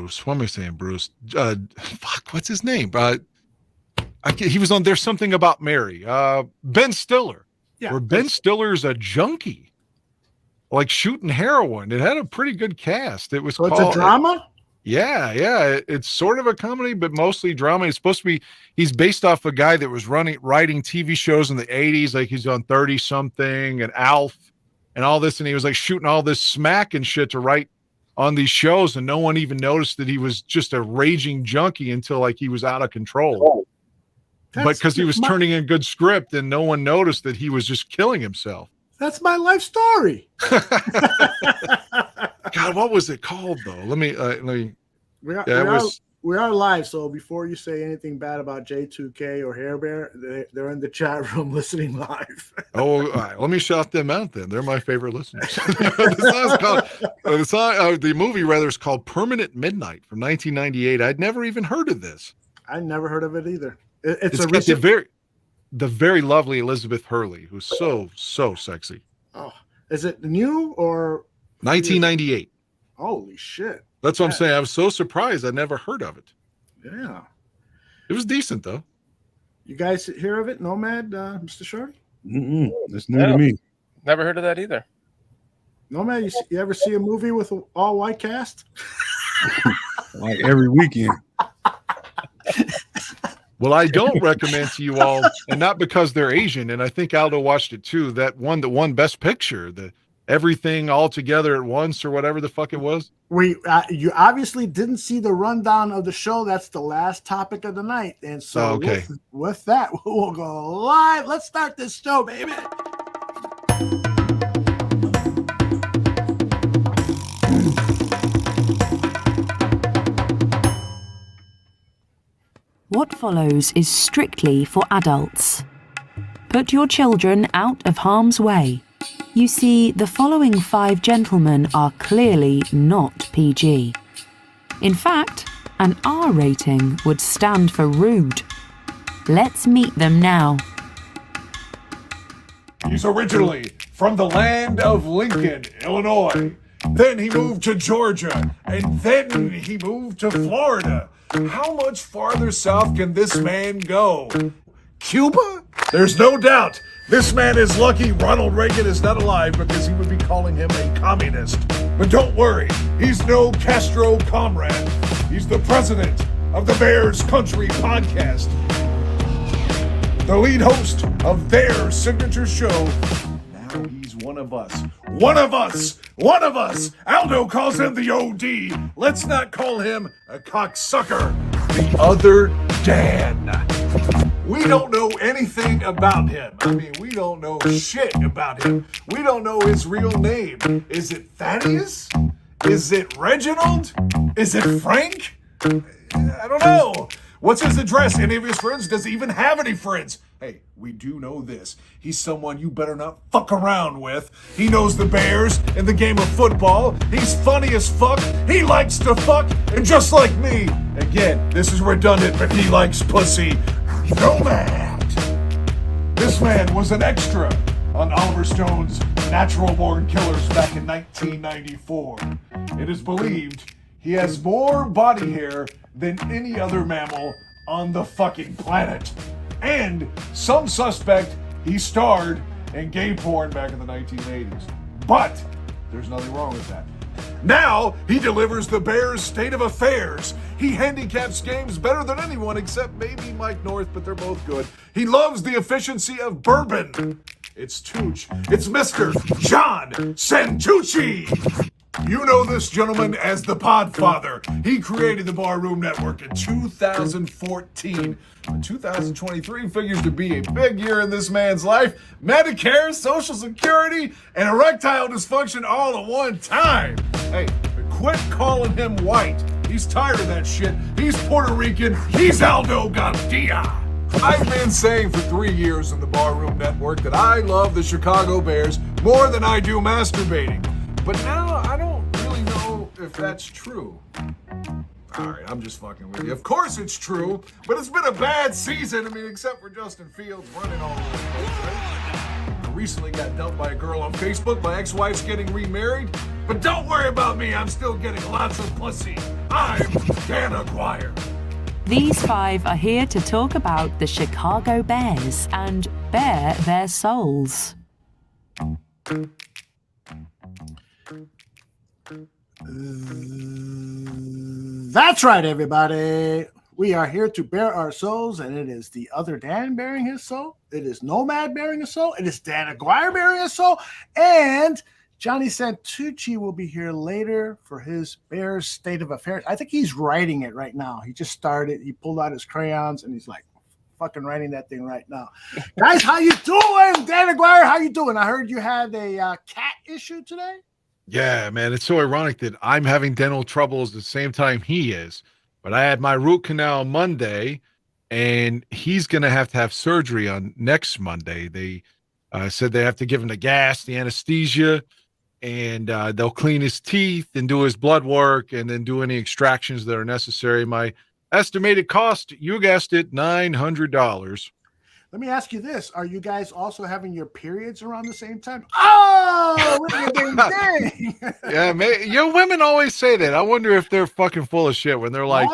Bruce. What am I saying, Bruce? What's his name? He was on There's Something About Mary. Ben Stiller. Yeah. Where Ben Stiller's a junkie, like shooting heroin. It had a pretty good cast. It was So called, it's a drama? Yeah. It's sort of a comedy, but mostly drama. It's supposed to be, he's based off a guy that was writing TV shows in the 80s. Like he's on 30 something and Alf and all this. And he was like shooting all this smack and shit to write on these shows. And no one even noticed that he was just a raging junkie until like he was out of control. But because he was turning in good script and no one noticed that he was just killing himself. That's my life story. God, what was it called though? Let me. We are live, so before you say anything bad about J2K or Hair Bear, they're in the chat room listening live. All right. Let me shout them out then. They're my favorite listeners. The movie is called Permanent Midnight from 1998. I'd never even heard of this. I never heard of it either. It's a got the very lovely Elizabeth Hurley, who's so sexy. Oh, is it new or 1998? Holy shit! That's what I'm saying. I was so surprised. I never heard of it. Yeah, it was decent though. You guys hear of it, Nomad, Mr. Shorty? That's new to me. Never heard of that either. Nomad, you ever see a movie with an all-white cast? Like every weekend. Well, I don't recommend to you all, and not because they're Asian, and I think Aldo watched it too, that won Best Picture, the Everything All Together at Once or whatever the fuck it was. You obviously didn't see the rundown of the show. That's the last topic of the night. And so with that, we'll go live. Let's start this show, baby. What follows is strictly for adults. Put your children out of harm's way. You see, the following 5 gentlemen are clearly not PG. In fact, an R rating would stand for rude. Let's meet them now. He's originally from the land of Lincoln, Illinois. Then he moved to Georgia, and then he moved to Florida. How much farther south can this man go? Cuba? There's no doubt this man is lucky Ronald Reagan is not alive because he would be calling him a communist. But don't worry, he's no Castro comrade. He's the president of the Bears Country podcast. The lead host of their signature show. Now he's one of us. One of us! One of us! Aldo calls him the OD. Let's not call him a cocksucker. The other Dan. We don't know anything about him. I mean, we don't know shit about him. We don't know his real name. Is it Thaddeus? Is it Reginald? Is it Frank? I don't know. What's his address? Any of his friends? Does he even have any friends? Hey, we do know this. He's someone you better not fuck around with. He knows the Bears and the game of football. He's funny as fuck. He likes to fuck. And just like me, again, this is redundant, but he likes pussy. Nomad. This man was an extra on Oliver Stone's Natural Born Killers back in 1994. It is believed he has more body hair than any other mammal on the fucking planet. And some suspect he starred in gay porn back in the 1980s. But there's nothing wrong with that. Now he delivers the Bears' state of affairs. He handicaps games better than anyone except maybe Mike North, but they're both good. He loves the efficiency of bourbon. It's Tooch. It's Mr. John Santucci. You know this gentleman as the Podfather. He created the Barroom Network in 2014. But 2023 figures to be a big year in this man's life. Medicare, Social Security, and erectile dysfunction all at one time. Hey, quit calling him white. He's tired of that shit. He's Puerto Rican. He's Aldo Gandia. I've been saying for 3 years on the Barroom Network that I love the Chicago Bears more than I do masturbating. But now I don't really know if that's true. All right, I'm just fucking with you. Of course it's true, but it's been a bad season. I mean, except for Justin Fields running all over the place, right? I recently got dumped by a girl on Facebook. My ex-wife's getting remarried. But don't worry about me. I'm still getting lots of pussy. I'm Dan Aguirre. These 5 are here to talk about the Chicago Bears and bare their souls. That's right, everybody. We are here to bear our souls, and it is the other Dan bearing his soul. It is Nomad bearing his soul. It is Dan Aguirre bearing his soul. And Johnny Santucci will be here later for his Bears State of Affairs. I think he's writing it right now. He just started. He pulled out his crayons, and he's like fucking writing that thing right now. Guys, how you doing? Dan Aguirre, how you doing? I heard you had a cat issue today. Yeah, man. It's so ironic that I'm having dental troubles at the same time he is. But I had my root canal Monday, and he's going to have surgery on next Monday. They said they have to give him the gas, the anesthesia, and they'll clean his teeth and do his blood work and then do any extractions that are necessary. My estimated cost, you guessed it, $900. Let me ask you this. Are you guys also having your periods around the same time? Oh, dang. Yeah, man, women always say that. I wonder if they're fucking full of shit when they're like,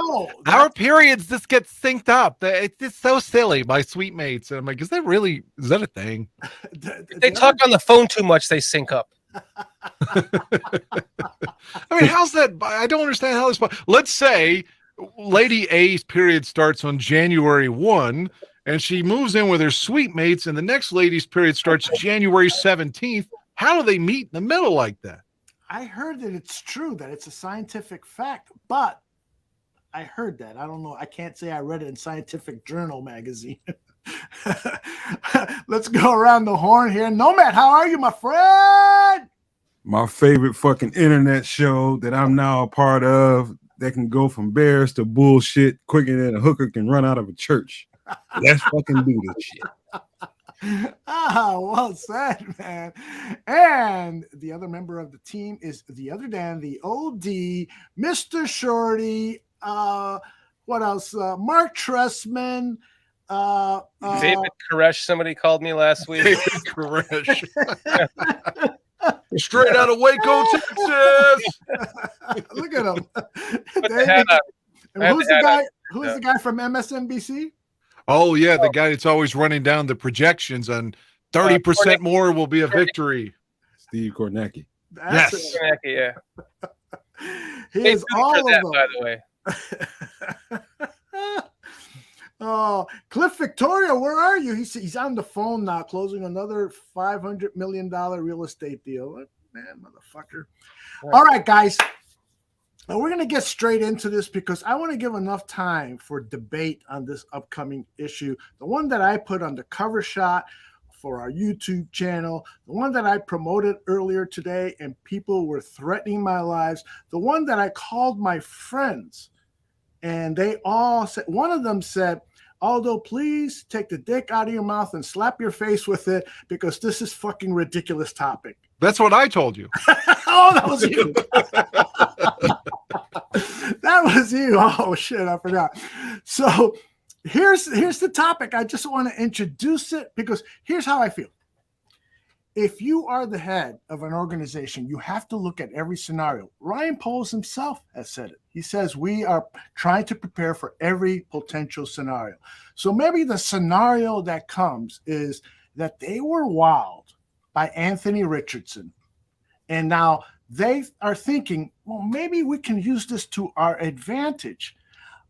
our periods just get synced up. It's just so silly, my sweet mates. And I'm like, is that a thing? If they talk on the phone too much, they sync up. I mean, how's that? I don't understand how this. Let's say Lady A's period starts on January 1. And she moves in with her sweet mates, and the next lady's period starts January 17th. How do they meet in the middle like that? I heard that it's true, that it's a scientific fact, but I heard that. I don't know. I can't say I read it in Scientific Journal magazine. Let's go around the horn here. Nomad, how are you, my friend? My favorite fucking internet show that I'm now a part of that can go from bears to bullshit quicker than a hooker can run out of a church. Let's fucking do this shit. Well said, man. And the other member of the team is the other Dan, the OD, Mr. Shorty. What else? Mark Tressman. David Koresh, somebody called me last week. David Koresh. Straight out of Waco, Texas. Look at him. Who's the guy? Who's the guy from MSNBC? Oh, yeah, the guy that's always running down the projections on 30% more will be a victory. Steve Kornacki. Yes. Kornacki, yeah. He is all of them. By the way. Oh, Cliff Victoria, where are you? He's on the phone now, closing another $500 million real estate deal. Man, motherfucker. All right, guys. Now we're going to get straight into this because I want to give enough time for debate on this upcoming issue. The one that I put on the cover shot for our YouTube channel, the one that I promoted earlier today and people were threatening my lives, the one that I called my friends and they all said, one of them said, Aldo, please take the dick out of your mouth and slap your face with it because this is fucking ridiculous topic. That's what I told you. Oh, that was you. That was you. Oh, shit, I forgot. So here's the topic. I just want to introduce it because here's how I feel. If you are the head of an organization, you have to look at every scenario. Ryan Poles himself has said it. He says we are trying to prepare for every potential scenario. So maybe the scenario that comes is that they were wowed by Anthony Richardson. And now they are thinking, well, maybe we can use this to our advantage.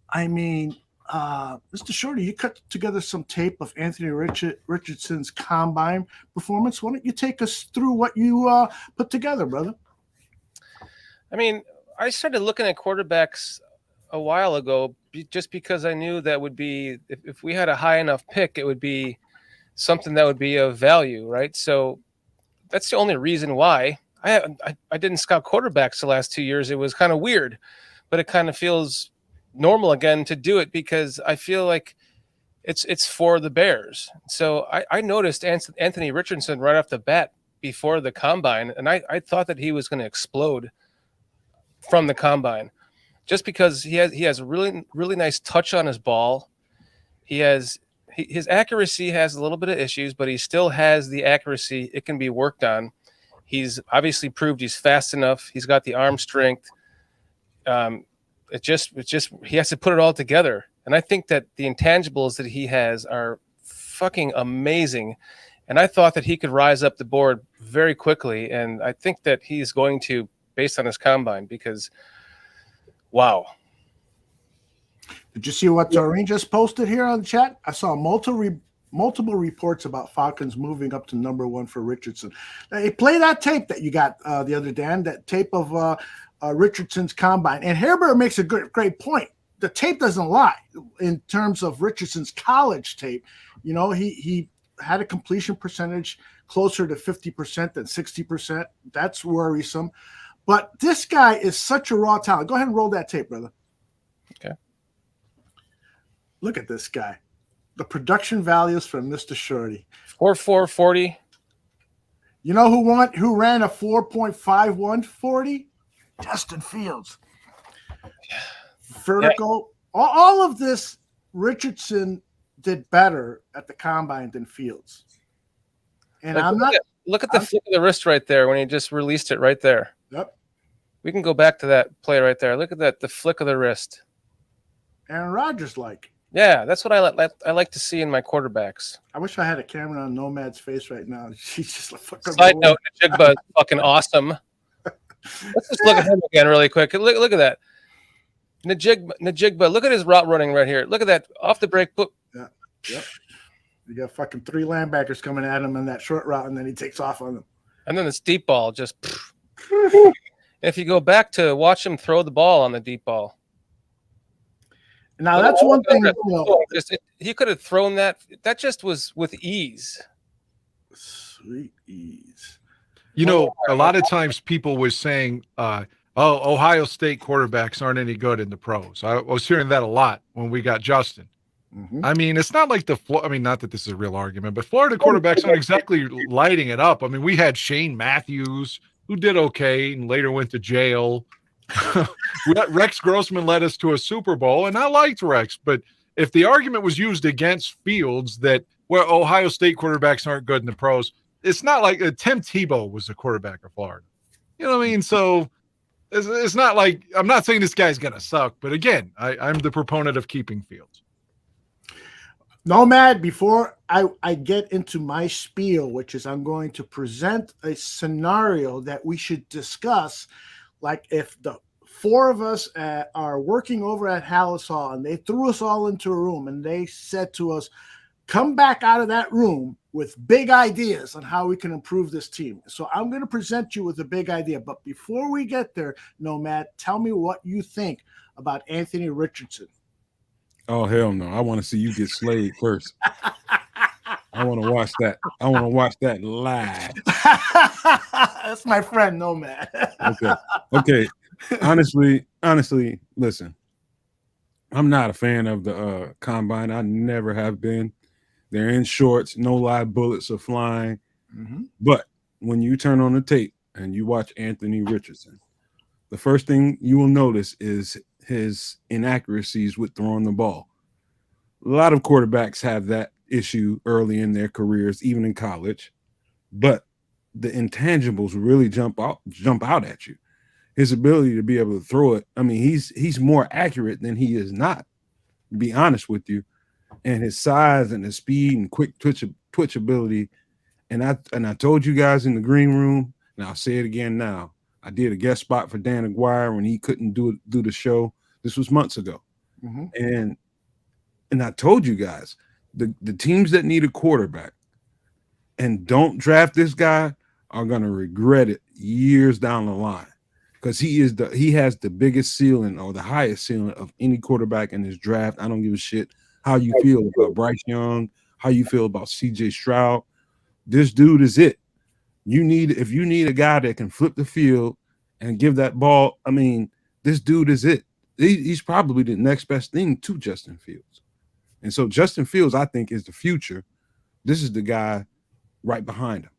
I mean, Mr. Shorty, you cut together some tape of Anthony Richardson's combine performance. Why don't you take us through what you put together, brother? I mean, I started looking at quarterbacks a while ago just because I knew that would be, if we had a high enough pick, it would be something that would be of value, right? So that's the only reason why. I didn't scout quarterbacks the last 2 years. It was kind of weird, but it kind of feels normal again to do it because I feel like it's for the Bears. So I noticed Anthony Richardson right off the bat before the combine, and I thought that he was going to explode from the combine just because he has a really, really nice touch on his ball. His accuracy has a little bit of issues, but he still has the accuracy. It can be worked on. He's obviously proved he's fast enough. He's got the arm strength. it just he has to put it all together. And I think that the intangibles that he has are fucking amazing. And I thought that he could rise up the board very quickly. And I think that he's going to, based on his combine, because wow. Did you see what Doreen just posted here on the chat? I saw multiple reports about Falcons moving up to number 1 for Richardson. Hey, play that tape that you got the other day, Dan, that tape of Richardson's combine. And Herbert makes a great point. The tape doesn't lie in terms of Richardson's college tape. You know, he had a completion percentage closer to 50% than 60%. That's worrisome. But this guy is such a raw talent. Go ahead and roll that tape, brother. Okay. Look at this guy. The production values from Mr. Shorty. 4.4 40. You know who ran a 4.51 40? Justin Fields. Vertical. Yeah. All of this, Richardson did better at the combine than Fields. And look at the flick of the wrist right there when he just released it right there. Yep. We can go back to that play right there. Look at that, the flick of the wrist. Aaron Rodgers like. Yeah, that's what I like to see in my quarterbacks. I wish I had a camera on Nomad's face right now. She's just like fucking. Side note, Najigba is fucking awesome. Let's just look at him again really quick. Look at that. Najigba, look at his route running right here. Look at that. Off the break. Boop. Yeah. Yep. You got fucking 3 linebackers coming at him on that short route, and then he takes off on them. And then this deep ball just. If you go back to watch him throw the ball on the deep ball. Now that's one thing. He could have thrown that. That just was with ease. Sweet ease. You know, a lot of times people was saying, Ohio State quarterbacks aren't any good in the pros. I was hearing that a lot when we got Justin. Mm-hmm. I mean, it's not like not that this is a real argument, but Florida quarterbacks aren't exactly lighting it up. I mean, we had Shane Matthews, who did okay and later went to jail. Rex Grossman led us to a Super Bowl, and I liked Rex. But if the argument was used against Fields that Ohio State quarterbacks aren't good in the pros, it's not like Tim Tebow was the quarterback of Florida. You know what I mean? So it's not like I'm not saying this guy's going to suck. But again, I'm the proponent of keeping Fields. Nomad, before I get into my spiel, which is I'm going to present a scenario that we should discuss. Like if the 4 of us are working over at Hallis Hall and they threw us all into a room and they said to us, come back out of that room with big ideas on how we can improve this team. So I'm going to present you with a big idea. But before we get there, Nomad, tell me what you think about Anthony Richardson. Oh, hell no. I want to see you get slayed first. I want to watch that. I want to watch that live. That's my friend, Nomad. Okay. Honestly, listen. I'm not a fan of the combine. I never have been. They're in shorts. No live bullets are flying. Mm-hmm. But when you turn on the tape and you watch Anthony Richardson, the first thing you will notice is his inaccuracies with throwing the ball. A lot of quarterbacks have that issue early in their careers, even in college, but the intangibles really jump out at you. His ability to be able to throw it. I mean, he's more accurate than he is not, to be honest with you. And his size and his speed and quick twitch ability. And I told you guys in the green room, and I'll say it again now. I did a guest spot for Dan Aguirre when he couldn't do the show. This was months ago. Mm-hmm. And I told you guys, the teams that need a quarterback and don't draft this guy are going to regret it years down the line, because he has the biggest ceiling or the highest ceiling of any quarterback in this draft. I don't give a shit how you feel about Bryce Young, how you feel about CJ Stroud. This dude is it. If you need a guy that can flip the field and give that ball, I mean, this dude is it. He's probably the next best thing to Justin Fields. And so Justin Fields, I think, is the future. This is the guy right behind him.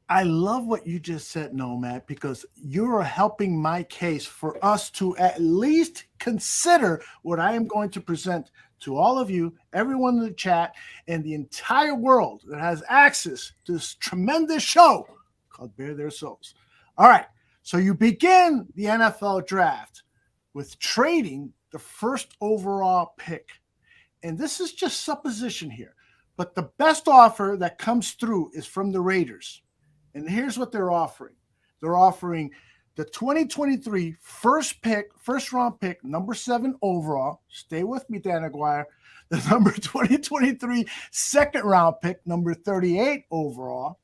I love what you just said, Nomad, because you're helping my case for us to at least consider what I am going to present to all of you, everyone in the chat, and the entire world that has access to this tremendous show called Bare Their Souls. All right, so you begin the NFL draft with trading the first overall pick. And this is just supposition here, but the best offer that comes through is from the Raiders. And here's what they're offering. They're offering the 2023 first round pick, number 7 overall. Stay with me, Dan Aguirre. The number 2023 second round pick, number 38 overall.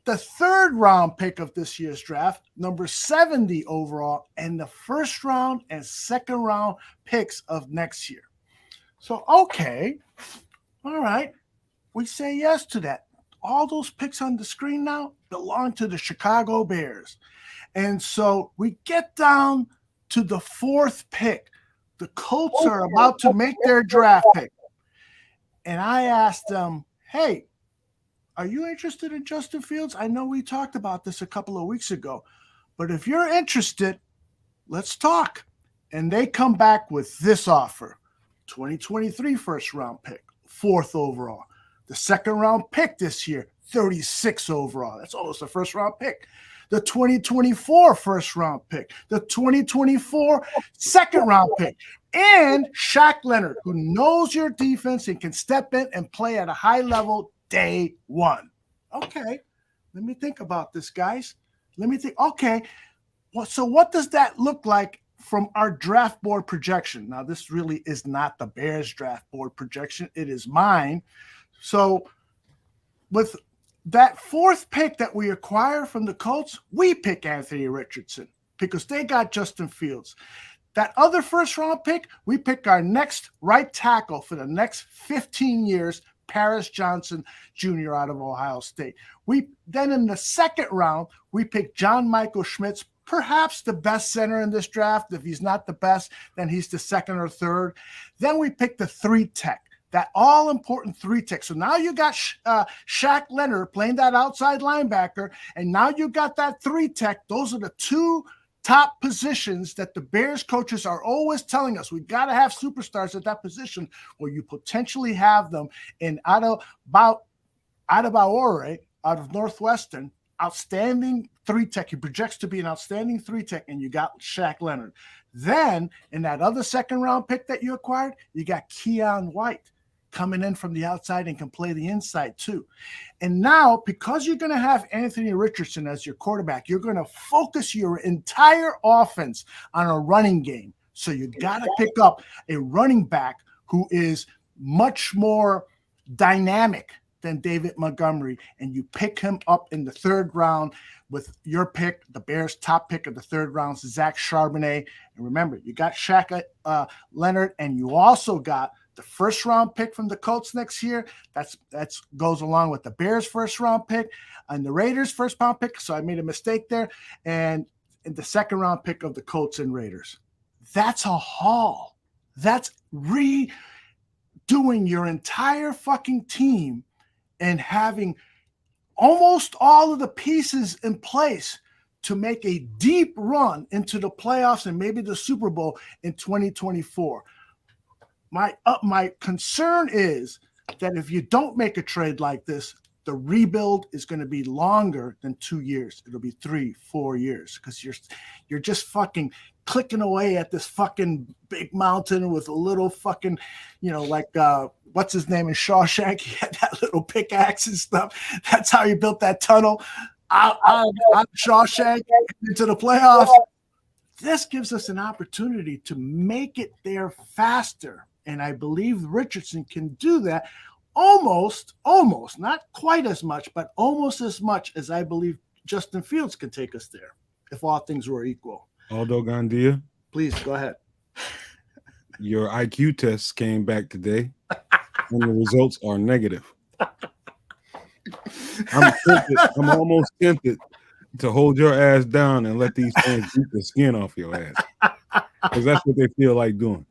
The third round pick of this year's draft, number 70 overall, and the first round and second round picks of next year. So, okay, all right, we say yes to that. All those picks on the screen now belong to the Chicago Bears. And so we get down to the 4th pick. The Colts are about to make their draft pick. And I asked them, hey, are you interested in Justin Fields? I know we talked about this a couple of weeks ago, but if you're interested, let's talk. And they come back with this offer: 2023 first round pick, 4th overall. The second round pick this year, 36 overall. That's almost a first round pick. The 2024 first round pick, the 2024 second round pick, and Shaq Leonard, who knows your defense and can step in and play at a high level day one. Okay, let me think about this, guys. Let me think. Okay, well, so what does that look like from our draft board projection? Now, this really is not the Bears draft board projection. It is mine. So with that 4th pick that we acquire from the Colts, we pick Anthony Richardson because they got Justin Fields. That other first round pick, we pick our next right tackle for the next 15 years, Paris Johnson Jr. out of Ohio State. Then in the second round, we pick John Michael Schmitz, perhaps the best center in this draft. If he's not the best, then he's the second or third. Then we pick the 3 tech. That all-important 3 tech. So now you got Shaq Leonard playing that outside linebacker, and now you got that 3 tech. Those are the 2 top positions that the Bears coaches are always telling us. We got to have superstars at that position, where you potentially have them in Adebayor out of Northwestern. Outstanding 3 tech. He projects to be an outstanding 3 tech, and you got Shaq Leonard. Then in that other second round pick that you acquired, you got Keon White coming in from the outside and can play the inside too. And now, because you're going to have Anthony Richardson as your quarterback, you're going to focus your entire offense on a running game. So you got to pick up a running back who is much more dynamic than David Montgomery, and you pick him up in the 3rd round with your pick, the Bears' top pick of the 3rd round, Zach Charbonnet. And remember, you got Shaq Leonard, and you also got the first round pick from the Colts next year. That's goes along with the Bears' first round pick and the Raiders' first round pick. So I made a mistake there. And in the second round pick of the Colts and Raiders. That's a haul. That's redoing your entire fucking team and having almost all of the pieces in place to make a deep run into the playoffs and maybe the Super Bowl in 2024. My concern is that if you don't make a trade like this, the rebuild is going to be longer than 2 years. It'll be 3-4 years because you're just fucking clicking away at this fucking big mountain with a little fucking, like what's his name in Shawshank? He had that little pickaxe and stuff. That's how you built that tunnel out of Shawshank into the playoffs. This gives us an opportunity to make it there faster. And I believe Richardson can do that almost, not quite as much, but almost as much as I believe Justin Fields can take us there if all things were equal. Aldo Gandia, please go ahead. Your IQ tests came back today, and the results are negative. I'm almost tempted to hold your ass down and let these fans beat the skin off your ass, because that's what they feel like doing.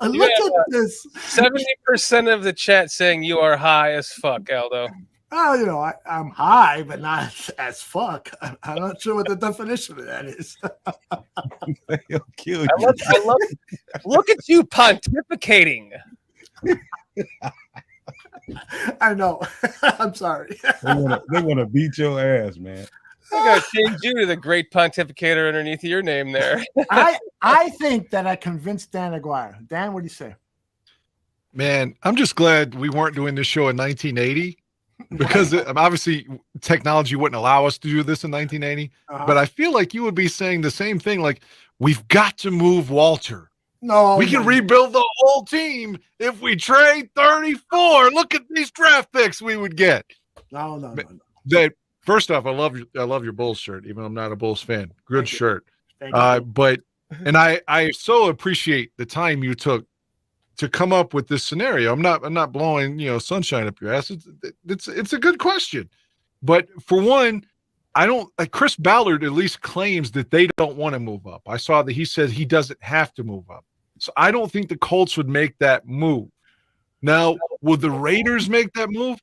Look at this. 70% of the chat saying you are high as fuck, Aldo. Oh, I'm high, but not as fuck. I'm not sure what the definition of that is. They'll kill you. I love look at you pontificating. I know. I'm sorry. They want to beat your ass, man. I gotta change you to the great pontificator underneath your name there. I think that I convinced Dan Aguirre. Dan, what do you say? Man, I'm just glad we weren't doing this show in 1980 because obviously technology wouldn't allow us to do this in 1980. But I feel like you would be saying the same thing. Like, we've got to move Walter. No, we can rebuild the whole team if we trade 34. Look at these draft picks we would get. No. That first off, I love your Bulls shirt, even though I'm not a Bulls fan. Good shirt. But I so appreciate the time you took to come up with this scenario. I'm not blowing sunshine up your ass. It's a good question, but for one, I don't. Chris Ballard at least claims that they don't want to move up. I saw that he said he doesn't have to move up, so I don't think the Colts would make that move. Now, would the Raiders make that move?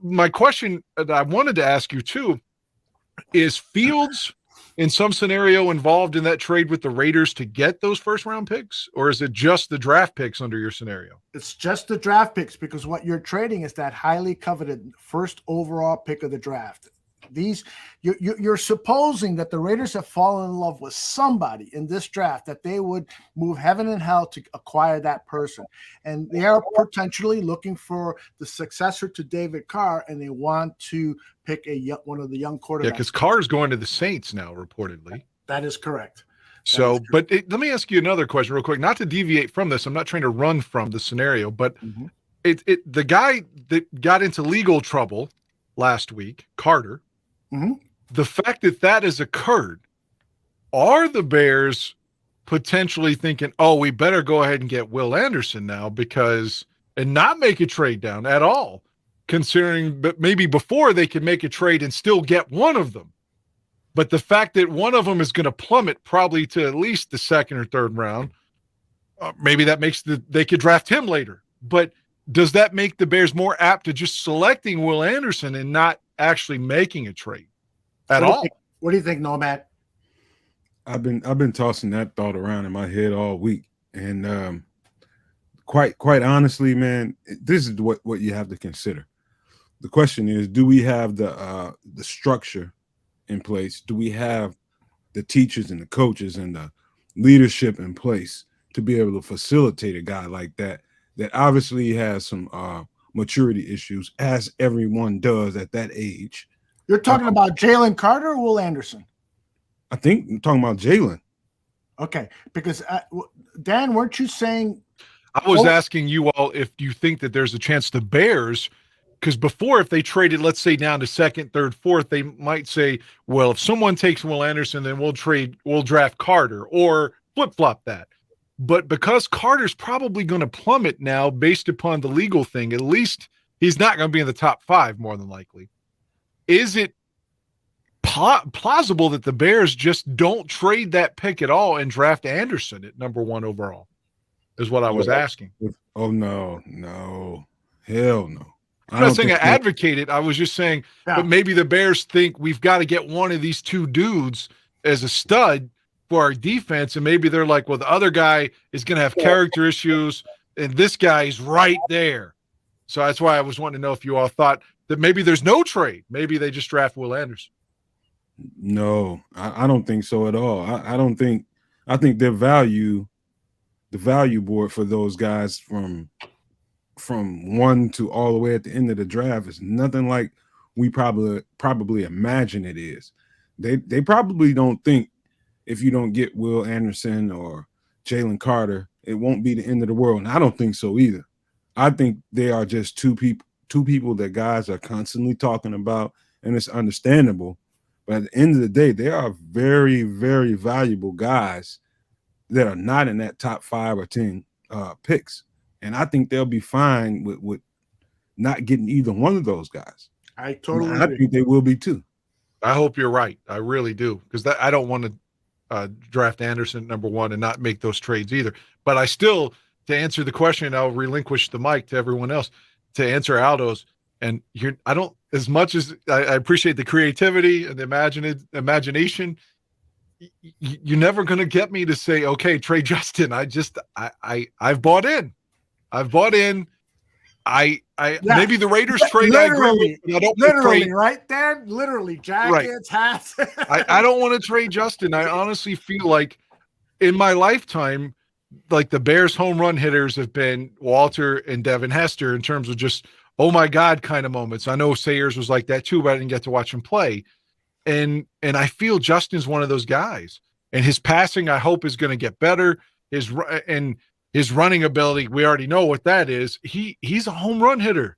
My question that I wanted to ask you too is: Fields in some scenario involved in that trade with the Raiders to get those first round picks, or is it just the draft picks under your scenario? It's just the draft picks, because what you're trading is that highly coveted first overall pick of the draft. You're supposing that the Raiders have fallen in love with somebody in this draft, that they would move heaven and hell to acquire that person. And they are potentially looking for the successor to David Carr, and they want to pick one of the young quarterbacks. Yeah, because Carr's going to the Saints now, reportedly. That is correct. Let me ask you another question real quick, not to deviate from this. I'm not trying to run from the scenario, but the guy that got into legal trouble last week, Carter, the fact that has occurred, are the Bears potentially thinking, oh, we better go ahead and get Will Anderson now and not make a trade down at all, considering but maybe before they could make a trade and still get one of them. But the fact that one of them is going to plummet probably to at least the second or third round, maybe that makes they could draft him later. But does that make the Bears more apt to just selecting Will Anderson and not actually making a trade at all? What do you think, Nomad? I've been tossing that thought around in my head all week, and quite honestly, man, this is what you have to consider. The question is, do we have the structure in place? Do we have the teachers and the coaches and the leadership in place to be able to facilitate a guy like that obviously has some maturity issues, as everyone does at that age? You're talking about Jalen Carter or Will Anderson? I think I'm talking about Jalen. Okay, because Dan, weren't you saying? I was asking you all if you think that there's a chance the Bears, because before, if they traded, let's say, down to second, third, fourth, they might say, well, if someone takes Will Anderson, then we'll draft Carter, or flip-flop that. But because Carter's probably going to plummet now based upon the legal thing, at least he's not going to be in the top 5 more than likely. Is it plausible that the Bears just don't trade that pick at all and draft Anderson at number 1 overall? Is what I was asking. Oh, no. Hell no. I'm not saying I advocate it. I was just saying, but maybe the Bears think we've got to get one of these two dudes as a stud for our defense, and maybe they're like, well, the other guy is going to have character issues, and this guy's right there. So that's why I was wanting to know if you all thought that maybe there's no trade. Maybe they just draft Will Anderson. No, I don't think so at all. I think the value board for those guys from 1 to all the way at the end of the draft is nothing like we probably imagine it is. They probably don't think if you don't get Will Anderson or Jalen Carter, it won't be the end of the world. And I don't think so either. I think they are just two people that guys are constantly talking about, and it's understandable. But at the end of the day, they are very, very valuable guys that are not in that top 5 or 10 picks. And I think they'll be fine with not getting either one of those guys. I totally agree. I think they will be too. I hope you're right. I really do, because I don't want to draft Anderson number 1 and not make those trades either. But I still, to answer the question, I'll relinquish the mic to everyone else to answer Aldo's. And here, I don't, as much as I appreciate the creativity and the imagination, you're never going to get me to say, okay, trade Justin. I've bought in. Maybe the Raiders trade. I agree with, but I don't literally, trade. right, Dan? Literally, jackets, hats. I don't want to trade Justin. I honestly feel like in my lifetime, like the Bears home run hitters have been Walter and Devin Hester in terms of just, oh my God, kind of moments. I know Sayers was like that too, but I didn't get to watch him play. And I feel Justin's one of those guys. And his passing, I hope, is going to get better. His running ability, we already know what that is. He's a home run hitter.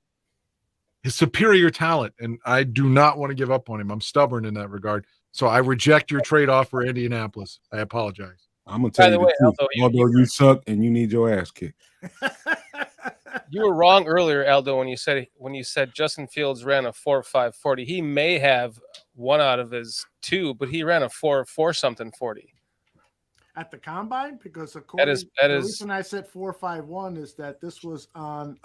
His superior talent, and I do not want to give up on him. I'm stubborn in that regard. So I reject your trade-off for Indianapolis. I apologize. I'm going to tell you the truth. Aldo, you suck and you need your ass kicked. You were wrong earlier, Aldo, when you said Justin Fields ran a 4.5 40. He may have one out of his two, but he ran a 4.4 something 40. At the combine, because the reason I said 4.51 is that this was on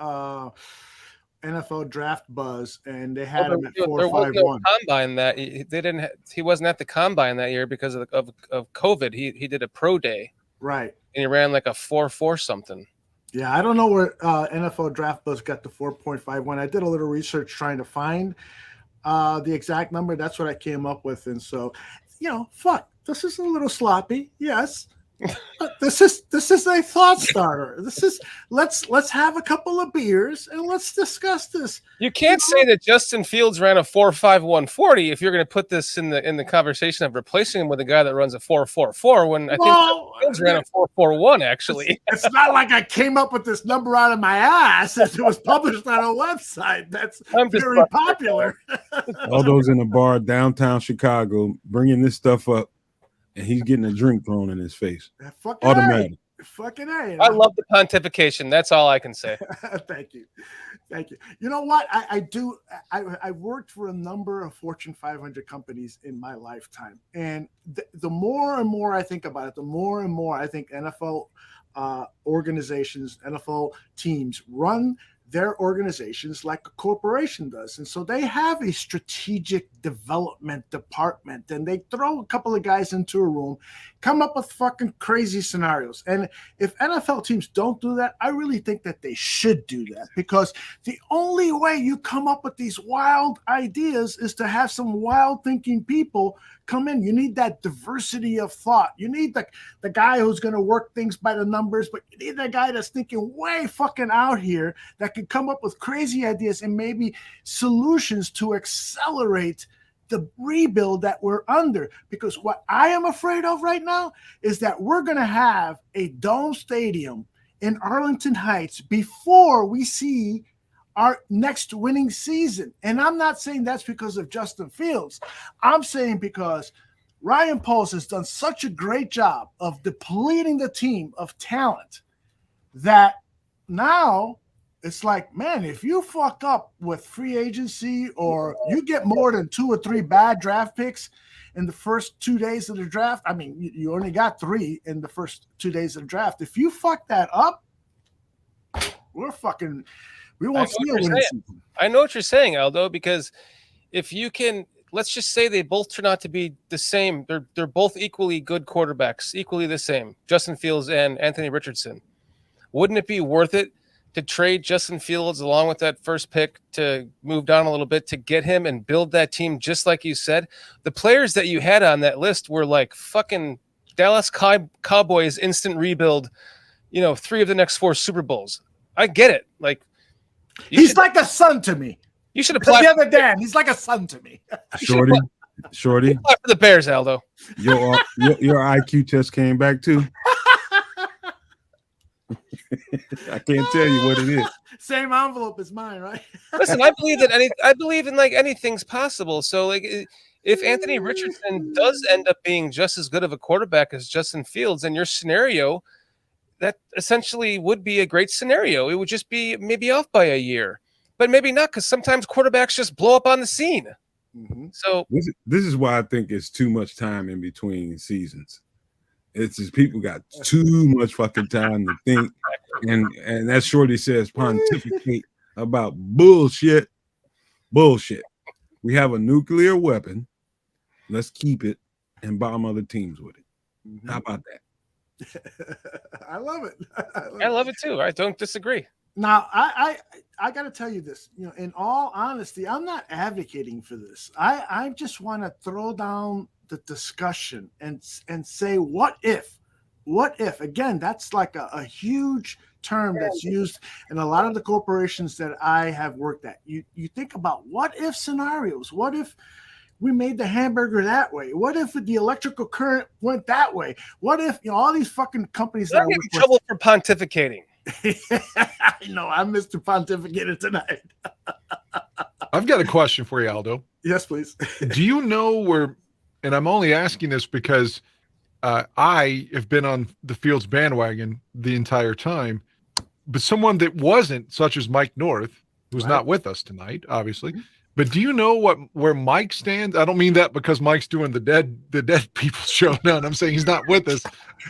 NFL Draft Buzz, and they had him at 4.51. There was no combine that he wasn't at the combine that year because of COVID. He did a pro day, right? And he ran like a 4.4 something. Yeah, I don't know where NFL Draft Buzz got the 4.51. I did a little research trying to find the exact number. That's what I came up with, and so fuck. This is a little sloppy, yes. But this is a thought starter. Let's have a couple of beers and let's discuss this. You can't say that Justin Fields ran a 4.51 40 if you're going to put this in the conversation of replacing him with a guy that runs a 4.44 when I think Fields ran a 4.41 actually. It's not like I came up with this number out of my ass as it was published on a website. That's very popular. Aldo's in a bar downtown Chicago bringing this stuff up. And he's getting a drink thrown in his face. Automatic. Fucking A. I love the pontification. That's all I can say. Thank you. You know what? I do. I worked for a number of Fortune 500 companies in my lifetime. And the more and more I think about it, the more and more I think NFL organizations, NFL teams run their organizations like a corporation does. And so they have a strategic development department, and they throw a couple of guys into a room, come up with fucking crazy scenarios. And if NFL teams don't do that, I really think that they should do that, because the only way you come up with these wild ideas is to have some wild thinking people come in. You need that diversity of thought. You need the guy who's going to work things by the numbers, but you need that guy that's thinking way fucking out here that can come up with crazy ideas and maybe solutions to accelerate the rebuild that we're under. Because what I am afraid of right now is that we're going to have a dome stadium in Arlington Heights before we see our next winning season. And I'm not saying that's because of Justin Fields. I'm saying because Ryan Poles has done such a great job of depleting the team of talent that now it's like, man, if you fuck up with free agency or you get more than 2 or 3 bad draft picks in the first 2 days of the draft, I mean, you only got 3 in the first 2 days of the draft. If you fuck that up, we won't see a winning season. I know what you're saying, Aldo, because if you can, let's just say they both turn out to be the same. They're both equally good quarterbacks, equally the same, Justin Fields and Anthony Richardson. Wouldn't it be worth it to trade Justin Fields along with that first pick to move down a little bit to get him and build that team just like you said? The players that you had on that list were like fucking Dallas Cowboys instant rebuild, 3 of the next 4 Super Bowls. I get it. Like, he's like a son to me. You should apply. The other Dan, he's like a son to me. Shorty. Apply for the Bears, Aldo. Your IQ test came back too. I can't tell you what it is. Same envelope as mine, right? Listen, I believe in like anything's possible. So like, if Anthony Richardson does end up being just as good of a quarterback as Justin Fields, in your scenario, that essentially would be a great scenario. It would just be maybe off by a year, but maybe not, because sometimes quarterbacks just blow up on the scene. Mm-hmm. So this is why I think it's too much time in between seasons. It's just people got too much fucking time to think, and that Shorty says pontificate about bullshit. We have a nuclear weapon. Let's keep it and bomb other teams with it. Mm-hmm. How about that? I love it. I love it too. I don't disagree. Now, I I got to tell you this, in all honesty, I'm not advocating for this. I just want to throw down the discussion and say, what if? Again, that's like a huge term that's used in a lot of the corporations that I have worked at. You think about what if scenarios. What if we made the hamburger that way? What if the electrical current went that way? What if all these fucking companies I get in trouble for pontificating. I know, I'm Mr. Pontificated tonight. I've got a question for you, Aldo. Yes, please. Do you know where, and I'm only asking this because I have been on the Fields bandwagon the entire time, but someone that wasn't, such as Mike North, who's not with us tonight, obviously. But do you know where Mike stands? I don't mean that because Mike's doing the dead people show. No, I'm saying he's not with us.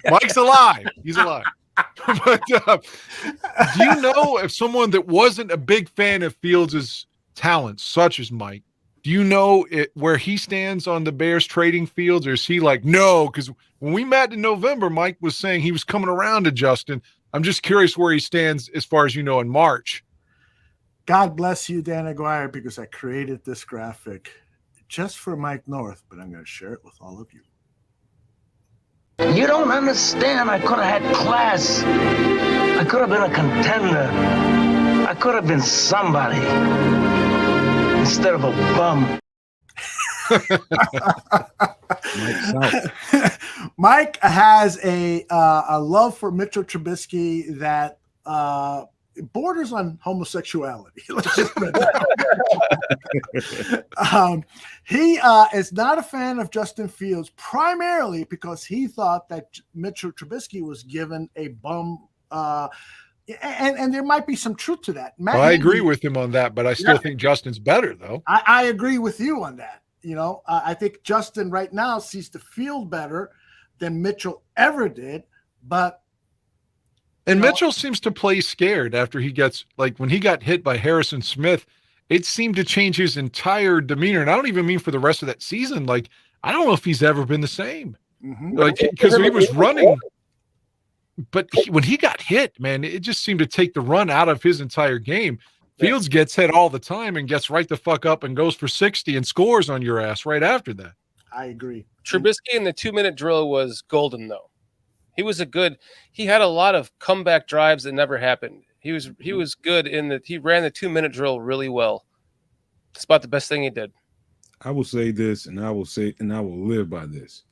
Mike's alive. He's alive. But do you know if someone that wasn't a big fan of Fields' talents, such as Mike, do you know where he stands on the Bears trading Fields, or is he like, no? Because when we met in November, Mike was saying he was coming around to Justin. I'm just curious where he stands as far as you know in March. God bless you, Dan Aguirre, because I created this graphic just for Mike North, but I'm going to share it with all of you. You don't understand. I could have had class. I could have been a contender. I could have been somebody instead of a bum. Mike has a love for Mitchell Trubisky that borders on homosexuality. Let's just put it that. He is not a fan of Justin Fields, primarily because he thought that Mitchell Trubisky was given a bum. And there might be some truth to that. Well, I agree with him on that, but I still think Justin's better, though. I agree with you on that. I think Justin right now sees the field better than Mitchell ever did, but Mitchell seems to play scared after he gets, like, when he got hit by Harrison Smith, it seemed to change his entire demeanor. And I don't even mean for the rest of that season. Like, I don't know if he's ever been the same. Like, because he was running, but when he got hit, man, it just seemed to take the run out of his entire game. Fields gets hit all the time and gets right the fuck up and goes for 60 and scores on your ass right after that. I agree. Trubisky in the 2-minute drill was golden, though. He had a lot of comeback drives that never happened. He was good he ran the 2-minute drill really well. It's about the best thing he did. I will say this, and I will live by this.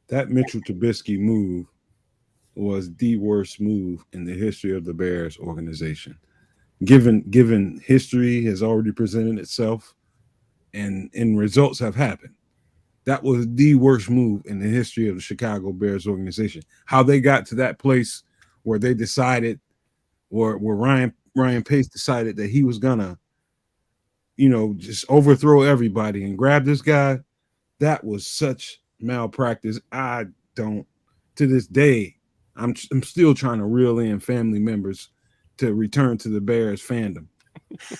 That Mitchell Trubisky move was the worst move in the history of the Bears organization. Given history has already presented itself and results have happened. That was the worst move in the history of the Chicago Bears organization. How they got to that place where they decided, where Ryan Pace decided that he was gonna, just overthrow everybody and grab this guy. That was such malpractice. To this day, I'm still trying to reel in family members to return to the Bears fandom.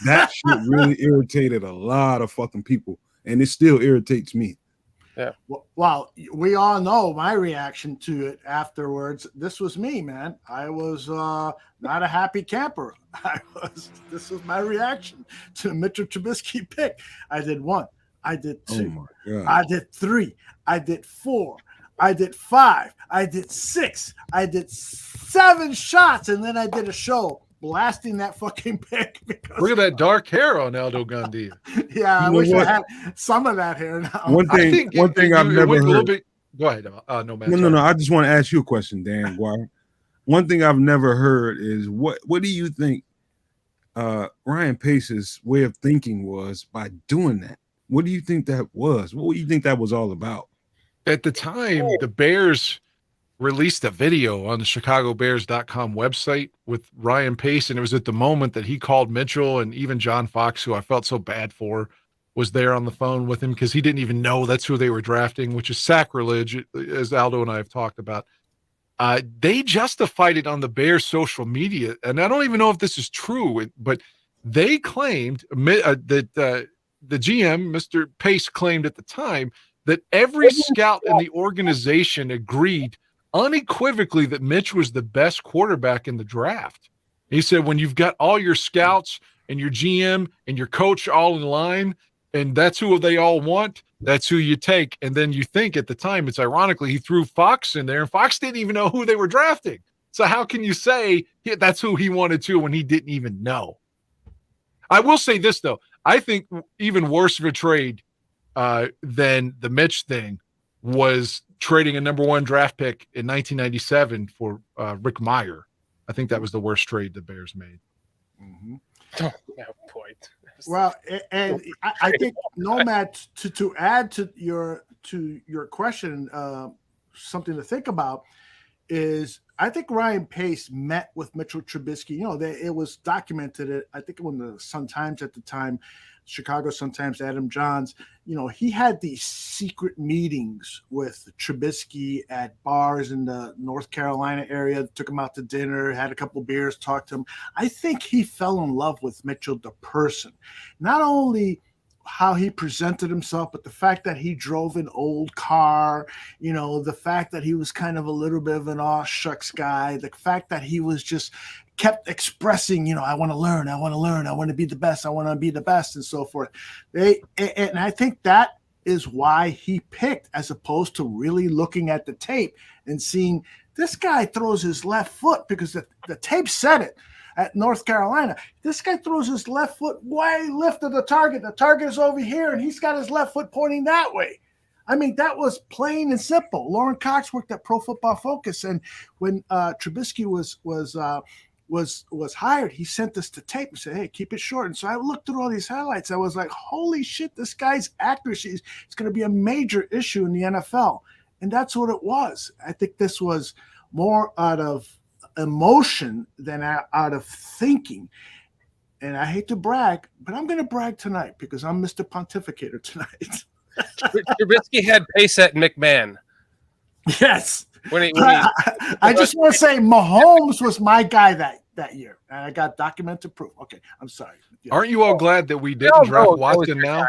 That shit really irritated a lot of fucking people, and it still irritates me. Yeah. Well, we all know my reaction to it afterwards. This was me, man. I was not a happy camper. This was my reaction to the Mitchell Trubisky pick. I did 1. I did 2. Oh my God. I did 3. I did 4. I did 5. I did 6. I did 7 shots, and then I did a show blasting that fucking pick. Look at that dark hair on Aldo Gandia. Yeah, I wish I had some of that hair now. One thing I've never heard. Go ahead. No, man. No. I just want to ask you a question, Dan Aguirre. One thing I've never heard is what do you think Ryan Pace's way of thinking was by doing that? What do you think that was? What do you think that was all about? At the time, the Bears released a video on the ChicagoBears.com website with Ryan Pace, and it was at the moment that he called Mitchell, and even John Fox, who I felt so bad for, was there on the phone with him because he didn't even know that's who they were drafting, which is sacrilege, as Aldo and I have talked about. They justified it on the Bears social media, and I don't even know if this is true, but they claimed that the GM, Mr. Pace, claimed at the time that every scout in the organization agreed unequivocally that Mitch was the best quarterback in the draft. He said, when you've got all your scouts and your GM and your coach all in line, and that's who they all want, that's who you take. And then you think at the time, it's ironically, he threw Fox in there, and Fox didn't even know who they were drafting. So how can you say that's who he wanted to when he didn't even know? I will say this, though. I think even worse of a trade than the Mitch thing was trading a number 1 draft pick in 1997 for Rick Meyer. I think that was the worst trade the Bears made. Mm-hmm. Oh, no point. Well, and I think Nomad, to add to your question, something to think about is I think Ryan Pace met with Mitchell Trubisky. You know, it was documented. I think when the Sun-Times at the time, Chicago Sun-Times, Adam Johns, you know, he had these secret meetings with Trubisky at bars in the North Carolina area, took him out to dinner, had a couple of beers, talked to him. I think he fell in love with Mitchell, the person, not only how he presented himself, but the fact that he drove an old car, you know, the fact that he was kind of a little bit of an aw shucks guy, the fact that he was just kept expressing, you know, I want to learn, I want to be the best, and so forth. And I think that is why he picked, as opposed to really looking at the tape and seeing this guy throws his left foot, because the tape said it. At North Carolina, this guy throws his left foot way left of the target. The target is over here, and he's got his left foot pointing that way. I mean, that was plain and simple. Lauren Cox worked at Pro Football Focus, and when Trubisky was hired, he sent us to tape and said, "Hey, keep it short." And so I looked through all these highlights. I was like, "Holy shit! This guy's accuracy is going to be a major issue in the NFL," and that's what it was. I think this was more out of emotion than out of thinking. And I hate to brag, but I'm going to brag tonight because I'm Mr. Pontificator tonight. Trubisky had Pace at McMahon. Yes. I just want to say Mahomes was my guy that year. And I got documented proof. Okay, I'm sorry. Yeah. Aren't you all glad that we didn't draft Watson now?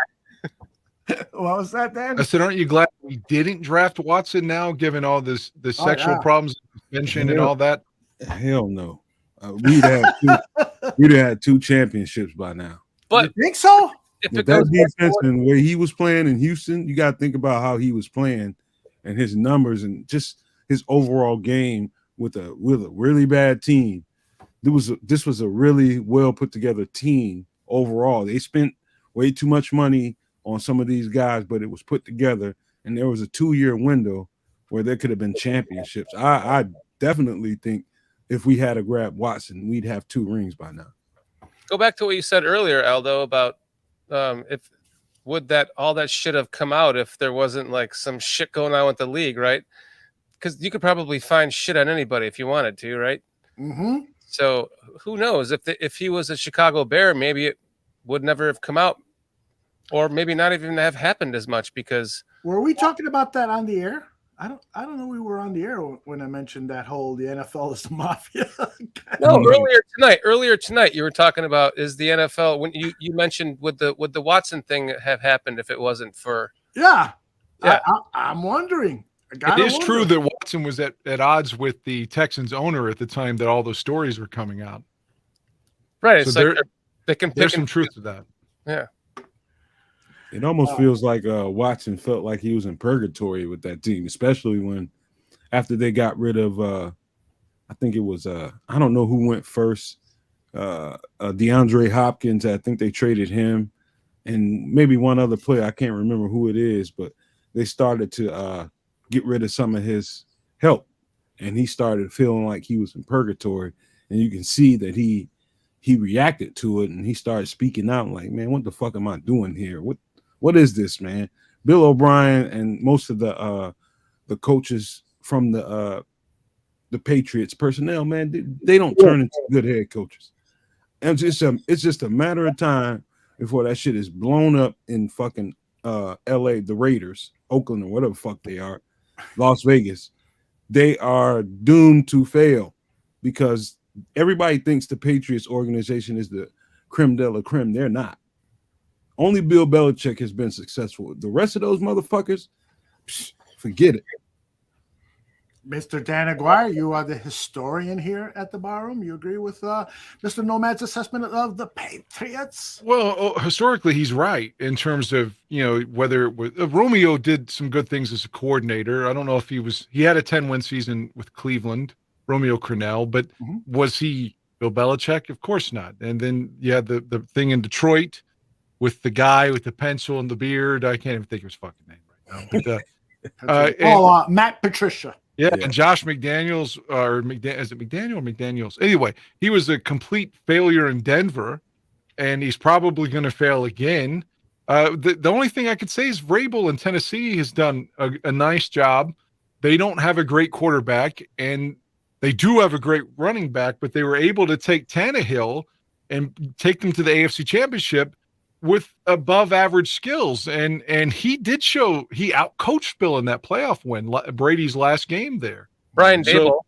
What was that, Dan? I said, aren't you glad we didn't draft Watson now, given all the sexual problems, suspension, and all that? Hell no. We'd have had 2 championships by now. But you think so? With that defense and the way he was playing in Houston, you got to think about how he was playing and his numbers and just his overall game with a really bad team. This was a really well put together team overall. They spent way too much money on some of these guys, but it was put together, and there was a 2-year window where there could have been championships. I definitely think if we had a grab Watson, we'd have 2 rings by now. Go back to what you said earlier, Aldo, about if would that all that shit have come out if there wasn't like some shit going on with the league, right? Because you could probably find shit on anybody if you wanted to, right? Mm-hmm. So who knows if he was a Chicago Bear, maybe it would never have come out, or maybe not even have happened as much. Because were we talking about that on the air? I don't know. We were on the air when I mentioned that whole the NFL is the mafia. No, earlier tonight, you were talking about is the NFL when you mentioned would the Watson thing have happened if it wasn't for I'm wondering. It is true that Watson was at odds with the Texans owner at the time that all those stories were coming out. Right. So it's like they can there's some truth to that. Yeah. It almost feels like Watson felt like he was in purgatory with that team, especially when after they got rid of I think it was I don't know who went first, DeAndre Hopkins. I think they traded him and maybe one other player. I can't remember who it is, but they started to get rid of some of his help, and he started feeling like he was in purgatory. And you can see that he reacted to it, and he started speaking out like, "Man, what the fuck am I doing here? What is this, man?" Bill O'Brien and most of the coaches from the Patriots personnel, man, they don't turn into good head coaches. And it's just a matter of time before that shit is blown up in fucking LA, the Raiders, Oakland, or whatever the fuck they are, Las Vegas. They are doomed to fail because everybody thinks the Patriots organization is the creme de la creme. They're not. Only Bill Belichick has been successful. The rest of those motherfuckers, forget it. Mr. Dan Aguirre, you are the historian here at the barroom. You agree with Mr. Nomad's assessment of the Patriots? Well, historically, he's right in terms of, whether it was Romeo did some good things as a coordinator. I don't know if he had a 10-win season with Cleveland, Romeo Crennel, but was he Bill Belichick? Of course not. And then you had the thing in Detroit with the guy with the pencil and the beard. I can't even think of his fucking name right now. But, Matt Patricia. Yeah, and Josh McDaniels, is it McDaniel or McDaniels? Anyway, he was a complete failure in Denver, and he's probably going to fail again. The only thing I could say is Vrabel in Tennessee has done a nice job. They don't have a great quarterback, and they do have a great running back, but they were able to take Tannehill and take them to the AFC Championship with above average skills. And he did show he outcoached Bill in that playoff win, Brady's last game there. Brian Dable. So,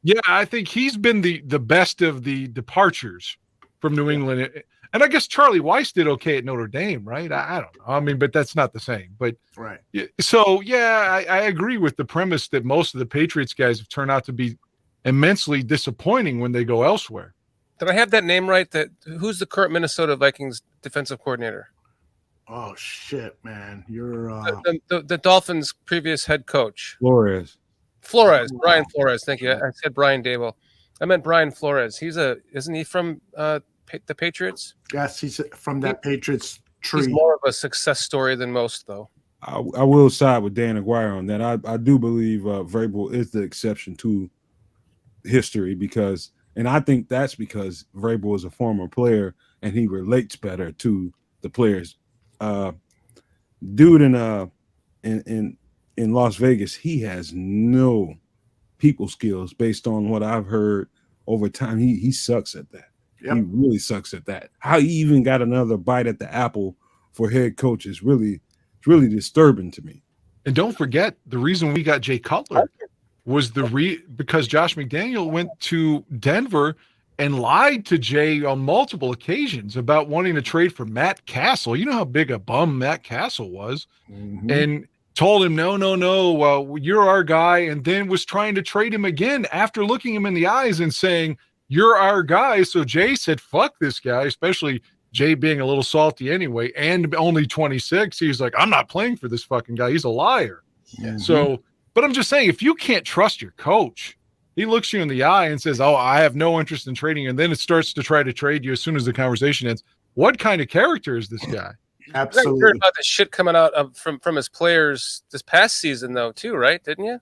yeah, I think he's been the best of the departures from New England. And I guess Charlie Weiss did okay at Notre Dame, right? I don't know. I mean, but that's not the same. But right. So, yeah, I agree with the premise that most of the Patriots guys have turned out to be immensely disappointing when they go elsewhere. Did I have that name right? Who's the current Minnesota Vikings defensive coordinator? Oh shit, man! You're the Dolphins' previous head coach. Flores. Brian Flores. Thank you. I said Brian Dable. I meant Brian Flores. Isn't he from the Patriots? Yes, he's from that Patriots tree. He's more of a success story than most, though. I will side with Dan Aguirre on that. I do believe Vrabel is the exception to history and I think that's because Vrabel is a former player and he relates better to the players. Dude in Las Vegas, he has no people skills based on what I've heard over time. He sucks at that. Yep. He really sucks at that. How he even got another bite at the apple for head coach is really disturbing to me. And don't forget, the reason we got Jay Cutler was because Josh McDaniel went to Denver and lied to Jay on multiple occasions about wanting to trade for Matt Castle. You know how big a bum Matt Castle was, and told him, no, you're our guy, and then was trying to trade him again after looking him in the eyes and saying, you're our guy. So Jay said, fuck this guy, especially Jay being a little salty anyway, and only 26. He's like, I'm not playing for this fucking guy. He's a liar. So, but I'm just saying, if you can't trust your coach, he looks you in the eye and says, oh, I have no interest in trading. And then it starts to try to trade you as soon as the conversation ends. What kind of character is this guy? Absolutely. You heard about the shit coming out from his players this past season, though, too, right? Didn't you?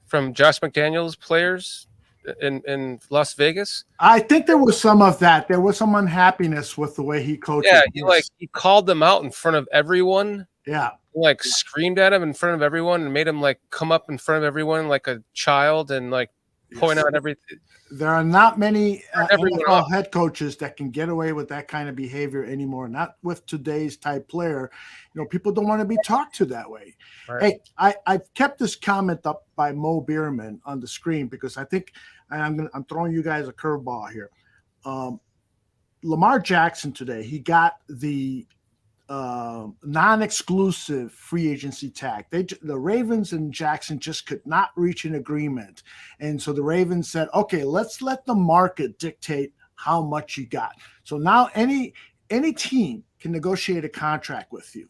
From Josh McDaniels' players in Las Vegas. I think there was some of that. There was some unhappiness with the way he coached. Yeah, he called them out in front of everyone. Yeah. Screamed at him in front of everyone and made him come up in front of everyone like a child and point out everything. There are not many NFL head coaches that can get away with that kind of behavior anymore. Not with today's type player. People don't want to be talked to that way. Right. Hey, I've kept this comment up by Mo Bierman on the screen because I think I'm throwing you guys a curveball here. Lamar Jackson today, he got the non-exclusive free agency tag. The Ravens and Jackson just could not reach an agreement. And so the Ravens said, okay, let's let the market dictate how much you got. So now any team can negotiate a contract with you.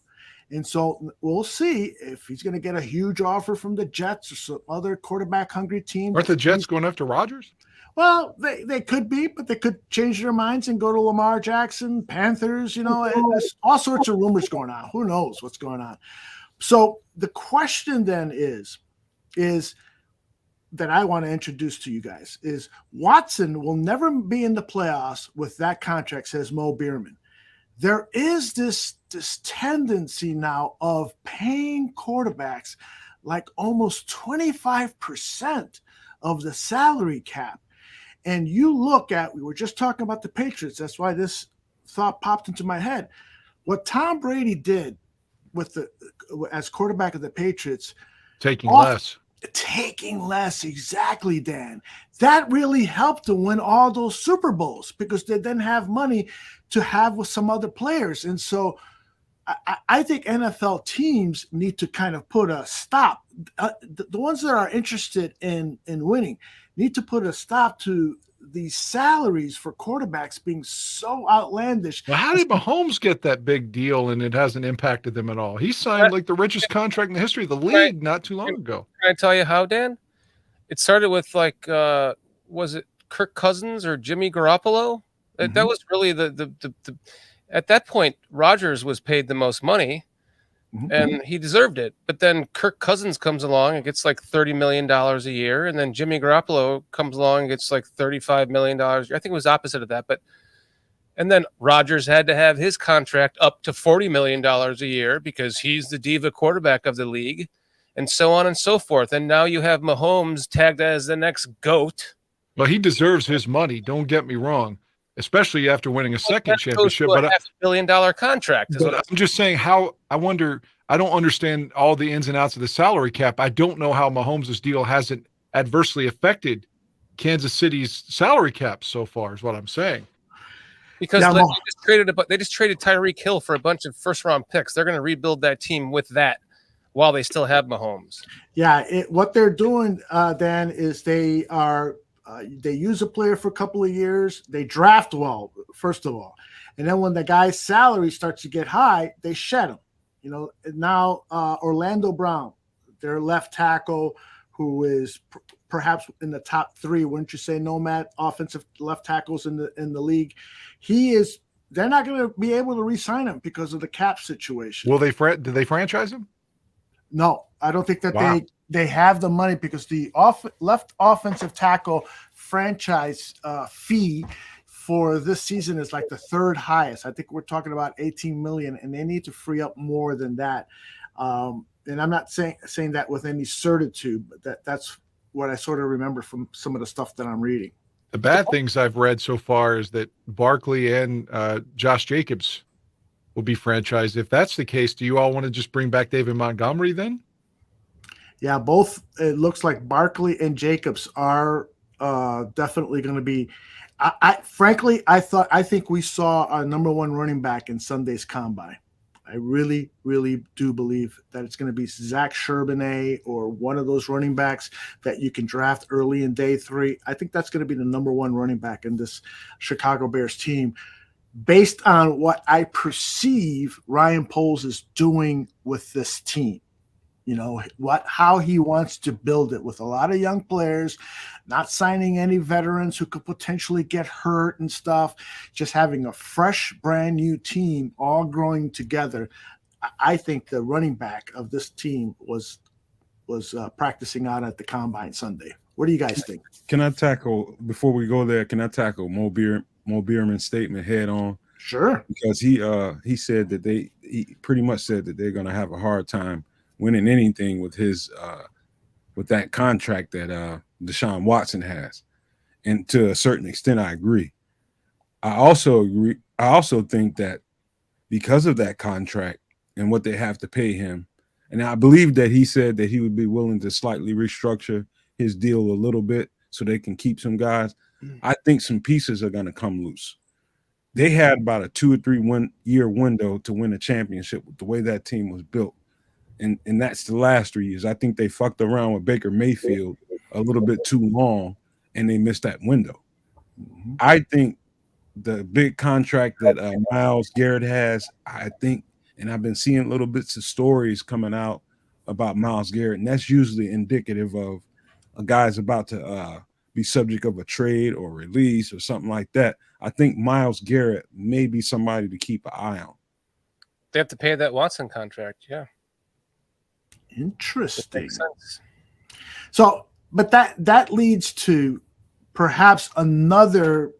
And so we'll see if he's going to get a huge offer from the Jets or some other quarterback hungry team. Aren't the Jets going after Rodgers? Well, they could be, but they could change their minds and go to Lamar Jackson, Panthers, there's all sorts of rumors going on. Who knows what's going on? So the question then is that I want to introduce to you guys is Watson will never be in the playoffs with that contract, says Mo Bierman. There is this tendency now of paying quarterbacks like almost 25% of the salary cap. And you look at, we were just talking about the Patriots. That's why this thought popped into my head. What Tom Brady did as quarterback of the Patriots. Taking less, exactly, Dan. That really helped to win all those Super Bowls because they didn't have money to have with some other players. And so I think NFL teams need to kind of put a stop. The ones that are interested in winning need to put a stop to these salaries for quarterbacks being so outlandish. Well, how did Mahomes get that big deal and it hasn't impacted them at all? He signed like the richest contract in the history of the league not too long ago. Can I tell you how, Dan? It started with like, was it Kirk Cousins or Jimmy Garoppolo? Mm-hmm. That was really the at that point, Rodgers was paid the most money, and he deserved it. But then Kirk Cousins comes along and gets like $30 million a year, and then Jimmy Garoppolo comes along and gets like $35 million. I think it was opposite of that, and then Rodgers had to have his contract up to $40 million a year because he's the diva quarterback of the league, and so on and so forth. And now you have Mahomes tagged as the next GOAT. Well, he deserves his money. Don't get me wrong. Especially after winning a second championship. But $500 million contract. I'm just saying I don't understand all the ins and outs of the salary cap. I don't know how Mahomes' deal hasn't adversely affected Kansas City's salary cap so far is what I'm saying. Because they just traded Tyreek Hill for a bunch of first-round picks. They're going to rebuild that team with that while they still have Mahomes. Yeah, what they're doing, Dan, is they use a player for a couple of years. They draft well, first of all. And then when the guy's salary starts to get high, they shed him. Now Orlando Brown, their left tackle, who is perhaps in the top 3, wouldn't you say, Nomad, offensive left tackles in the league. They're not going to be able to re-sign him because of the cap situation. Did they franchise him? No, I don't think that they have the money because the left offensive tackle franchise fee for this season is like the 3rd highest. I think we're talking about 18 million, and they need to free up more than that. And I'm not saying that with any certitude, but that's what I sort of remember from some of the stuff that I'm reading. The bad things I've read so far is that Barkley and Josh Jacobs will be franchised. If that's the case, do you all want to just bring back David Montgomery then? Yeah, both. It looks like Barkley and Jacobs are definitely going to be. Frankly, I think we saw our number 1 running back in Sunday's combine. I really, really do believe that it's going to be Zach Charbonnet or one of those running backs that you can draft early in day 3. I think that's going to be the number 1 running back in this Chicago Bears team, based on what I perceive Ryan Poles is doing with this team. How he wants to build it with a lot of young players, not signing any veterans who could potentially get hurt and stuff, just having a fresh, brand new team all growing together. I think the running back of this team was practicing out at the combine Sunday. What do you guys think? Before we go there, can I tackle Mo Beerman's statement head on? Sure. Because he said that he pretty much said that they're going to have a hard time winning anything with his with that contract that Deshaun Watson has. And to a certain extent, I agree. I also think that because of that contract and what they have to pay him, and I believe that he said that he would be willing to slightly restructure his deal a little bit so they can keep some guys. I think some pieces are going to come loose. They had about a 2 or 3 year window to win a championship with the way that team was built. And that's the last 3 years. I think they fucked around with Baker Mayfield a little bit too long, and they missed that window. I think the big contract that Myles Garrett has, I think, and I've been seeing little bits of stories coming out about Myles Garrett, and that's usually indicative of a guy's about to be subject of a trade or release or something like that. I think Myles Garrett may be somebody to keep an eye on. They have to pay that Watson contract, yeah. Interesting. So, but that leads to perhaps another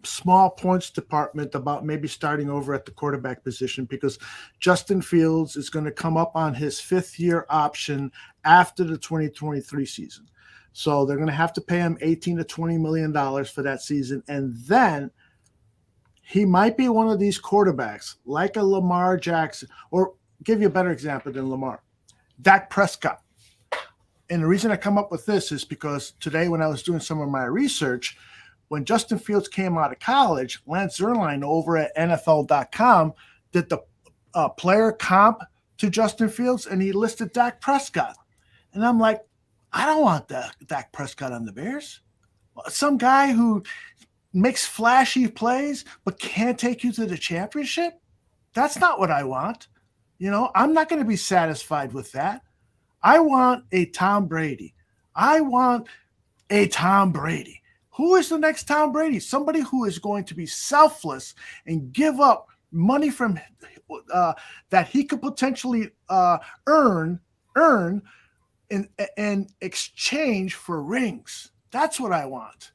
small points department about maybe starting over at the quarterback position, because Justin Fields is going to come up on his 5th year option after the 2023 season. So they're going to have to pay him $18 to $20 million for that season. And then he might be one of these quarterbacks like a Lamar Jackson, or give you a better example than Lamar, Dak Prescott. And the reason I come up with this is because today when I was doing some of my research, when Justin Fields came out of college, Lance Zierlein over at NFL.com did the player comp to Justin Fields, and he listed Dak Prescott. And I'm like, I don't want Dak Prescott on the Bears. Some guy who makes flashy plays but can't take you to the championship? That's not what I want. I'm not going to be satisfied with that. I want a Tom Brady. Who is the next Tom Brady? Somebody who is going to be selfless and give up money from that he could potentially earn in exchange for rings. That's what I want.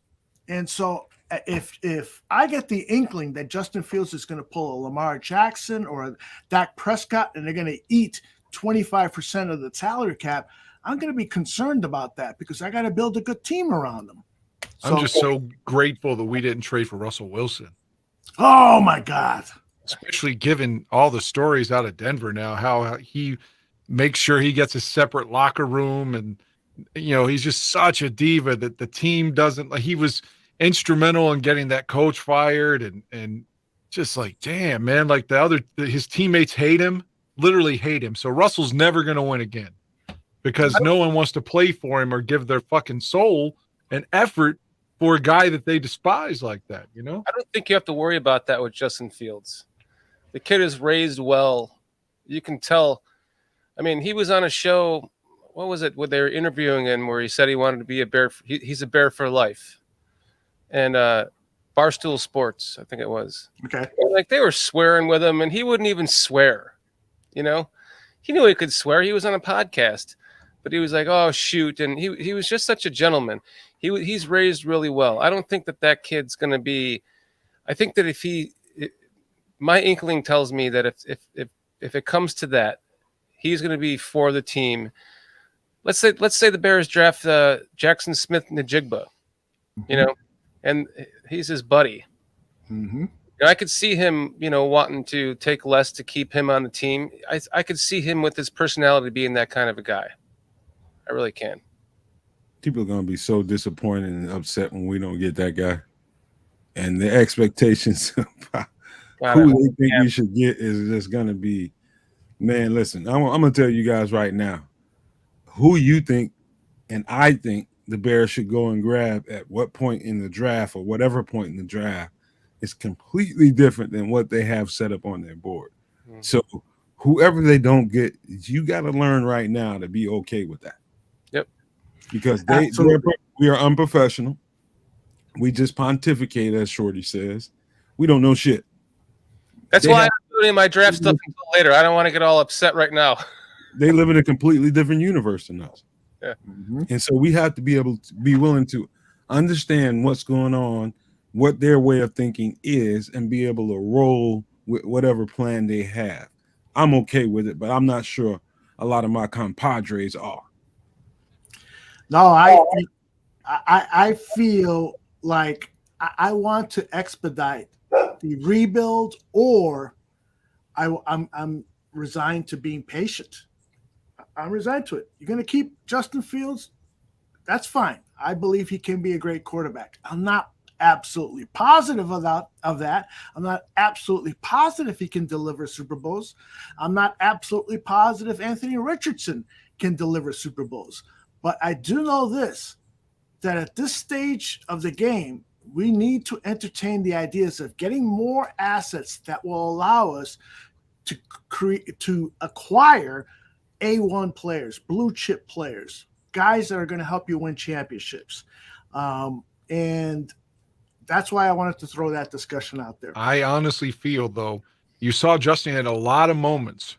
And so if I get the inkling that Justin Fields is going to pull a Lamar Jackson or a Dak Prescott and they're going to eat 25% of the salary cap, I'm going to be concerned about that because I got to build a good team around them. I'm just so grateful that we didn't trade for Russell Wilson. Oh, my God. Especially given all the stories out of Denver now, how he makes sure he gets a separate locker room. And, he's just such a diva that the team doesn't – he was instrumental in getting that coach fired and just like, damn, man, like his teammates hate him, literally hate him. So Russell's never going to win again because no one wants to play for him or give their fucking soul and effort for a guy that they despise like that, I don't think you have to worry about that with Justin Fields. The kid is raised well. You can tell. I mean, he was on a show. What was it? Where they were interviewing him, where he said he wanted to be a Bear. He's a Bear for life. And Barstool Sports, I think it was. Okay. Like they were swearing with him, and he wouldn't even swear. He knew he could swear. He was on a podcast, but he was like, "Oh shoot!" And he was just such a gentleman. He's raised really well. I don't think that kid's going to be. I think that my inkling tells me that if it comes to that, he's going to be for the team. Let's say the Bears draft Jackson Smith-Njigba, and he's his buddy. Mm-hmm. I could see him, wanting to take less to keep him on the team. I could see him with his personality being that kind of a guy. I really can. People are going to be so disappointed and upset when we don't get that guy. And the expectations about who they think we should get is just going to be, man, listen, I'm going to tell you guys right now, who you think and I think the Bears should go and grab at what point in the draft or whatever point in the draft is completely different than what they have set up on their board. Mm-hmm. So whoever they don't get, you got to learn right now to be okay with that. Yep. Because we are unprofessional. We just pontificate, as Shorty says. We don't know shit. That's why I'm doing my draft stuff until later. I don't want to get all upset right now. They live in a completely different universe than us. Yeah. Mm-hmm. And so we have to be able to be willing to understand what's going on, what their way of thinking is, and be able to roll with whatever plan they have. I'm okay with it, but I'm not sure a lot of my compadres are. No, I feel like I want to expedite the rebuild, or I'm resigned to being patient. I'm resigned to it. You're going to keep Justin Fields? That's fine. I believe he can be a great quarterback. I'm not absolutely positive of that. I'm not absolutely positive he can deliver Super Bowls. I'm not absolutely positive Anthony Richardson can deliver Super Bowls. But I do know this, that at this stage of the game, we need to entertain the ideas of getting more assets that will allow us to acquire A1 players, blue chip players, guys that are going to help you win championships. And that's why I wanted to throw that discussion out there. I honestly feel, though, you saw Justin had a lot of moments,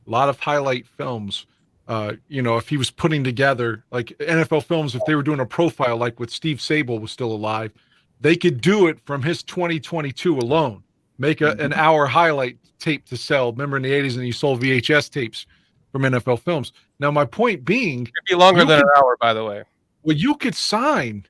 a lot of highlight films. If he was putting together like NFL films, if they were doing a profile like with Steve Sable was still alive, they could do it from his 2022 alone. Make an hour highlight tape to sell. Remember in the 80s, and you sold VHS tapes from NFL films. Now, my point being, it could be longer than an hour, by the way. Well, you could sign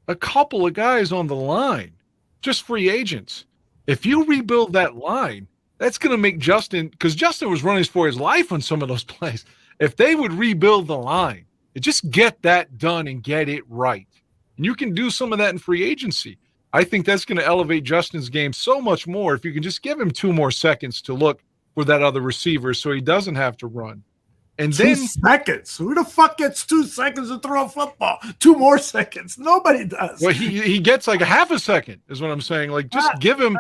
a couple of guys on the line, just free agents. If you rebuild that line, that's going to make Justin, because Justin was running for his life on some of those plays. If they would rebuild the line, just get that done and get it right. And you can do some of that in free agency. I think that's going to elevate Justin's game so much more if you can just give him 2 more seconds to look for that other receiver so he doesn't have to run. And 2 then seconds. Who the fuck gets 2 seconds to throw a football? 2 more seconds. Nobody does. well, he gets like a half a second is what I'm saying. Like just give him.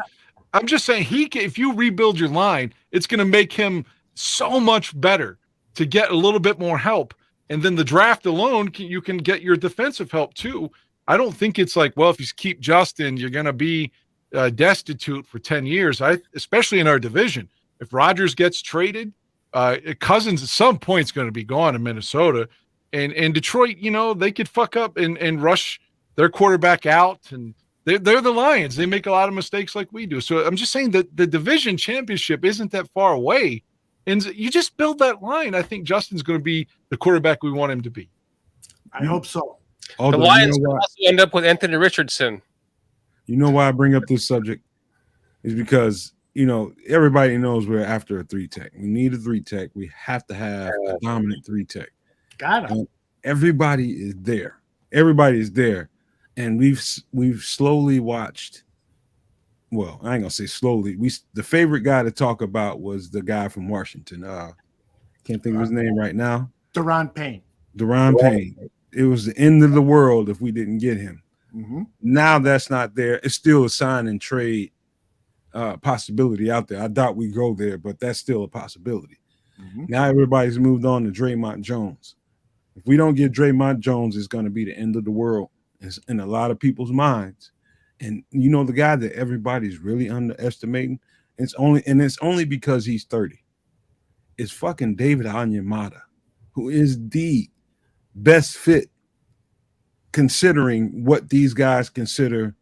I'm just saying if you rebuild your line, it's going to make him so much better to get a little bit more help. And then the draft alone, you can get your defensive help too. I don't think it's like, well, if you keep Justin, you're going to be destitute for 10 years. Especially in our division, if Rodgers gets traded, Cousins at some point is going to be gone in Minnesota, and Detroit, they could fuck up and rush their quarterback out, and they're the Lions. They make a lot of mistakes like we do. So I'm just saying that the division championship isn't that far away, and you just build that line. I think Justin's going to be the quarterback we want him to be. I hope so. Although, the Lions will also end up with Anthony Richardson. You know why I bring up this subject is because everybody knows we're after a 3-tech. We need a 3-tech. We have to have a dominant 3-tech. Got it. Everybody is there. Everybody is there, and we've slowly watched. Well, I ain't gonna say slowly. The favorite guy to talk about was the guy from Washington. Can't think of his name right now. Deron Payne. It was the end of the world if we didn't get him. Mm-hmm. Now that's not there. It's still a sign and trade possibility out there. I doubt we go there, but that's still a possibility. Mm-hmm. Now everybody's moved on to Draymond Jones. If we don't get Draymond Jones, it's going to be the end of the world in a lot of people's minds. And the guy that everybody's really underestimating, it's only because he's 30. It's fucking David Onyemata, who is the best fit considering what these guys consider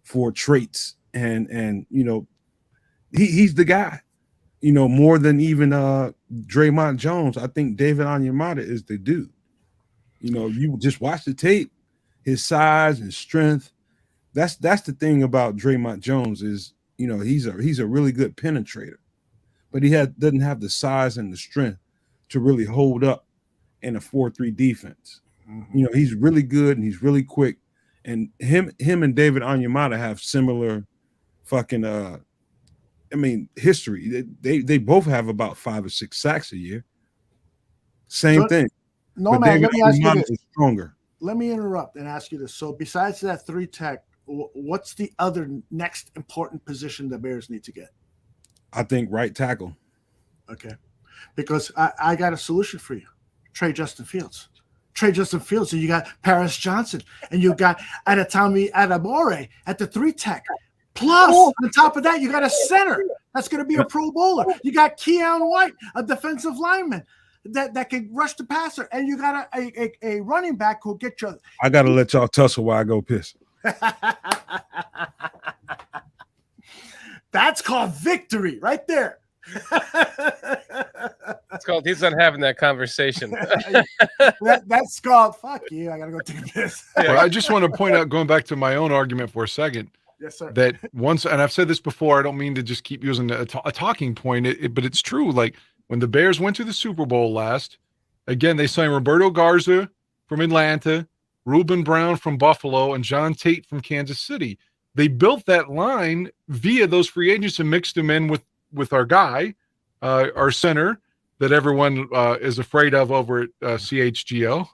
for traits. And he's the guy, more than even Draymond Jones. I think David Onyemata is the dude. You just watch the tape, his size and strength. That's the thing about Draymond Jones is, he's a really good penetrator, but he doesn't have the size and the strength to really hold up in a 4-3 defense. Mm-hmm. He's really good and he's really quick, and him and David Onyemata have similar fucking history. They both have about 5 or 6 sacks a year. Same thing. No, man, let me ask you this. Stronger. Let me interrupt and ask you this. So besides that 3-tech, what's the other next important position the Bears need to get? I think right tackle. Okay. Because I got a solution for you. Trade Justin Fields. Trade Justin Fields. So you got Paris Johnson and you got Adetomiwa Adebawore at the 3-tech. Plus, on top of that, you got a center that's going to be a Pro Bowler. You got Keon White, a defensive lineman that can rush the passer, and you got a running back who'll get you. I got to let y'all tussle while I go piss. That's called victory right there. It's called he's not having that conversation. That's called fuck you. I got to go take a piss. Well, I just want to point out, going back to my own argument for a second, yes, sir. that once, and I've said this before, I don't mean to just keep using a talking point, but it's true. Like when the Bears went to the Super Bowl last, again, they signed Roberto Garza from Atlanta, Reuben Brown from Buffalo, and John Tate from Kansas City. They built that line via those free agents and mixed them in with our guy, our center that everyone is afraid of over at CHGO,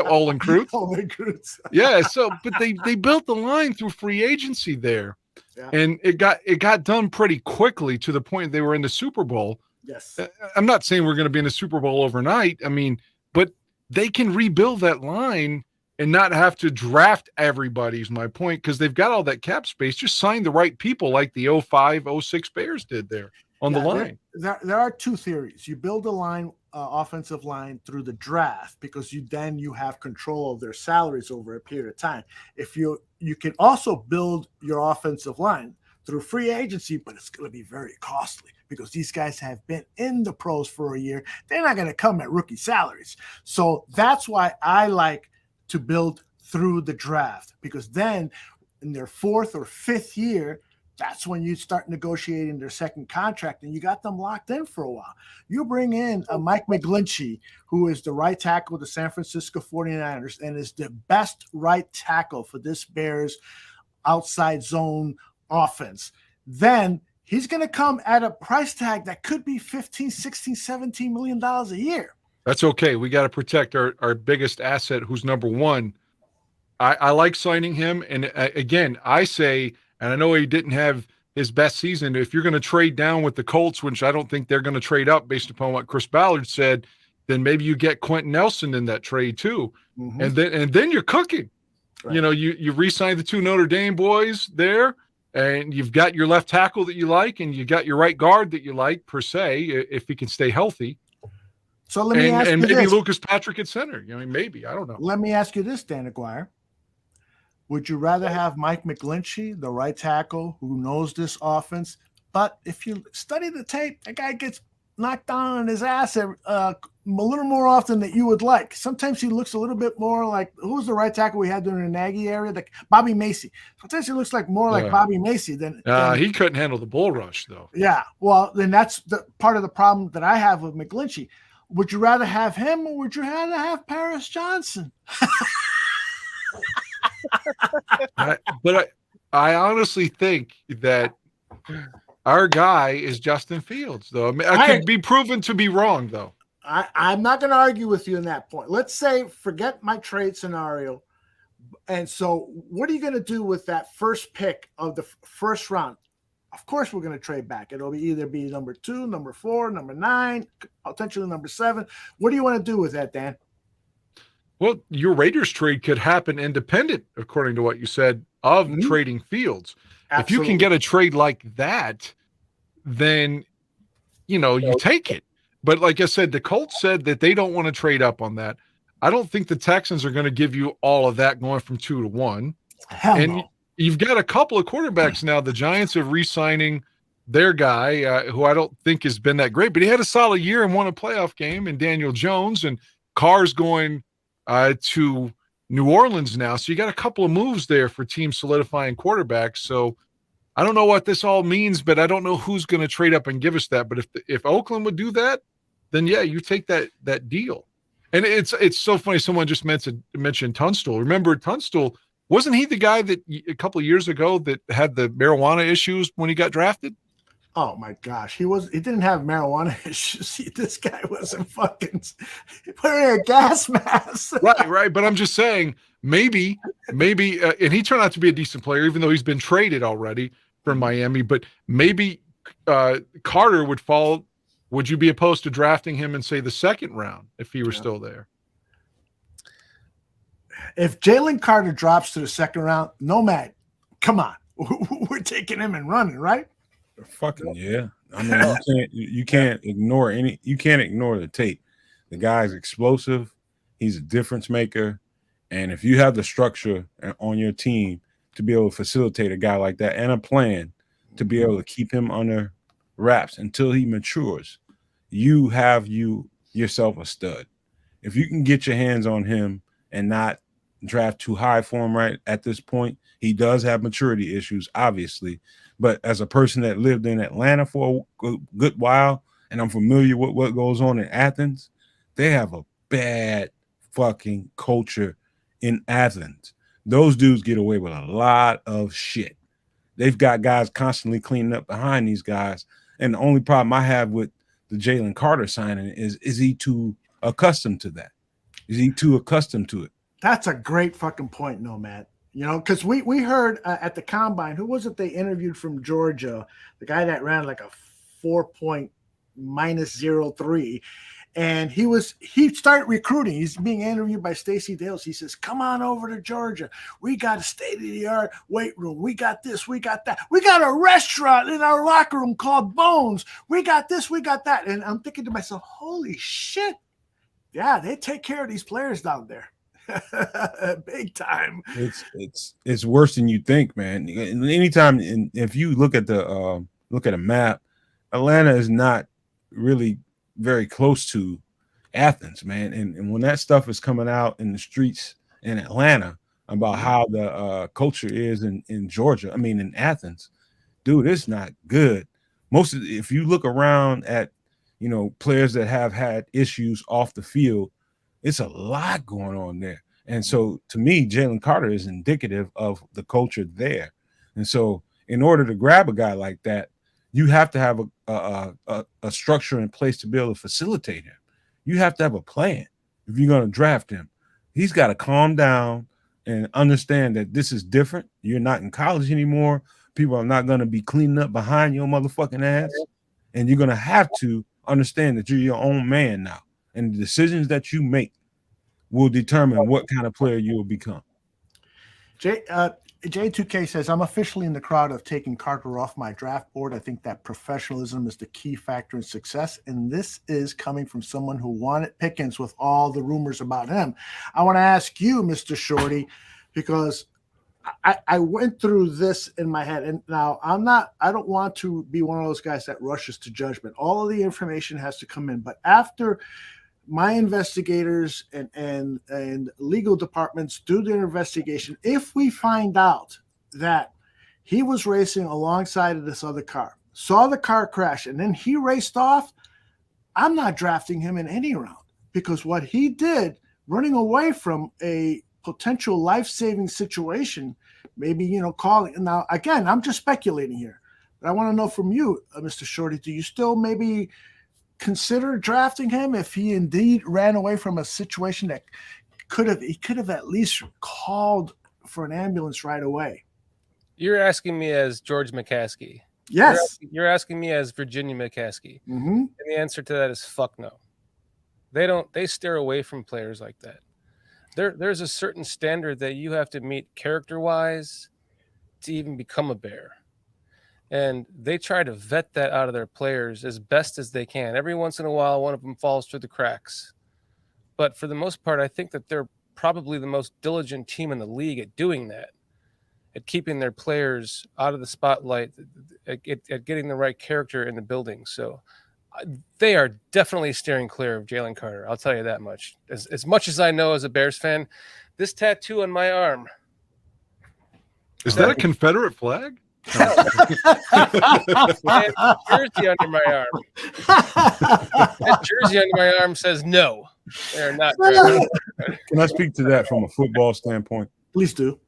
Olin Kreutz. Olin Kreutz. Yeah, so but they built the line through free agency there, yeah. And it got done pretty quickly to the point they were in the Super Bowl. Yes, I'm not saying we're going to be in the Super Bowl overnight. I mean, but they can rebuild that line and not have to draft everybody, is my point, because they've got all that cap space. Just sign the right people like the 05-06 Bears did there on the line. There are two theories. You build a line, offensive line through the draft because you have control of their salaries over a period of time. If you can also build your offensive line through free agency, but it's going to be very costly because these guys have been in the pros for a year. They're not going to come at rookie salaries. So that's why I like to build through the draft, because then in their 4th or 5th year, that's when you start negotiating their second contract and you got them locked in for a while. You bring in a Mike McGlinchey, who is the right tackle of the San Francisco 49ers and is the best right tackle for this Bears outside zone offense. Then he's going to come at a price tag that could be 15, 16, 17 million dollars a year. That's okay. We got to protect our biggest asset, who's number one. I like signing him. And again, I say, and I know he didn't have his best season. If you're going to trade down with the Colts, which I don't think they're going to trade up based upon what Chris Ballard said, then maybe you get Quentin Nelson in that trade too. Mm-hmm. And then you're cooking. Right. You know, you re-signed the two Notre Dame boys there, and you've got your left tackle that you like, and you got your right guard that you like, per se, if he can stay healthy. So let me ask you maybe this. Lucas Patrick at center. I mean, maybe. I don't know. Let me ask you this, Dan Aguirre. Would you rather have Mike McGlinchey, the right tackle who knows this offense? But if you study the tape, that guy gets knocked down on his ass a little more often than you would like. Sometimes he looks a little bit more like, who was the right tackle we had during the Nagy area? Like Bobby Macy. Sometimes he looks like more like Bobby Macy than he couldn't handle the bull rush, though. Yeah. Well, then that's the part of the problem that I have with McGlinchey. Would you rather have him, or would you rather have Paris Johnson? But I honestly think that our guy is Justin Fields, though. I mean, I could be proven to be wrong, though. I'm not going to argue with you in that point. Let's say, forget my trade scenario. And so what are you going to do with that first pick of the first round? Of course, we're going to trade back. It'll either be number 2, number 4, number 9, potentially number 7. What do you want to do with that, Dan? Well, your Raiders trade could happen independent, according to what you said, of trading Fields. Absolutely. If you can get a trade like that, then, you know, you take it. But like I said, the Colts said that they don't want to trade up on that. I don't think the Texans are going to give you all of that going from 2 to 1. Hell no. You've got a couple of quarterbacks now. The Giants are re-signing their guy, who I don't think has been that great, but he had a solid year and won a playoff game, and Daniel Jones, and Carr's going to New Orleans now. So you got a couple of moves there for teams solidifying quarterbacks. So I don't know what this all means, but I don't know who's going to trade up and give us that. But if Oakland would do that, then yeah, you take that deal. And it's so funny. Someone just mentioned Tunstall. Remember Tunstall? Wasn't he the guy that a couple of years ago that had the marijuana issues when he got drafted? Oh my gosh, he didn't have marijuana issues. This guy wasn't fucking wearing a gas mask. Right. But I'm just saying, maybe, and he turned out to be a decent player, even though he's been traded already from Miami. But maybe Carter would fall. Would you be opposed to drafting him in, say, the second round if he were still there? If Jalen Carter drops to the second round, Nomad, come on, we're taking him and running, right? Fucking yeah. I mean, you can't ignore the tape. The guy's explosive. He's a difference maker. And if you have the structure on your team to be able to facilitate a guy like that and a plan to be able to keep him under wraps until he matures, you have yourself a stud. If you can get your hands on him and not draft too high for him right at this point, he does have maturity issues, obviously. But as a person that lived in Atlanta for a good while, and I'm familiar with what goes on in Athens, they have a bad fucking culture in Athens. Those dudes get away with a lot of shit. They've got guys constantly cleaning up behind these guys. And the only problem I have with the Jalen Carter signing is he too accustomed to that? Is he too accustomed to it? That's a great fucking point, Nomad. You know, because we heard at the combine, who was it they interviewed from Georgia? The guy that ran like a 4.-03. And he started recruiting. He's being interviewed by Stacey Dales. He says, come on over to Georgia. We got a state-of-the-art weight room. We got this, we got that. We got a restaurant in our locker room called Bones. We got this, we got that. And I'm thinking to myself, holy shit. Yeah, they take care of these players down there. Big time. It's worse than you think, man. Anytime, if you look at a map, Atlanta is not really very close to Athens, man. And when that stuff is coming out in the streets in Atlanta about how the culture is in Georgia, I mean in Athens, dude, it's not good. If you look around at, you know, players that have had issues off the field, it's a lot going on there. And so to me, Jalen Carter is indicative of the culture there. And so in order to grab a guy like that, You have to have a structure in place to be able to facilitate him. You have to have a plan if you're going to draft him. He's got to calm down and understand that this is different. You're not in college anymore. People are not going to be cleaning up behind your motherfucking ass. And you're going to have to understand that you're your own man now. And the decisions that you make will determine what kind of player you will become. J2K says, I'm officially in the crowd of taking Carter off my draft board. I think that professionalism is the key factor in success. And this is coming from someone who wanted Pickens with all the rumors about him. I want to ask you, Mr. Shorty, because I went through this in my head. And now I don't want to be one of those guys that rushes to judgment. All of the information has to come in. But after my investigators and legal departments do their investigation, if we find out that he was racing alongside of this other car, saw the car crash, and then he raced off, I'm not drafting him in any round, because what he did running away from a potential life-saving situation, maybe, calling. Now, again, I'm just speculating here, but I want to know from you, Mr. Shorty, do you still maybe consider drafting him if he indeed ran away from a situation that he could have at least called for an ambulance right away? You're asking me as George McCaskey. Yes. You're asking me as Virginia McCaskey. Mm-hmm. And the answer to that is fuck no. They steer away from players like that. There's a certain standard that you have to meet character-wise to even become a Bear. And they try to vet that out of their players as best as they can. Every once in a while, one of them falls through the cracks. But for the most part, I think that they're probably the most diligent team in the league at doing that, at keeping their players out of the spotlight, at getting the right character in the building. So they are definitely steering clear of Jalen Carter. I'll tell you that much. As much as I know as a Bears fan, this tattoo on my arm. Is that a Confederate flag? Jersey under my arm. That jersey under my arm says no. They're not. Can I speak to that from a football standpoint? Please do.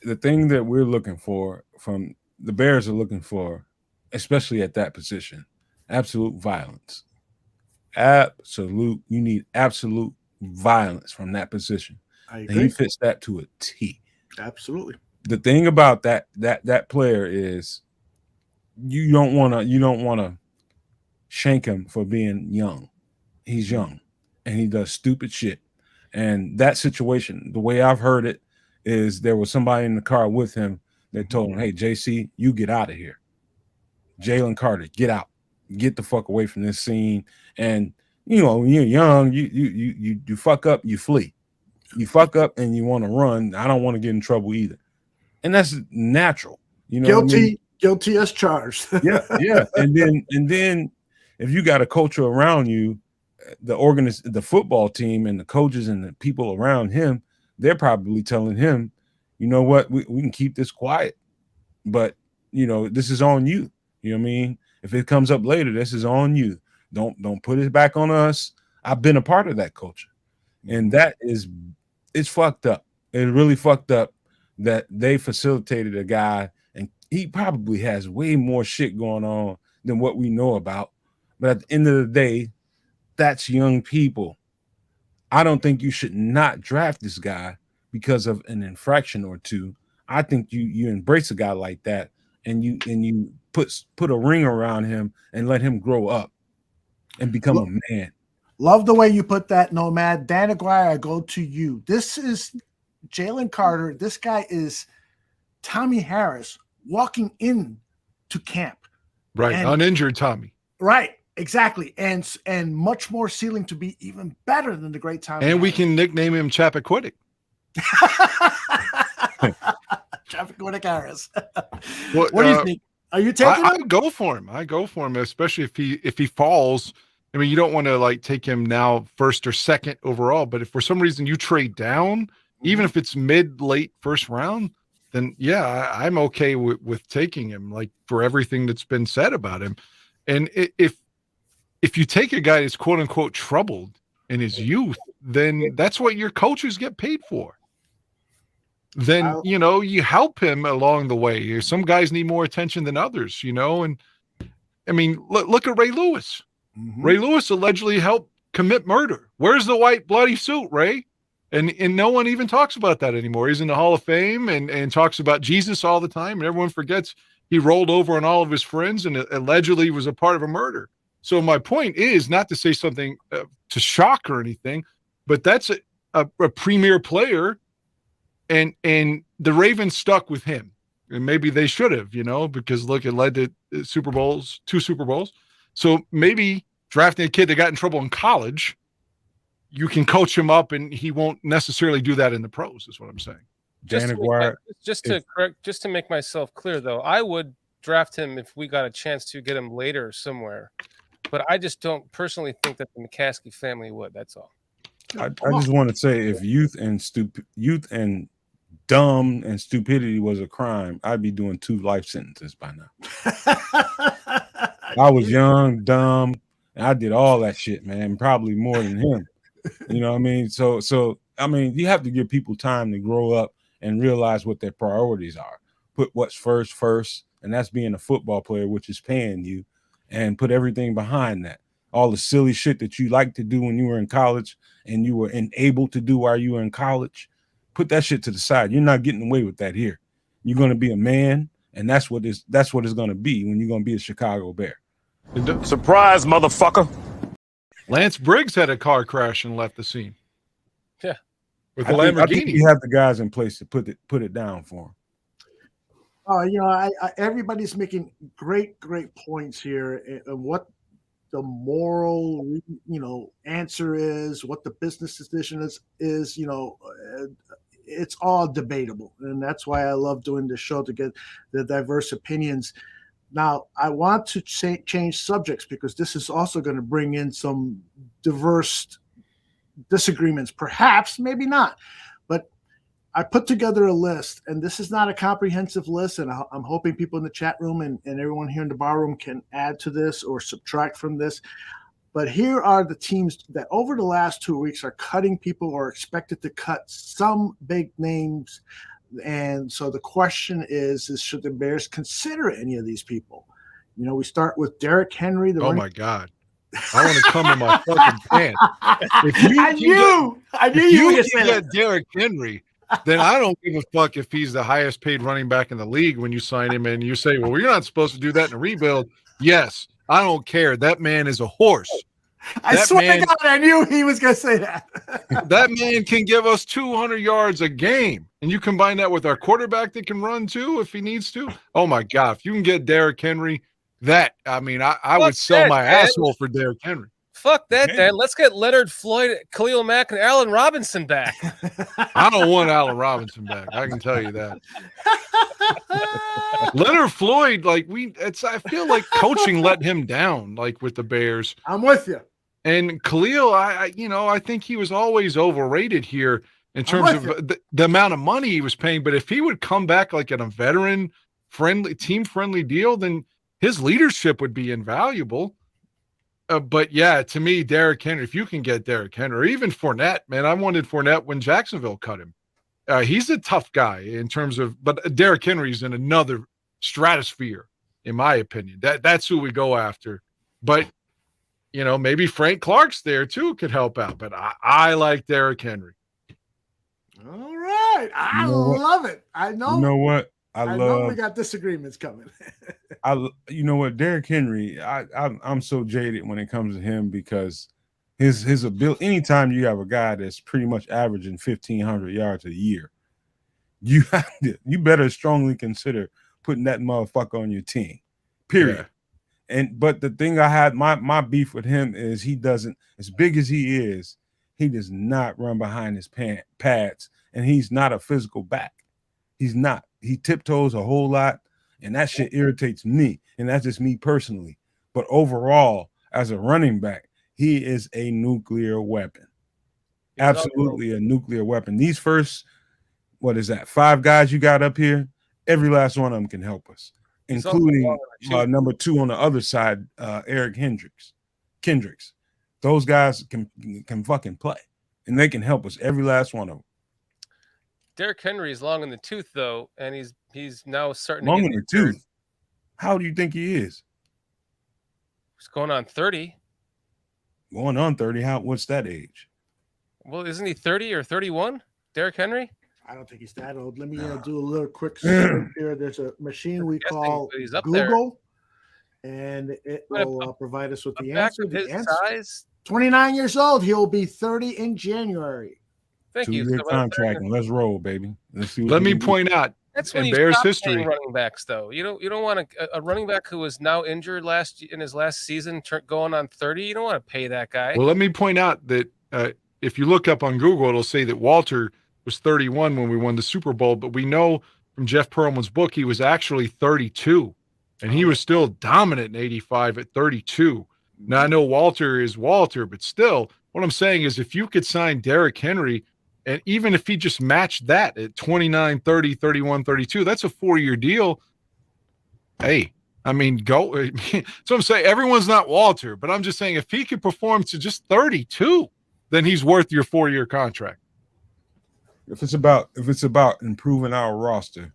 The thing that we're looking for, from the Bears are looking for, especially at that position, absolute violence. You need absolute violence from that position. I agree. agree. And he fits that to a T. Absolutely. The thing about that player is you don't want to shank him for being young. He's young and he does stupid shit. And that situation, the way I've heard it, is there was somebody in the car with him that told him, "Hey, JC, you get out of here. Jalen Carter, get out. Get the fuck away from this scene." And when you're young, you fuck up, you flee. You fuck up and you want to run. I don't want to get in trouble either. And that's natural. Guilty as charged. Yeah. And then if you got a culture around you, the football team and the coaches and the people around him, they're probably telling him, you know what, we can keep this quiet, but this is on you. You know what I mean? If it comes up later, this is on you. Don't put it back on us. I've been a part of that culture, and it's fucked up. It really fucked up that they facilitated a guy, and he probably has way more shit going on than what we know about. But at the end of the day, that's young people. I don't think you should not draft this guy because of an infraction or two. I think you embrace a guy like that, and you put a ring around him and let him grow up and become a man. Love the way you put that, Nomad. Dan Aguirre, I go to you. This is Jalen Carter. This guy is Tommy Harris walking in to camp. Right, uninjured Tommy. Right, exactly. And much more ceiling to be even better than the great Tommy And Harris. we can nickname him Chappaquiddick. Chappaquiddick Harris. What do you think? Are you taking I him? go for him. I go for him, especially if he falls. I mean, you don't want to take him now first or second overall, but if for some reason you trade down, even if it's late first round, then yeah, I'm okay with taking him, for everything that's been said about him. And if you take a guy that's quote unquote troubled in his youth, then that's what your coaches get paid for. Then, you help him along the way. Some guys need more attention than others, and I mean, look at Ray Lewis. Mhm. Ray Lewis allegedly helped commit murder. Where's the white bloody suit, Ray? And no one even talks about that anymore. He's in the Hall of Fame and talks about Jesus all the time, and everyone forgets he rolled over on all of his friends and allegedly was a part of a murder. So my point is not to say something to shock or anything, but that's a premier player, and the Ravens stuck with him, and maybe they should have, because look, it led to two Super Bowls. So maybe drafting a kid that got in trouble in college, you can coach him up, and he won't necessarily do that in the pros. Is what I'm saying. Just to make myself clear, though, I would draft him if we got a chance to get him later somewhere, but I just don't personally think that the McCaskey family would. That's all. I just want to say, if youth and dumb and stupidity was a crime, I'd be doing 2 life sentences by now. I was young, dumb, and I did all that shit, man, probably more than him. You know what I mean? So I mean, you have to give people time to grow up and realize what their priorities are. Put what's first, and that's being a football player, which is paying you, and put everything behind that. All the silly shit that you like to do when you were in college and you were enabled to do while you were in college, put that shit to the side. You're not getting away with that here. You're going to be a man, and that's what it's going to be when you're going to be a Chicago Bear. Surprise, motherfucker. Lance Briggs had a car crash and left the scene. Yeah. With the I Lamborghini. think you have the guys in place to put it down for him. Everybody's making great points here, and what the moral, answer is, what the business decision is. It's all debatable, and that's why I love doing this show, to get the diverse opinions. Now, I want to change subjects, because this is also going to bring in some diverse disagreements, perhaps, maybe not. But I put together a list, and this is not a comprehensive list, and I'm hoping people in the chat room and everyone here in the bar room can add to this or subtract from this. But here are the teams that over the last 2 weeks are cutting people or expected to cut some big names. And so the question is should the Bears consider any of these people? We start with Derrick Henry. Oh my God. I want to come in my fucking pants. I knew you were going to say that. Derrick Henry, then I don't give a fuck if he's the highest paid running back in the league when you sign him and you say, well, you're not supposed to do that in a rebuild. Yes, I don't care. That man is a horse. I swear to God, I knew he was going to say that. That man can give us 200 yards a game. And you combine that with our quarterback that can run too if he needs to. Oh, my God. If you can get Derrick Henry, I would sell my asshole for Derrick Henry. Fuck that, Dan. Let's get Leonard Floyd, Khalil Mack, and Allen Robinson back. I don't want Allen Robinson back. I can tell you that. Leonard Floyd, I feel like coaching let him down, with the Bears. I'm with you. And Khalil, I think he was always overrated here in terms of the amount of money he was paying. But if he would come back in a veteran-friendly, team-friendly deal, then his leadership would be invaluable. But yeah, to me, Derrick Henry, if you can get Derrick Henry, or even Fournette, man, I wanted Fournette when Jacksonville cut him. He's a tough guy in terms of, but Derrick Henry's in another stratosphere, in my opinion. That's who we go after. But maybe Frank Clark's there too, could help out. But I like Derrick Henry. All right, I love it. I know. You know what? I know we got disagreements coming. You know what, Derrick Henry, I'm so jaded when it comes to him, because his ability. Anytime you have a guy that's pretty much averaging 1,500 yards a year, you better strongly consider putting that motherfucker on your team. Period. Yeah. But the thing I had my beef with him is he doesn't, as big as he does not run behind his pads, and he's not a physical back. He's not. He tiptoes a whole lot, and that shit irritates me, and that's just me personally. But overall, as a running back, he is a nuclear weapon. Absolutely a nuclear weapon. These first, 5 guys you got up here, every last one of them can help us, including number 2 on the other side, Eric Kendricks. Those guys can fucking play, and they can help us, every last one of them. Derrick Henry is long in the tooth, though, and he's now starting long to in the tooth. How do you think he is? He's going on 30. Going on 30. What's that age? Well, isn't he 30 or 31? Derrick Henry? I don't think he's that old. Let me do a little quick search here. There's a machine we call he's up Google, and it will provide us with the answer. His The answer. size. 29 years old. He'll be 30 in January. Thank you. 2-year contract, and let's roll, baby. Let's see. Let me point out. That's when in you Bears stop history. paying running backs, though. You don't want a running back who was now injured in his last season going on 30. You don't want to pay that guy. Well, let me point out that if you look up on Google, it'll say that Walter was 31 when we won the Super Bowl, but we know from Jeff Perlman's book he was actually 32, and he was still dominant in 85 at 32. Now, I know Walter is Walter, but still, what I'm saying is if you could sign Derrick Henry, and even if he just matched that at 29, 30, 31, 32, that's a 4-year deal. Hey, I mean, go. So I'm saying everyone's not Walter, but I'm just saying if he could perform to just 32, then he's worth your 4-year contract. If it's about improving our roster,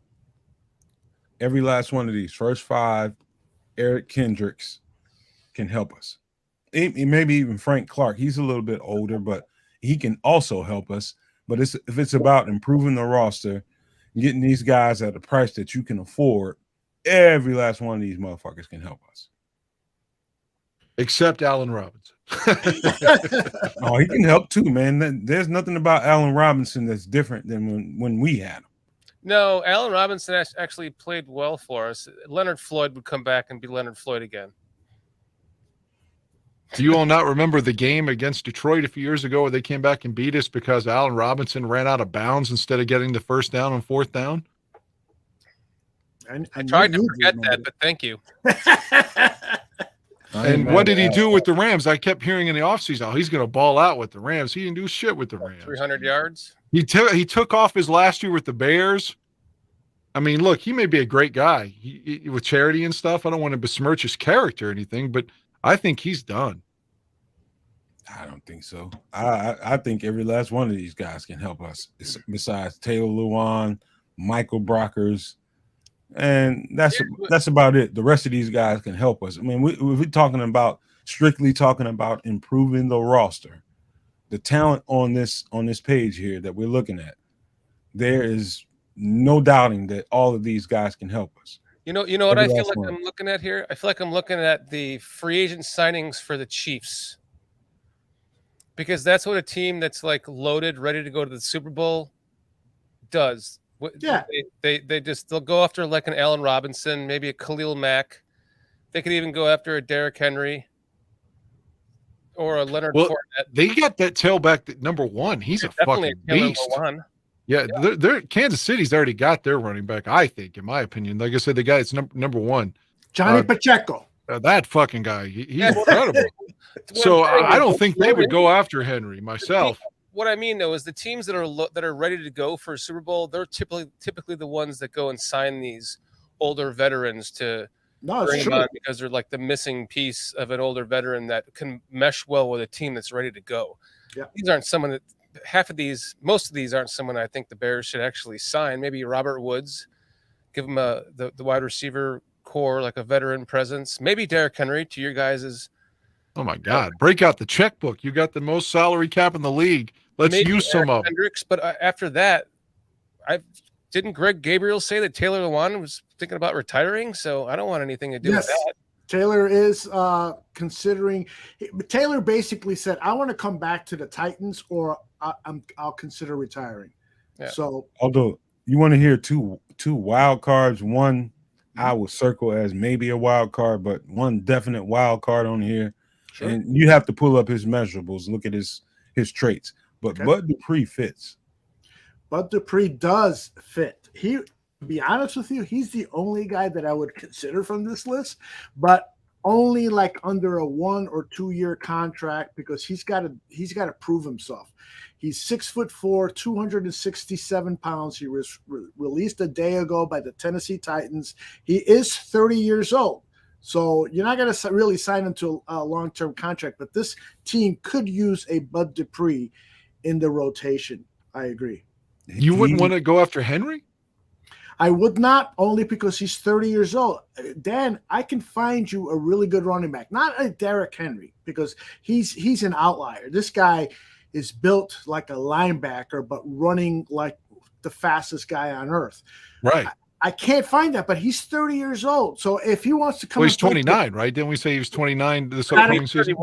every last one of these first 5, Eric Kendricks can help us. Maybe even Frank Clark. He's a little bit older, but he can also help us. But if it's about improving the roster, getting these guys at a price that you can afford, every last one of these motherfuckers can help us. Except Allen Robinson. Oh, he can help too, man. There's nothing about Allen Robinson that's different than when we had him. No, Allen Robinson actually played well for us. Leonard Floyd would come back and be Leonard Floyd again. Do you all not remember the game against Detroit a few years ago where they came back and beat us because Allen Robinson ran out of bounds instead of getting the first down on 4th down? I tried to forget that, but thank you. And what did he do with the Rams? I kept hearing in the offseason, he's going to ball out with the Rams. He didn't do shit with the Rams. 300 yards. He took off his last year with the Bears. I mean, look, he may be a great guy with charity and stuff. I don't want to besmirch his character or anything, but I think he's done. I don't think so. I think every last one of these guys can help us. Besides Taylor Lewan, Michael Brockers, and that's about it. The rest of these guys can help us. I mean, we're strictly talking about improving the roster. The talent on this page here that we're looking at, there is no doubting that all of these guys can help us. You know what I feel like I'm looking at here? I feel like I'm looking at the free agent signings for the Chiefs. Because that's what a team that's like loaded, ready to go to the Super Bowl does. Yeah. They'll go after like an Allen Robinson, maybe a Khalil Mack. They could even go after a Derrick Henry or a Leonard Fournette. They got that tailback at number 1. He's a fucking beast. Yeah. Kansas City's already got their running back, I think, in my opinion. Like I said, the guy that's number 1. Johnny Pacheco. That fucking guy. He's incredible. So I don't think they would go after Henry myself. What I mean, though, is the teams that are ready to go for a Super Bowl, they're typically the ones that go and sign these older veterans to bring them on because they're like the missing piece of an older veteran that can mesh well with a team that's ready to go. Yeah. These aren't someone that most of these aren't someone I think the Bears should actually sign. Maybe Robert Woods, give him the wide receiver core, like a veteran presence. Maybe Derrick Henry to your guys's. Oh my God! Break out the checkbook. You got the most salary cap in the league. Let's use some of them. But after that, didn't Greg Gabriel say that Taylor Lewan was thinking about retiring? So I don't want anything to do with that. Taylor is considering. Taylor basically said, "I want to come back to the Titans, or I'll consider retiring." Yeah. So, although you want to hear two wild cards, one I would circle as maybe a wild card, but one definite wild card on here. Sure. And you have to pull up his measurables, look at his traits. But Bud Dupree fits. Bud Dupree does fit. To be honest with you, he's the only guy that I would consider from this list, but only like under a 1 or 2 year contract because he's got to prove himself. He's 6'4", 267 pounds. He was released a day ago by the Tennessee Titans. He is 30 years old. So you're not going to really sign him to a long-term contract, but this team could use a Bud Dupree in the rotation. I agree. You wouldn't want to go after Henry? I would not, only because he's 30 years old. Dan, I can find you a really good running back, not a Derrick Henry, because he's an outlier. This guy is built like a linebacker, but running like the fastest guy on earth. Right. I can't find that, but he's 30 years old. So if he wants to come, well, he's 29, right? Didn't we say he was 29 this upcoming season?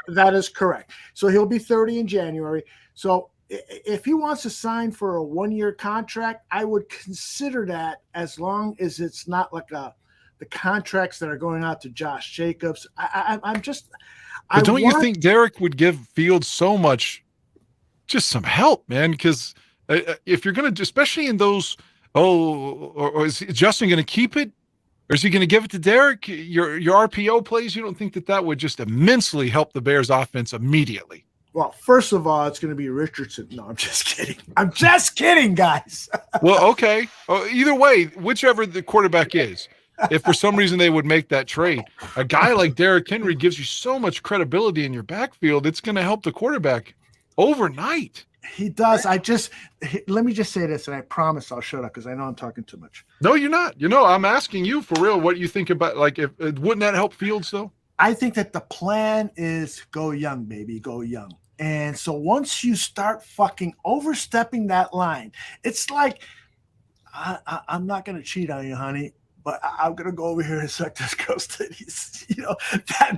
That is correct. So he'll be 30 in January. So if he wants to sign for a 1-year contract, I would consider that, as long as it's not like the contracts that are going out to Josh Jacobs. I'm just. But don't you think Derek would give Fields so much, just some help, man? Because if you're going to, especially in those. Or is Justin going to keep it? Or is he going to give it to Derek? Your RPO plays, you don't think that would just immensely help the Bears offense immediately? Well, first of all, it's going to be Richardson. No, I'm just kidding. I'm just kidding, guys. Well, okay. Either way, whichever the quarterback is, if for some reason they would make that trade, a guy like Derrick Henry gives you so much credibility in your backfield, it's going to help the quarterback overnight. He does. Let me just say this, and I promise I'll shut up because I know I'm talking too much. No, you're not. I'm asking you for real what you think about, like, if wouldn't that help Fields though? I think that the plan is go young, baby, go young. And so once you start fucking overstepping that line, it's like, I'm not going to cheat on you, honey, but I'm going to go over here and suck this girl's titties.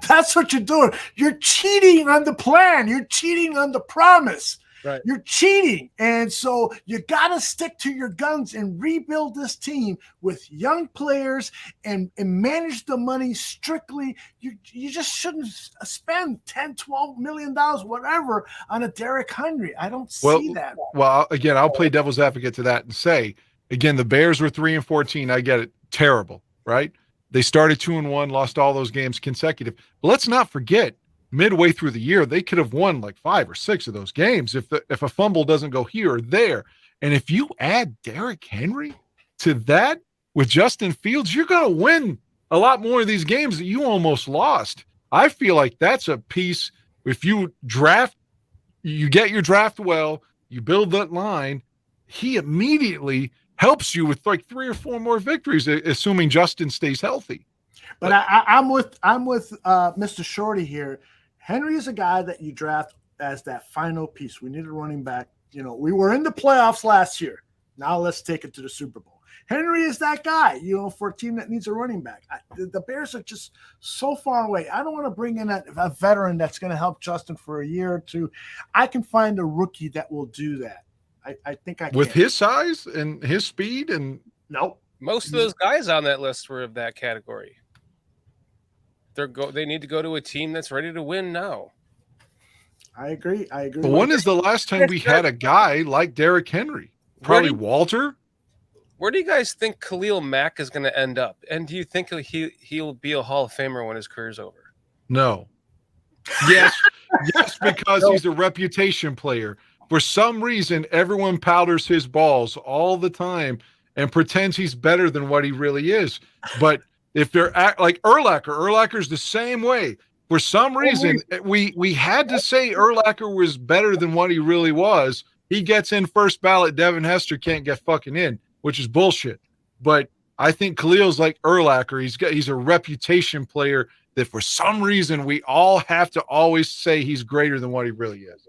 That's what you're doing. You're cheating on the plan. You're cheating on the promise. Right. You're cheating. And so you got to stick to your guns and rebuild this team with young players and manage the money strictly. You just shouldn't spend $10, $12 million, whatever, on a Derrick Henry. I don't see that. Well, again, I'll play devil's advocate to that and say, again, the Bears were 3-14. I get it. Terrible, right? They started 2-1, lost all those games consecutive. But let's not forget, midway through the year, they could have won like 5 or 6 of those games if a fumble doesn't go here or there. And if you add Derrick Henry to that with Justin Fields, you're going to win a lot more of these games that you almost lost. I feel like that's a piece. If you get your draft well, you build that line, he immediately helps you with like 3 or 4 more victories, assuming Justin stays healthy. But I'm with Mr. Shorty here. Henry is a guy that you draft as that final piece. We need a running back. We were in the playoffs last year. Now let's take it to the Super Bowl. Henry is that guy, for a team that needs a running back. The Bears are just so far away. I don't want to bring in a veteran that's going to help Justin for a year or two. I can find a rookie that will do that. I think I can. With his size and his speed and nope. Most of those guys on that list were of that category. They need to go to a team that's ready to win now. I agree. But when is the last time we had a guy like Derrick Henry? Probably Walter. Where do you guys think Khalil Mack is going to end up? And do you think he'll be a Hall of Famer when his career's over? No. Yes, because he's a reputation player. For some reason, everyone powders his balls all the time and pretends he's better than what he really is. But if they're like Urlacher's the same way. For some reason, we had to say Urlacher was better than what he really was. He gets in first ballot. Devin Hester can't get fucking in, which is bullshit. But I think Khalil's like Urlacher. He's a reputation player that for some reason we all have to always say he's greater than what he really is.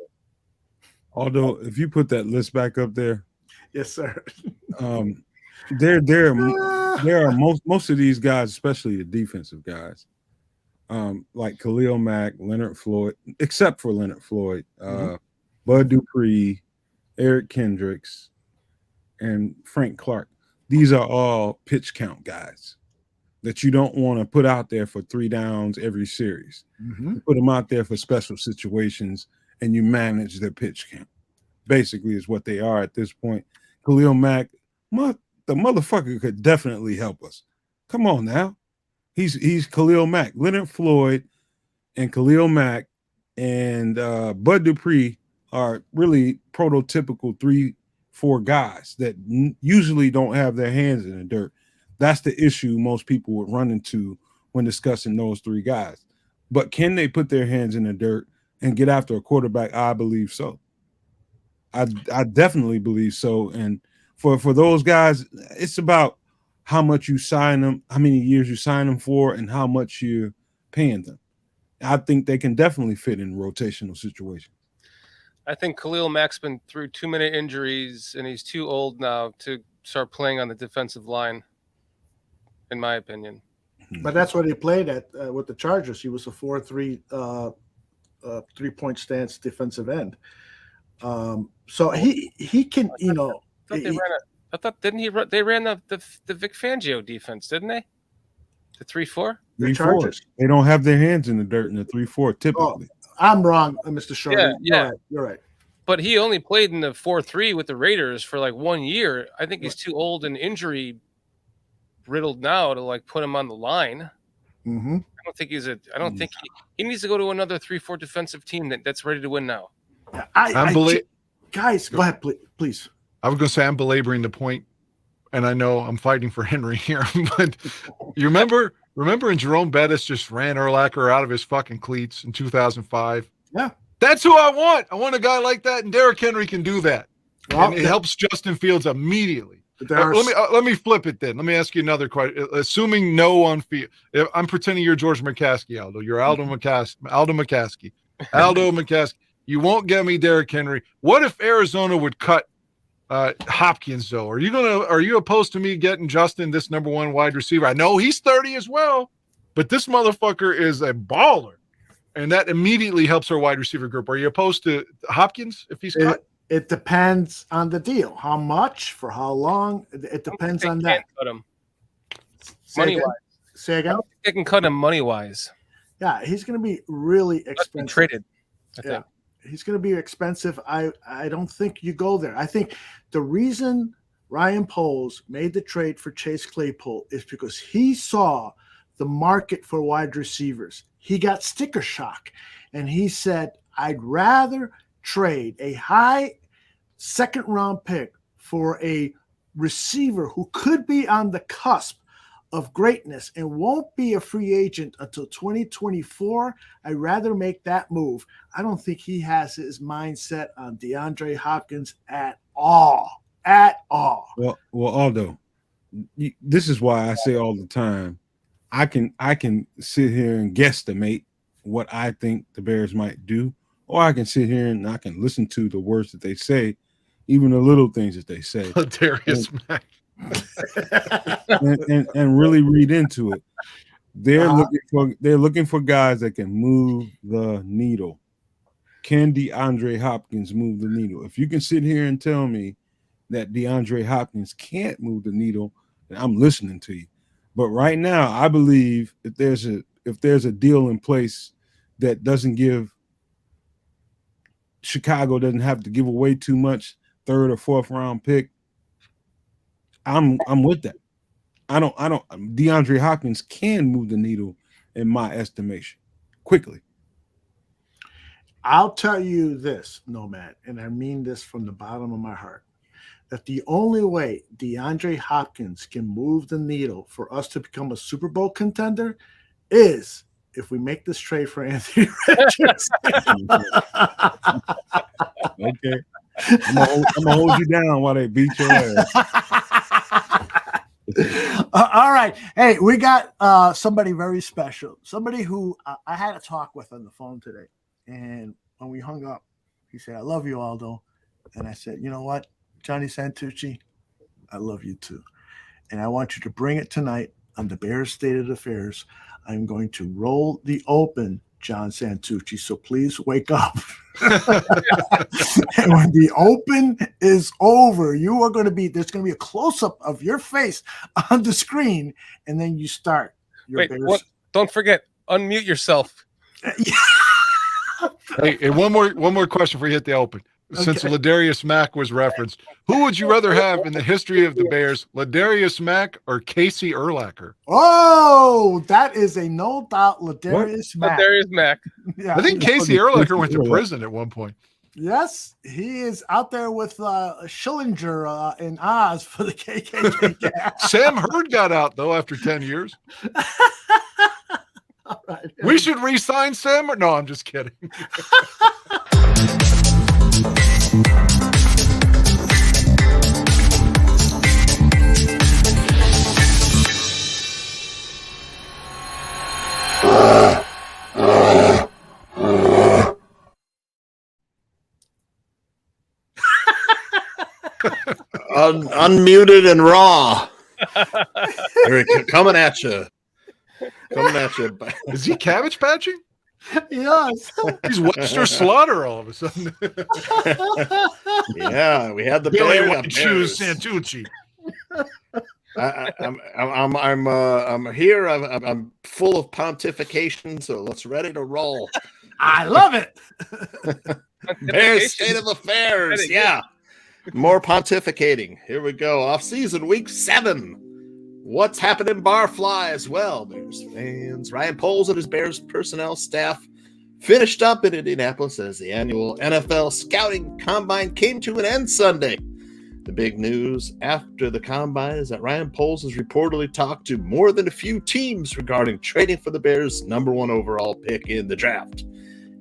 Although, if you put that list back up there, yes, sir. There are most of these guys, especially the defensive guys, like Khalil Mack, Leonard Floyd, except for Leonard Floyd, Bud Dupree, Eric Kendricks, and Frank Clark. These are all pitch count guys that you don't want to put out there for 3 downs every series. You put them out there for special situations, and you manage their pitch count. Basically, is what they are at this point. Khalil Mack, the motherfucker could definitely help us. Come on now. He's Khalil Mack. Leonard Floyd and Khalil Mack and Bud Dupree are really prototypical 3-4 guys that usually don't have their hands in the dirt. That's the issue most people would run into when discussing those 3 guys. But can they put their hands in the dirt and get after a quarterback? I believe so. I definitely believe so. And for those guys, it's about how much you sign them, how many years you sign them for, and how much you're paying them. I think they can definitely fit in rotational situations. I think Khalil Mack's been through too many injuries, and he's too old now to start playing on the defensive line, in my opinion. But that's what he played at with the Chargers. He was a 4-3 3-point stance defensive end. So he can, you know. I thought didn't he run? They ran the Vic Fangio defense, didn't they? The 3-4. The Chargers. They don't have their hands in the dirt in the 3-4 typically. Oh, I'm wrong, Mr. Shorty. Yeah. You're right. But he only played in the 4-3 with the Raiders for like 1 year. I think he's too old and injury riddled now to like put him on the line. Mm-hmm. I don't think I don't think he needs to go to another 3-4 defensive team that's ready to win now. Guys, go ahead, please. I was going to say I'm belaboring the point, and I know I'm fighting for Henry here, but you remember when Jerome Bettis just ran Urlacher out of his fucking cleats in 2005? Yeah. That's who I want. I want a guy like that, and Derrick Henry can do that. Well, and it helps Justin Fields immediately. Let me flip it then. Let me ask you another question. Assuming no on field, I'm pretending you're George McCaskey, Aldo. You're Aldo McCaskey. Aldo McCaskey. You won't get me Derrick Henry. What if Arizona would cut Hopkins though? Are you opposed to me getting Justin, this number one wide receiver? I know he's 30 as well, but this motherfucker is a baller, and that immediately helps our wide receiver group. Are you opposed to Hopkins if he's cut? It depends on the deal. How much, for how long? It depends on that. Cut him. Money-wise. Say again? I don't think they can cut him money-wise. Yeah, he's going to be really expensive. Traded, I think. He's going to be expensive. I don't think you go there. I think the reason Ryan Poles made the trade for Chase Claypool is because he saw the market for wide receivers. He got sticker shock, and he said, I'd rather trade a high second-round pick for a receiver who could be on the cusp of greatness and won't be a free agent until 2024. I'd rather make that move. I don't think he has his mindset on DeAndre Hopkins at all. At all. Well, Aldo, this is why I say all the time, I can sit here and guesstimate what I think the Bears might do, or I can sit here and I can listen to the words that they say, even the little things that they say. Darius Mack. and really read into it. They're looking for guys that can move the needle. Can DeAndre Hopkins move the needle? If you can sit here and tell me that DeAndre Hopkins can't move the needle, then I'm listening to you. But right now, I believe if there's a deal in place that doesn't give Chicago doesn't have to give away too much, 3rd or 4th round pick, I'm with that. DeAndre Hopkins can move the needle in my estimation quickly. I'll tell you this, Nomad, and I mean this from the bottom of my heart, that the only way DeAndre Hopkins can move the needle for us to become a Super Bowl contender is if we make this trade for Anthony Richardson. Okay. I'm gonna hold you down while they beat your ass. All right. Hey, we got somebody very special. Somebody who I had a talk with on the phone today. And when we hung up, he said, I love you, Aldo. And I said, you know what, Johnny Santucci, I love you too. And I want you to bring it tonight on the Bears State of Affairs. I'm going to roll the open, John Santucci. So please wake up. And when the open is over, there's going to be a close-up of your face on the screen, and then you start. Don't forget, unmute yourself. Hey, one more question before you hit the open. Since Ladarius Mack was referenced, who would you rather have in the history of the Bears, Ladarius Mack or Casey Urlacher? Oh, that is a no doubt Ladarius Mack. Ladarius Mack. Yeah. I think Casey Urlacher went to prison at one point. Yes, he is out there with Schillinger in Oz for the KKK. Sam Hurd got out, though, after 10 years. All right. We should re-sign Sam. No, I'm just kidding. unmuted and raw. Coming at you. Coming at you. Is he cabbage patching? Yes. He's Webster Slaughter all of a sudden. Yeah, we had the Billy Bears. White Shoes Santucci. I'm here. I'm full of pontification, so let's ready to roll. I love it. Bears state of affairs. Yeah. More pontificating. Here we go. Off season week 7. What's happening Barfly as well, Bears fans? Ryan Poles and his Bears personnel staff finished up in Indianapolis as the annual NFL Scouting Combine came to an end Sunday. The big news after the Combine is that Ryan Poles has reportedly talked to more than a few teams regarding trading for the Bears' #1 overall pick in the draft.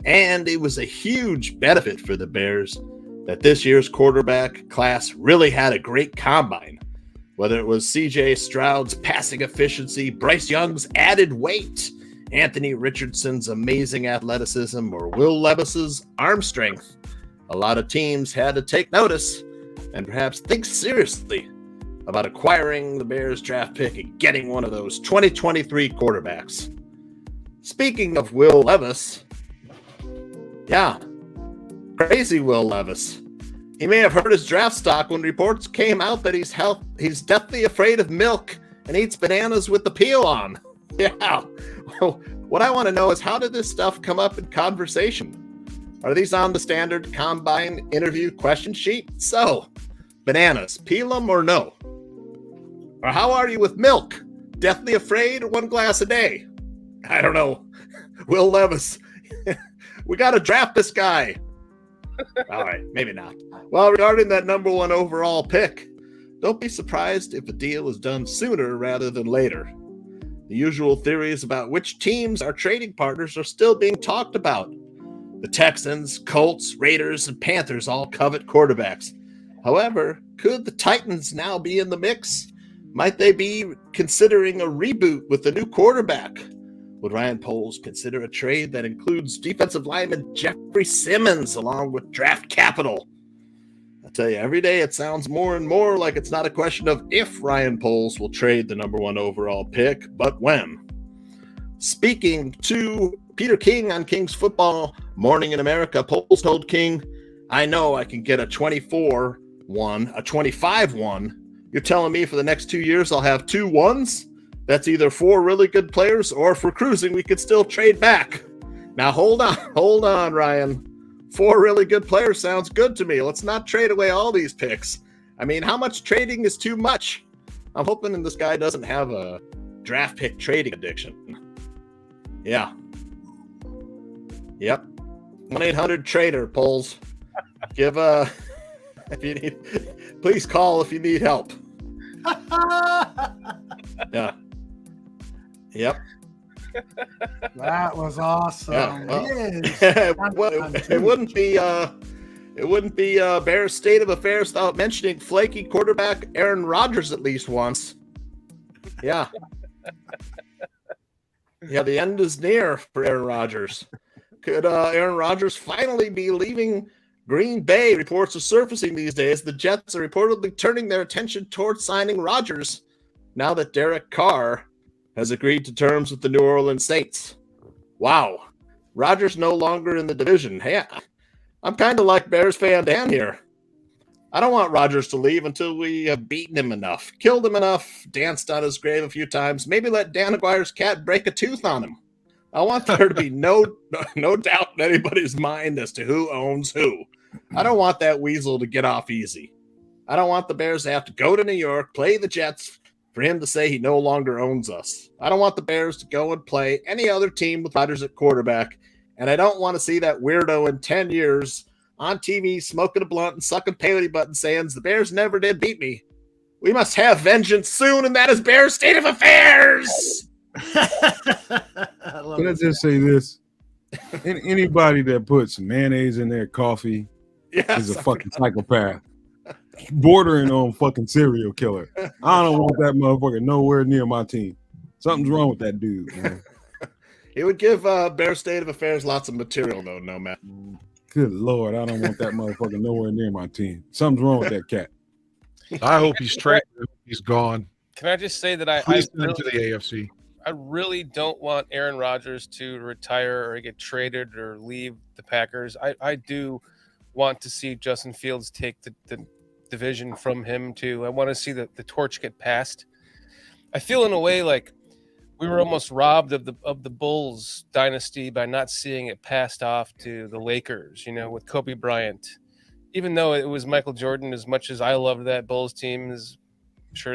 And it was a huge benefit for the Bears that this year's quarterback class really had a great combine. Whether it was C.J. Stroud's passing efficiency, Bryce Young's added weight, Anthony Richardson's amazing athleticism, or Will Levis's arm strength, a lot of teams had to take notice and perhaps think seriously about acquiring the Bears draft pick and getting one of those 2023 quarterbacks. Speaking of Will Levis, yeah, crazy Will Levis. He may have hurt his draft stock when reports came out that he's deathly afraid of milk and eats bananas with the peel on. Yeah. Well, what I want to know is, how did this stuff come up in conversation? Are these on the standard combine interview question sheet? So, bananas, peel them or no? Or how are you with milk? Deathly afraid, 1 glass a day? I don't know. Will Levis. We got to draft this guy. All right, maybe not. Well, regarding that #1 overall pick, don't be surprised if a deal is done sooner rather than later. The usual theories about which teams are trading partners are still being talked about. The Texans, Colts, Raiders, and Panthers all covet quarterbacks. However, could the Titans now be in the mix? Might they be considering a reboot with a new quarterback? Would Ryan Poles consider a trade that includes defensive lineman Jeffrey Simmons along with draft capital? I tell you, every day it sounds more and more like it's not a question of if Ryan Poles will trade the #1 overall pick, but when. Speaking to Peter King on King's Football Morning in America, Poles told King, "I know I can get a 24-1, a 25-1. You're telling me for the next 2 years I'll have 2 1s? That's either 4 really good players, or if we're cruising, we could still trade back." Now, hold on, Ryan. 4 really good players sounds good to me. Let's not trade away all these picks. I mean, how much trading is too much? I'm hoping this guy doesn't have a draft pick trading addiction. Yeah. Yep. 1-800-TRADER, Poles. If you need, please call if you need help. Yeah. Yep. That was awesome. Yeah, well, Yes. it wouldn't be Bears state of affairs without mentioning flaky quarterback Aaron Rodgers at least once. Yeah. Yeah, the end is near for Aaron Rodgers. Could Aaron Rodgers finally be leaving Green Bay? Reports are surfacing these days. The Jets are reportedly turning their attention towards signing Rodgers now that Derek Carr has agreed to terms with the New Orleans Saints. Wow. Rodgers no longer in the division. Hey, I'm kind of like Bears fan Dan here. I don't want Rodgers to leave until we have beaten him enough, killed him enough, danced on his grave a few times, maybe let Dan Aguirre's cat break a tooth on him. I want there to be no doubt in anybody's mind as to who owns who. I don't want that weasel to get off easy. I don't want the Bears to have to go to New York, play the Jets, for him to say he no longer owns us. I don't want the Bears to go and play any other team with Rodgers at quarterback, and I don't want to see that weirdo in 10 years on TV smoking a blunt and sucking peyote button saying, "The Bears never did beat me. We must have vengeance soon, and that is Bears state of affairs." Can I just say this? Anybody that puts mayonnaise in their coffee is a fucking psychopath. Bordering on fucking serial killer. I don't want that motherfucker nowhere near my team. Something's wrong with that dude, man. It would give Bear State of Affairs lots of material, though, no, Matt. Good Lord, I don't want that motherfucker nowhere near my team. Something's wrong with that cat. I hope he's traded. He's gone. Can I just say that I Please send him to the AFC. I really don't want Aaron Rodgers to retire or get traded or leave the Packers. I do want to see Justin Fields take the division from him too. I want to see the torch get passed. I feel in a way like we were almost robbed of the Bulls dynasty by not seeing it passed off to the Lakers, with Kobe Bryant. Even though it was Michael Jordan, as much as I loved that Bulls team, as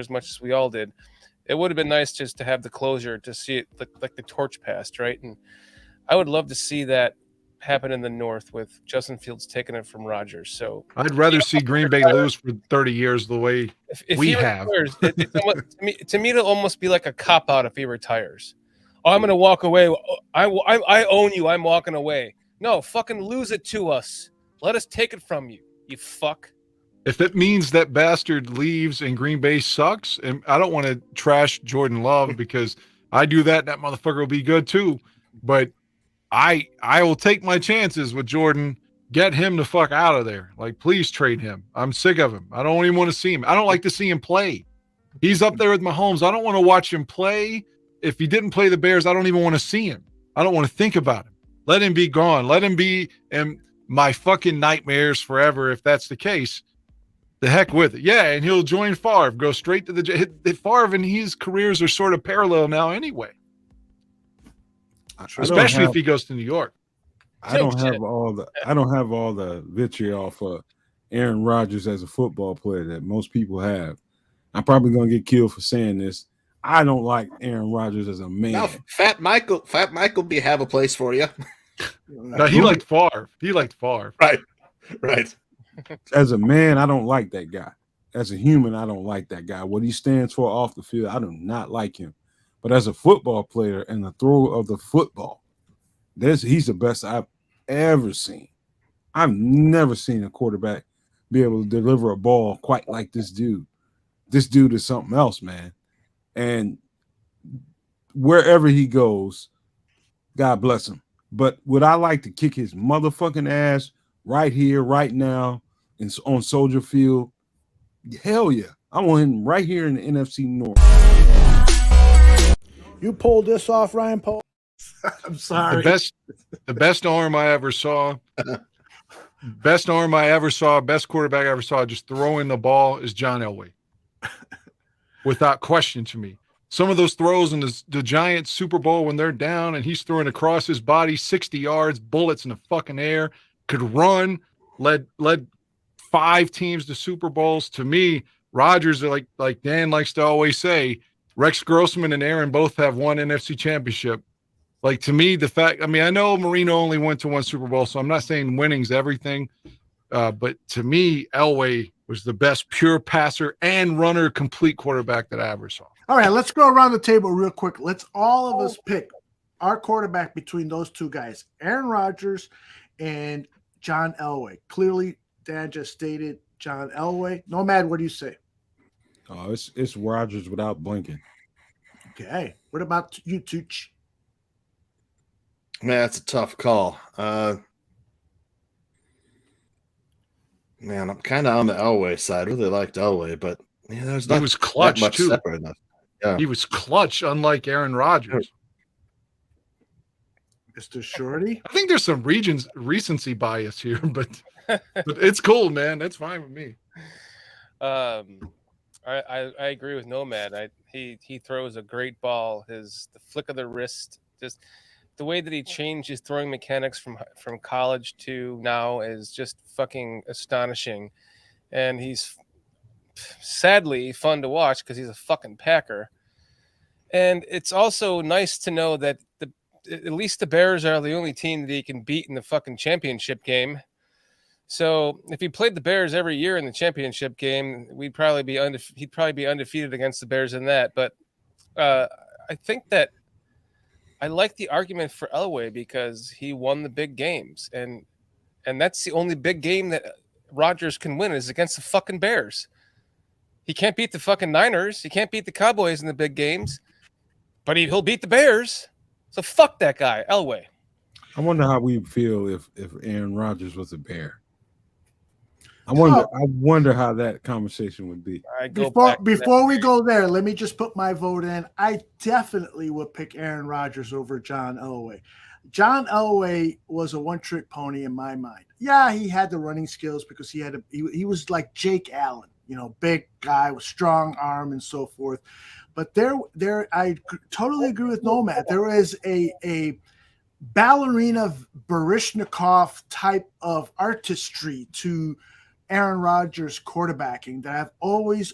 much as we all did, it would have been nice just to have the closure, to see it like the torch passed, right? And I would love to see that happen in the North with Justin Fields taking it from Rodgers. So I'd rather see Green Bay lose for 30 years the way if we he have. Retires, to me, it'll almost be like a cop out if he retires. Oh, I'm going to walk away. I own you. I'm walking away. No, fucking lose it to us. Let us take it from you, you fuck. If it means that bastard leaves and Green Bay sucks, and I don't want to trash Jordan Love because I do that motherfucker will be good too. But I will take my chances with Jordan. Get him the fuck out of there. Like, please trade him. I'm sick of him. I don't even want to see him. I don't like to see him play. He's up there with Mahomes. I don't want to watch him play. If he didn't play the Bears, I don't even want to see him. I don't want to think about him. Let him be gone. Let him be in my fucking nightmares forever if that's the case. The heck with it. Yeah, and he'll join Favre. Go straight to the Favre and his careers are sort of parallel now anyway. Especially if he goes to New York. I don't have all the vitriol for Aaron Rodgers as a football player that most people have. I'm probably gonna get killed for saying this. I don't like Aaron Rodgers as a man. Now, Fat Michael have a place for you. No, he liked Favre. Right. As a man, I don't like that guy. As a human, I don't like that guy. What he stands for off the field, I do not like him. But as a football player and the thrower of the football, he's the best I've ever seen. I've never seen a quarterback be able to deliver a ball quite like this dude. This dude is something else, man. And wherever he goes, God bless him. But would I like to kick his motherfucking ass right here, right now, on Soldier Field? Hell yeah. I want him right here in the NFC North. You pulled this off, Ryan Paul? I'm sorry. The best arm I ever saw. Best quarterback I ever saw just throwing the ball is John Elway. Without question to me. Some of those throws in the Giants Super Bowl when they're down and he's throwing across his body 60 yards, bullets in the fucking air, could run, led 5 teams to Super Bowls. To me, Rodgers, like Dan likes to always say, Rex Grossman and Aaron both have one NFC championship. Like, to me, I know Marino only went to one Super Bowl, so I'm not saying winning's everything. But to me, Elway was the best pure passer and runner complete quarterback that I ever saw. All right, let's go around the table real quick. Let's all of us pick our quarterback between those two guys, Aaron Rodgers and John Elway. Clearly, Dan just stated John Elway. Nomad, what do you say? Oh, it's Rodgers without blinking. Okay. What about you, Tooch? Man, that's a tough call. Man, I'm kind of on the Elway side. Really liked Elway, but there's not he was clutch that much too. separate enough. Yeah. He was clutch, unlike Aaron Rodgers. Mr. Shorty? I think there's some recency bias here, but it's cool, man. That's fine with me. I agree with Nomad. He throws a great ball. The flick of the wrist, just the way that he changed his throwing mechanics from college to now is just fucking astonishing. And he's sadly fun to watch because he's a fucking Packer. And it's also nice to know that at least the Bears are the only team that he can beat in the fucking championship game. So if he played the Bears every year in the championship game, he'd probably be undefeated against the Bears in that. But I think that I like the argument for Elway because he won the big games, and that's the only big game that Rodgers can win is against the fucking Bears. He can't beat the fucking Niners. He can't beat the Cowboys in the big games, but he'll beat the Bears. So fuck that guy, Elway. I wonder how we feel if Aaron Rodgers was a Bear. I wonder how that conversation would be. Before we go there, let me just put my vote in. I definitely would pick Aaron Rodgers over John Elway. John Elway was a one-trick pony in my mind. Yeah, he had the running skills because he was like Jake Allen, big guy with strong arm and so forth. But I totally agree with Nomad. There is a ballerina Baryshnikov type of artistry to Aaron Rodgers quarterbacking that I've always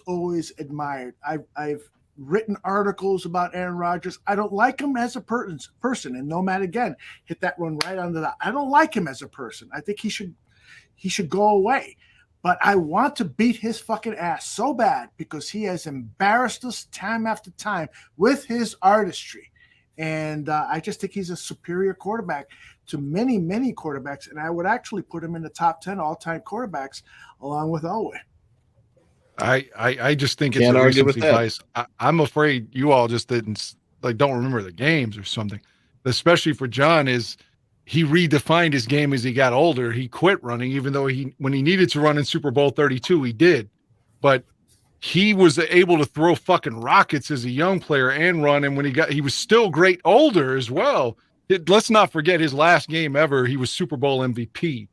admired. I've written articles about Aaron Rodgers. I don't like him as a person, and Nomad again hit that one right under that. I don't like him as a person. I think he should go away. But I want to beat his fucking ass so bad because he has embarrassed us time after time with his artistry. And I just think he's a superior quarterback to many, many quarterbacks. And I would actually put him in the top 10 all-time quarterbacks along with Elway. I just think it's a recency bias. I'm afraid you all just don't remember the games or something. Especially for John is he redefined his game as he got older. He quit running, even though when he needed to run in Super Bowl 32, he did. But he was able to throw fucking rockets as a young player and run. And when he was still great older as well. Let's not forget his last game ever. He was Super Bowl MVP.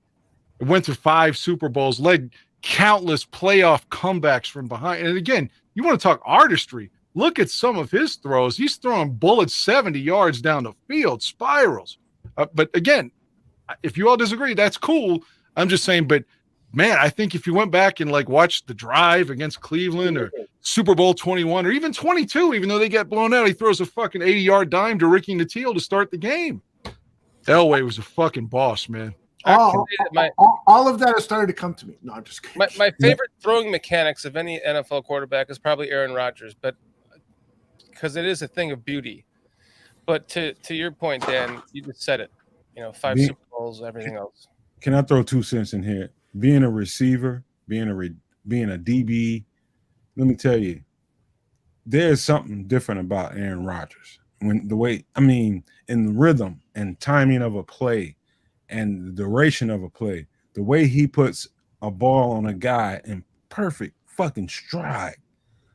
Went to 5 Super Bowls, led countless playoff comebacks from behind. And again, you want to talk artistry. Look at some of his throws. He's throwing bullets 70 yards down the field, spirals. But again, if you all disagree, that's cool. I'm just saying, but man, I think if you went back and watched the drive against Cleveland or Super Bowl 21 or even 22, even though they get blown out, he throws a fucking 80-yard dime to Ricky Nattiel to start the game. Elway was a fucking boss, man. All of that has started to come to me. No, I'm just kidding. My favorite throwing mechanics of any NFL quarterback is probably Aaron Rodgers, but because it is a thing of beauty. But to your point, Dan, you just said it. 5 Super Bowls, everything else. Can I throw 2 cents in here? Being a receiver, being a DB, let me tell you, there's something different about Aaron Rodgers. In the rhythm and timing of a play and the duration of a play, the way he puts a ball on a guy in perfect fucking stride.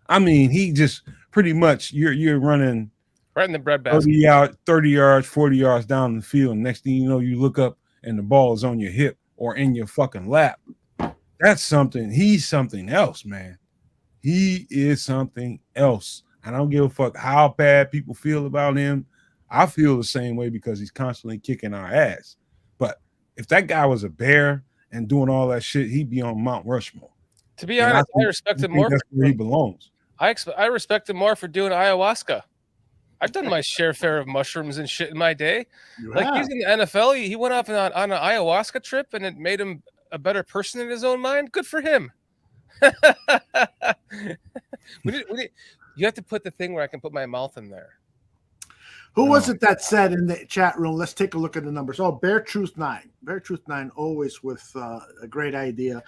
He just pretty much you're running right in the breadbasket, 30 yards, 40 yards down the field. Next thing you know, you look up and the ball is on your hip or in your fucking lap. That's something. He's something else, man. He is something else. I don't give a fuck how bad people feel about him. I feel the same way because he's constantly kicking our ass. But if that guy was a bear and doing all that shit, he'd be on Mount Rushmore. To be honest, I respect him more. That's where he belongs. I respect him more for doing ayahuasca. I've done my share of mushrooms and shit in my day. He's in the NFL. He went off on an ayahuasca trip, and it made him a better person in his own mind. Good for him. You have to put the thing where I can put my mouth in there. Who was it that said in the chat room? Let's take a look at the numbers. Oh, Bear Truth 9. Bear Truth 9 always with a great idea.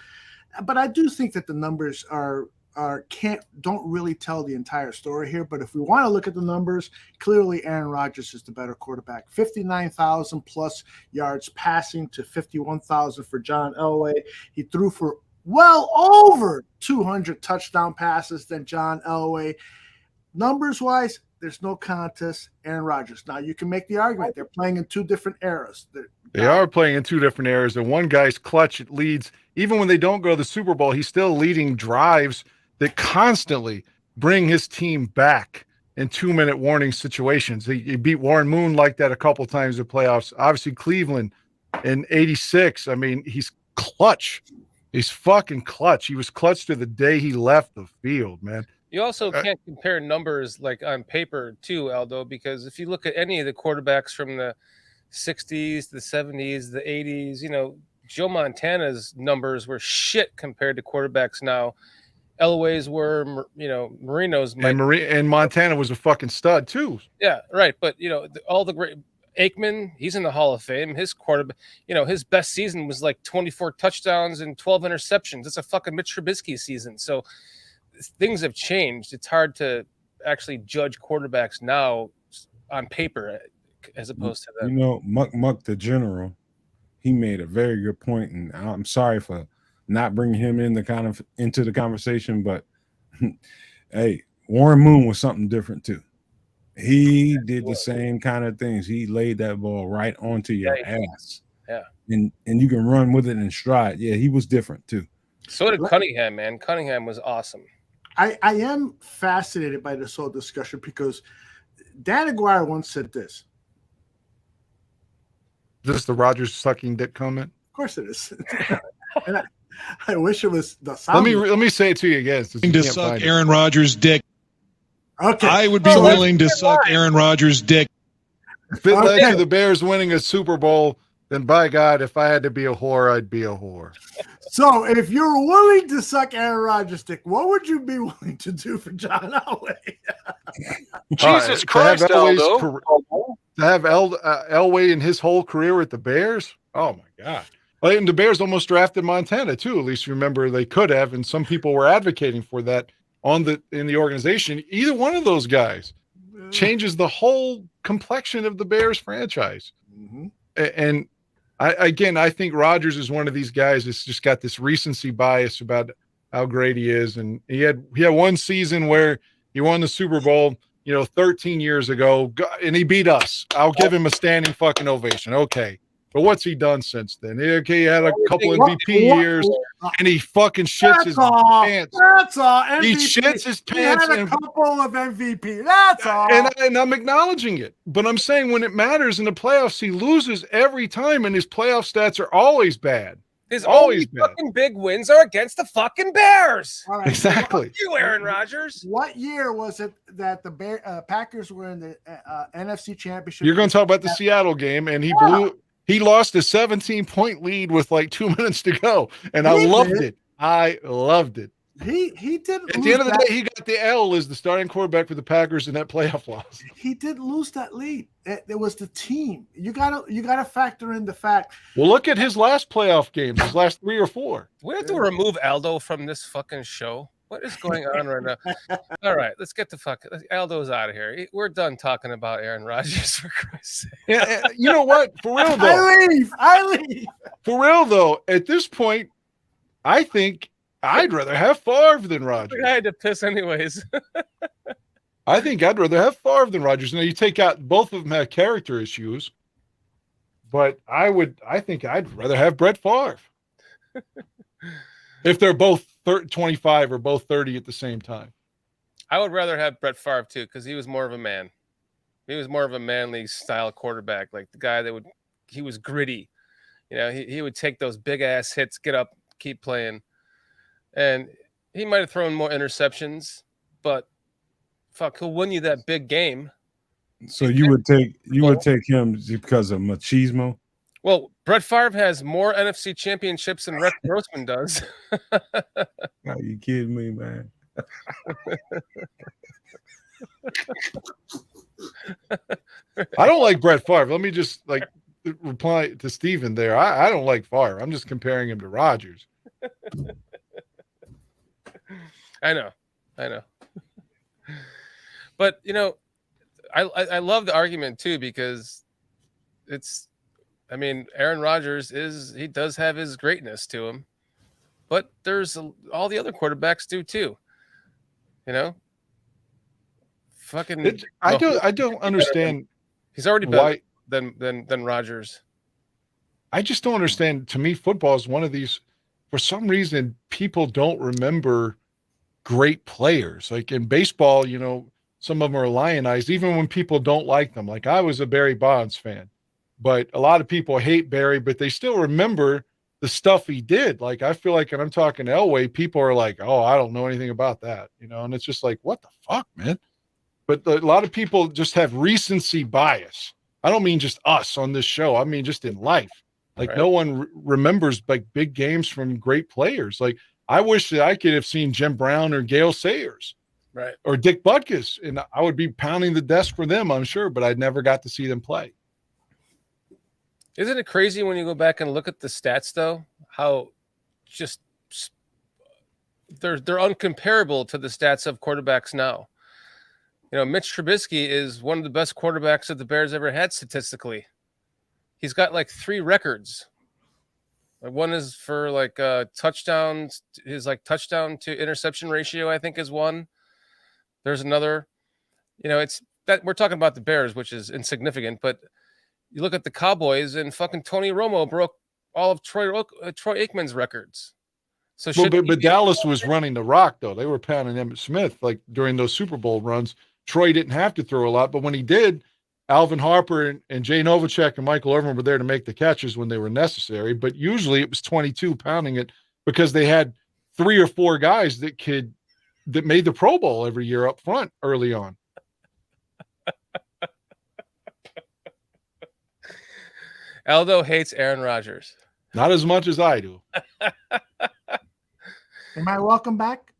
But I do think that the numbers don't really tell the entire story here. But if we want to look at the numbers, clearly Aaron Rodgers is the better quarterback. 59,000 plus yards passing to 51,000 for John Elway. He threw for well over 200 touchdown passes than John Elway. Numbers-wise, there's no contest. Aaron Rodgers. Now, you can make the argument they're playing in 2 different eras. They are playing in 2 different eras. And one guy's clutch, it leads. Even when they don't go to the Super Bowl, he's still leading drives that constantly bring his team back in 2-minute warning situations. He beat Warren Moon like that a couple times in the playoffs. Obviously, Cleveland in 86. He's clutch. He's fucking clutch. He was clutch to the day he left the field, man. You also can't compare numbers on paper too, Aldo, because if you look at any of the quarterbacks from the 60s, the 70s, the 80s, Joe Montana's numbers were shit compared to quarterbacks now. Elway's were, Marino's. And Montana was a fucking stud too. Yeah, right. But, all the great Aikman, he's in the Hall of Fame. His quarterback, his best season was 24 touchdowns and 12 interceptions. It's a fucking Mitch Trubisky season. So things have changed. It's hard to actually judge quarterbacks now on paper as opposed to them. Muck the General, he made a very good point, and I'm sorry for not bringing him into the conversation. But hey, Warren Moon was something different too. He did the same kind of things. He laid that ball right onto your ass. Yeah. And you can run with it in stride. Yeah, he was different too. So did Cunningham, man. Cunningham was awesome. I am fascinated by this whole discussion because Dan Aguirre once said this. Is this the Rodgers sucking dick comment? Of course it is. And I wish it was the sound. Let me say it to you again. To suck Aaron Rodgers' dick. Okay. I would be willing to suck Aaron Rodgers' dick. If it led to the Bears winning a Super Bowl, then by God, if I had to be a whore, I'd be a whore. So if you're willing to suck Aaron Rodgers' dick, what would you be willing to do for John Elway? Jesus Christ, Aldo. To have Elway in his whole career with the Bears? Oh, my God. Well, and the Bears almost drafted Montana, too. At least remember they could have, and some people were advocating for that in the organization. Either one of those guys changes the whole complexion of the Bears franchise. Mm-hmm. And I think Rodgers is one of these guys that's just got this recency bias about how great he is. And he had one season where he won the Super Bowl, 13 years ago, and he beat us. I'll give him a standing fucking ovation. Okay. But what's he done since then? Okay, he had a couple MVP years, and he fucking shits his pants. That's all. MVP. He shits his pants. He had a couple of MVP. That's all. And I'm acknowledging it. But I'm saying when it matters in the playoffs, he loses every time, and his playoff stats are always bad. His only fucking big wins are against the fucking Bears. All right. Exactly. Fuck you, Aaron Rodgers. What year was it that the Packers were in the NFC Championship? You're going to talk about the Seattle game, and he lost a 17-point lead with like 2 minutes to go, and I loved it. I loved it. He did. At the end of the day, he got the L as the starting quarterback for the Packers in that playoff loss. He did lose that lead. It was the team. You gotta factor in the fact. Well, look at his last playoff games, his last 3 or 4. We have to remove Aldo from this fucking show. What is going on right now? All right, let's get the fuck. Aldo's out of here. We're done talking about Aaron Rodgers, for Christ's sake. Yeah, you know what? For real though, I leave. For real though, at this point, I think I'd rather have Favre than Rodgers. I had to piss anyways. I think I'd rather have Favre than Rodgers. Now you take out both of them have character issues, but I think I'd rather have Brett Favre. If they're both 25 or both 30 at the same time. I would rather have Brett Favre too, because he was more of a man. He was more of a manly style quarterback, like the guy that he was gritty. He would take those big ass hits, get up, keep playing. And he might have thrown more interceptions, but fuck, he'll win you that big game. So you would take him because of machismo? Well, Brett Favre has more NFC championships than Rex Grossman does. Are you kidding me, man? I don't like Brett Favre. Let me just reply to Steven there. I don't like Favre. I'm just comparing him to Rodgers. I know. But I love the argument too, because Aaron Rodgers he does have his greatness to him, but there's all the other quarterbacks do too. I don't understand. He's already better than Rodgers. I just don't understand. To me, football is one of these. For some reason, people don't remember great players. Like in baseball, some of them are lionized, even when people don't like them. Like I was a Barry Bonds fan, but a lot of people hate Barry, but they still remember the stuff he did. Like I feel like, and I'm talking Elway, people are like, oh, I don't know anything about that, and it's just like, what the fuck, man? But a lot of people just have recency bias. I don't mean just us on this show. I mean just in life. Like right. No one remembers like big games from great players. Like I wish that I could have seen Jim Brown or Gale Sayers, right, or Dick Butkus, and I would be pounding the desk for them, I'm sure, but I never got to see them play. Isn't it crazy when you go back and look at the stats, though? How just they're uncomparable to the stats of quarterbacks now. Mitch Trubisky is one of the best quarterbacks that the Bears ever had statistically. He's got like 3 records. One is for like touchdowns. His like touchdown to interception ratio, I think, is one. There's another. It's that we're talking about the Bears, which is insignificant, but you look at the Cowboys and fucking Tony Romo broke all of Troy Aikman's records. So but Dallas was running the rock though. They were pounding Emmitt Smith like during those Super Bowl runs. Troy didn't have to throw a lot, but when he did, Alvin Harper and Jay Novacek and Michael Irvin were there to make the catches when they were necessary. But usually it was 22 pounding it because they had 3 or 4 guys that made the Pro Bowl every year up front early on. Aldo hates Aaron Rodgers. Not as much as I do. Am I welcome back?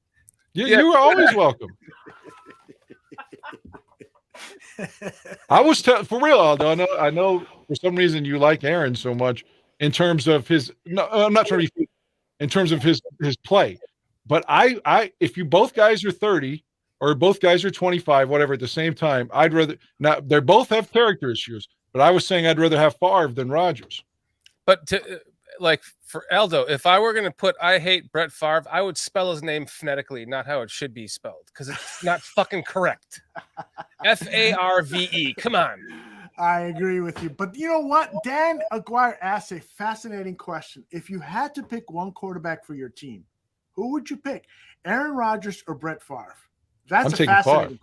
You are always welcome. I was for real, Aldo. I know for some reason you like Aaron so much in terms of his. No, I'm not trying to be in terms of his play, but I if you both guys are 30 or both guys are 25, whatever, at the same time, I'd rather not. They both have character issues, but I was saying I'd rather have Favre than Rodgers. But for Aldo, if I were going to put I hate Brett Favre, I would spell his name phonetically, not how it should be spelled, because it's not fucking correct. Farve. Come on. I agree with you. But you know what? Dan Aguirre asked a fascinating question. If you had to pick one quarterback for your team, who would you pick? Aaron Rodgers or Brett Favre? I'm taking Favre.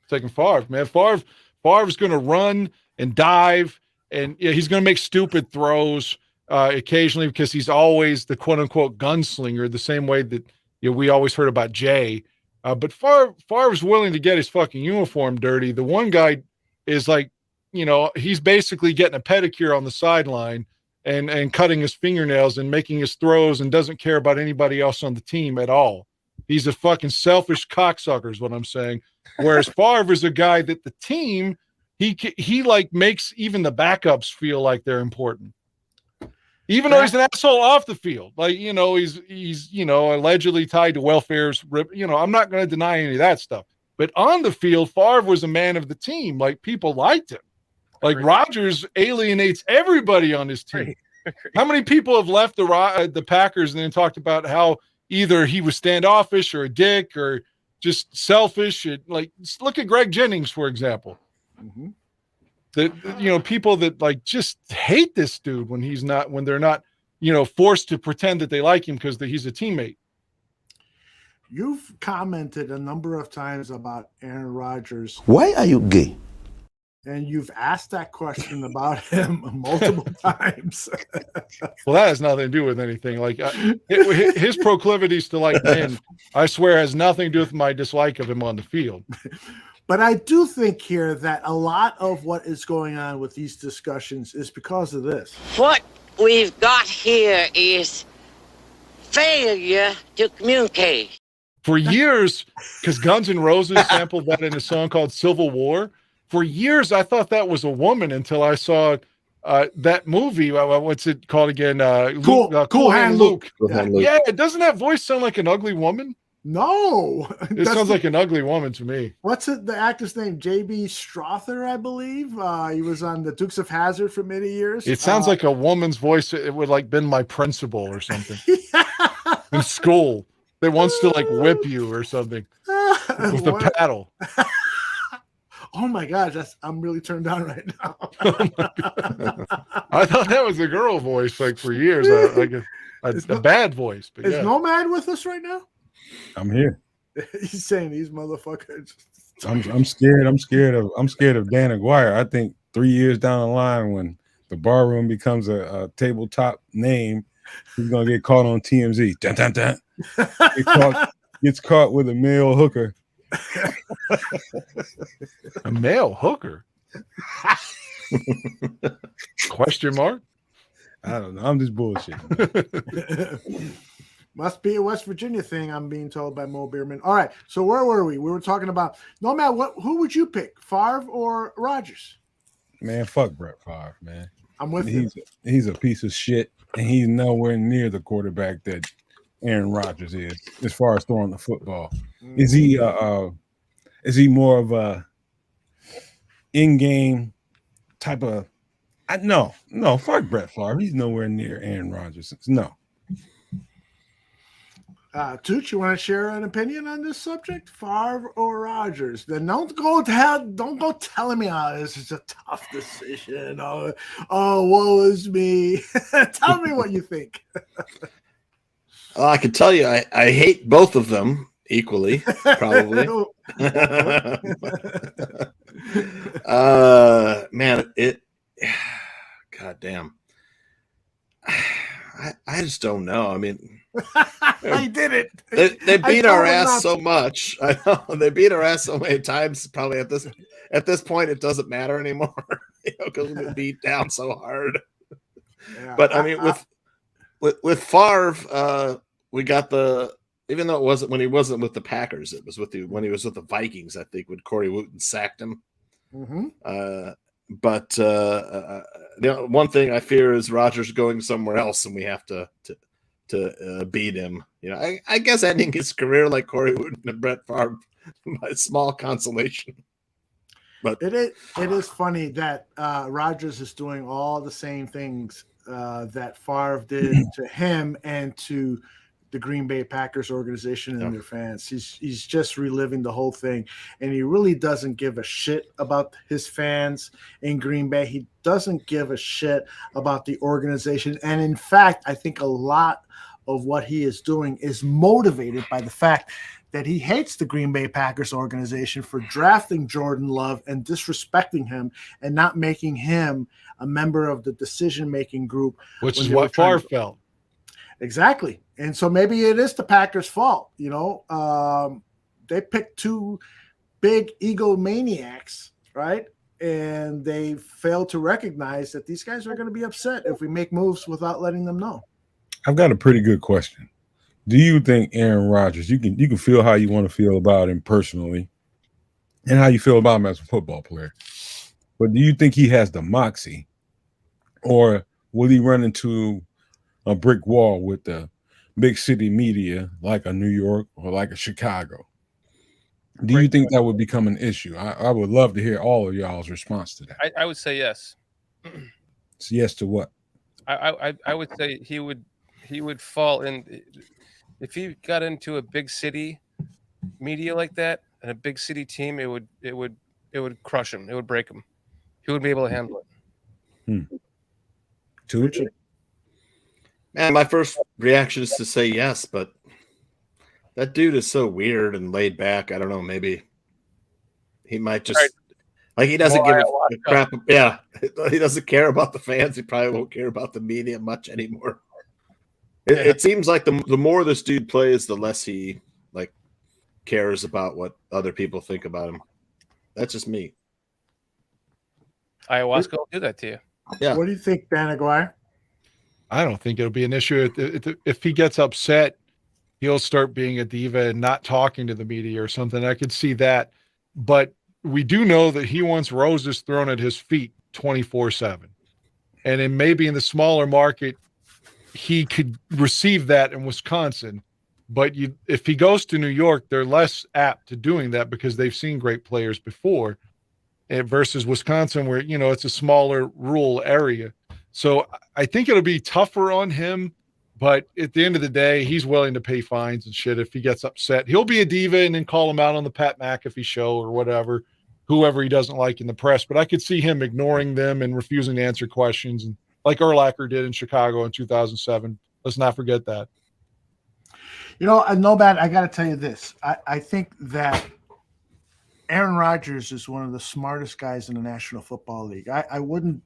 Taking Favre, man. Favre's going to run and dive, and he's going to make stupid throws occasionally because he's always the quote-unquote gunslinger, the same way that we always heard about Jay. But Favre's willing to get his fucking uniform dirty. The one guy is like, he's basically getting a pedicure on the sideline and cutting his fingernails and making his throws and doesn't care about anybody else on the team at all. He's a fucking selfish cocksucker is what I'm saying. Whereas Favre is a guy that the team, he like makes even the backups feel like they're important. Even though he's an asshole off the field, like, he's allegedly tied to welfare's, I'm not going to deny any of that stuff. But on the field, Favre was a man of the team. Like, people liked him. Like, Rodgers alienates everybody on his team. How many people have left the Packers and then talked about how either he was standoffish or a dick or just selfish? Like, look at Greg Jennings, for example. Mm-hmm. People that like just hate this dude when they're not, forced to pretend that they like him because he's a teammate. You've commented a number of times about Aaron Rodgers. Why are you gay? And you've asked that question about him multiple times. Well, that has nothing to do with anything. Like his proclivities to like men, I swear, has nothing to do with my dislike of him on the field. But I do think here that a lot of what is going on with these discussions is because of this. What we've got here is failure to communicate. For years, because Guns N' Roses sampled that in a song called Civil War, for years I thought that was a woman until I saw that movie. What's it called again? Cool Hand Luke. Yeah, doesn't that voice sound like an ugly woman? No. It sounds like an ugly woman to me. What's the actor's name? J.B. Strother, I believe. He was on the Dukes of Hazzard for many years. It sounds like a woman's voice. It would like been my principal or something in school. That wants to like whip you or something with the paddle. Oh my gosh, I'm really turned on right now. I thought that was a girl voice like for years, like a bad voice. But is Nomad with us right now? I'm here. He's saying these motherfuckers. I'm scared. I'm scared of Dan Aguirre. I think 3 years down the line, when the bar room becomes a tabletop name, he's gonna get caught on TMZ. Dun, dun, dun. Gets caught with a male hooker. A male hooker? Question mark? I don't know. I'm just bullshitting. Must be a West Virginia thing, I'm being told by Mo Bierman. All right, so where were we? We were talking about no matter what. Who would you pick, Favre or Rodgers? Man, fuck Brett Favre, man. I'm with you. He's a piece of shit, and he's nowhere near the quarterback that Aaron Rodgers is as far as throwing the football. Is he more of a in-game type of No, fuck Brett Favre. He's nowhere near Aaron Rodgers. No. Tooch, you want to share an opinion on this subject? Favre or Rodgers? Then don't go telling me this is a tough decision. Oh, woe is me. Tell me what you think. Well, I can tell you, I hate both of them equally, probably. Man, God damn. I just don't know. I mean, I did it. They beat our ass so much. I know they beat our ass so many times. Probably at this point, it doesn't matter anymore, because we beat down so hard. Yeah, but I mean, with Favre, we got even though it wasn't when he wasn't with the Packers, it was when he was with the Vikings. I think when Corey Wooten sacked him. Mm-hmm. But one thing I fear is Rodgers going somewhere else, and we have to beat him. I guess ending his career like Corey Wooten and Brett Favre by small consolation. But it is funny that Rodgers is doing all the same things that Favre did to him and to the Green Bay Packers organization and their fans. He's just reliving the whole thing, and he really doesn't give a shit about his fans in Green Bay. He doesn't give a shit about the organization, and in fact, I think a lot of what he is doing is motivated by the fact that he hates the Green Bay Packers organization for drafting Jordan Love and disrespecting him and not making him a member of the decision-making group. Which is what Favre felt. Exactly. And so maybe it is the Packers' fault. They picked two big egomaniacs, right? And they failed to recognize that these guys are going to be upset if we make moves without letting them know. I've got a pretty good question. Do you think Aaron Rodgers, you can feel how you want to feel about him personally and how you feel about him as a football player, but do you think he has the moxie, or will he run into a brick wall with the big city media like a New York or like a Chicago? Do you think that would become an issue? I would love to hear all of y'all's response to that. I would say yes. So yes to what? I would say he would fall in if he got into a big city media like that and a big city team. It would crush him. It would break him. He wouldn't be able to handle it. Tooch? Man, my first reaction is to say yes, but that dude is so weird and laid back. I don't know. Maybe he might just he doesn't give a crap. Yeah, he doesn't care about the fans. He probably won't care about the media much anymore. It seems like the more this dude plays, the less he cares about what other people think about him. That's just me. Ayahuasca will do that to you. Yeah. What do you think, Dan Aguirre? I don't think it'll be an issue. If he gets upset, he'll start being a diva and not talking to the media or something. I could see that. But we do know that he wants roses thrown at his feet 24/7. And then maybe in the smaller market, he could receive that in Wisconsin. But if he goes to New York, they're less apt to doing that because they've seen great players before, versus Wisconsin, where, it's a smaller rural area. So I think it'll be tougher on him, but at the end of the day, he's willing to pay fines and shit if he gets upset. He'll be a diva and then call him out on the Pat McAfee show or whatever, whoever he doesn't like in the press. But I could see him ignoring them and refusing to answer questions, and like Urlacher did in Chicago in 2007. Let's not forget that. No bad. I got to tell you this. I think that Aaron Rodgers is one of the smartest guys in the National Football League. I wouldn't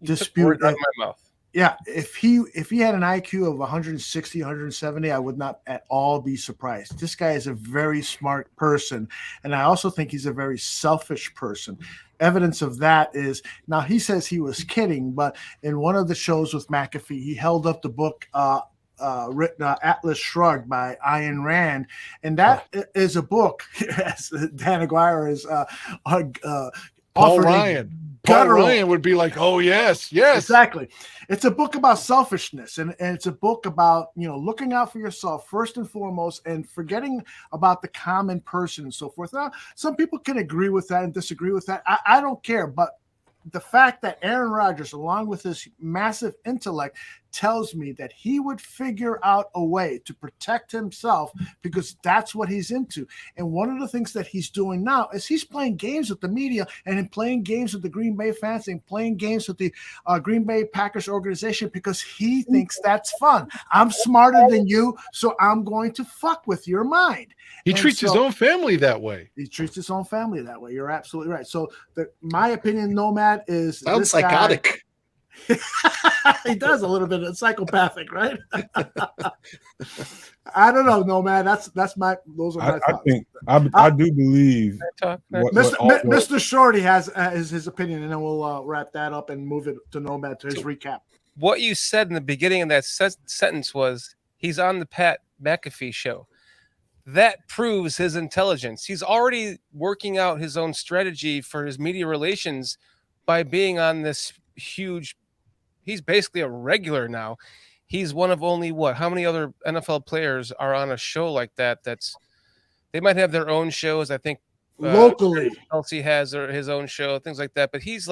dispute that. My mouth. Yeah, if he had an IQ of 160, 170, I would not at all be surprised. This guy is a very smart person, and I also think he's a very selfish person. Evidence of that is, now he says he was kidding, but in one of the shows with McAfee, he held up the book written Atlas Shrugged by Ayn Rand, and that is a book, as Dan Aguirre is Paul Ryan would be like, oh, yes. Exactly. It's a book about selfishness, and it's a book about, looking out for yourself first and foremost and forgetting about the common person and so forth. Now, some people can agree with that and disagree with that. I don't care, but the fact that Aaron Rodgers, along with his massive intellect, tells me that he would figure out a way to protect himself because that's what he's into. And one of the things that he's doing now is he's playing games with the media and playing games with the Green Bay fans and playing games with the Green Bay Packers organization because he thinks that's fun. I'm smarter than you, so I'm going to fuck with your mind. He treats his own family that way. He treats his own family that way. You're absolutely right. So my opinion, Nomad, is sounds psychotic. He does a little bit of psychopathic, right? I don't know, Nomad. Those are my thoughts. I think I do believe Mr. Shorty has his opinion, and then we'll wrap that up and move it to Nomad to his recap. What you said in the beginning of that sentence was he's on the Pat McAfee show. That proves his intelligence. He's already working out his own strategy for his media relations by being on this huge. He's basically a regular now. He's one of only how many other NFL players are on a show like that? They might have their own shows. I think locally, Chelsea has his own show, things like that. But he's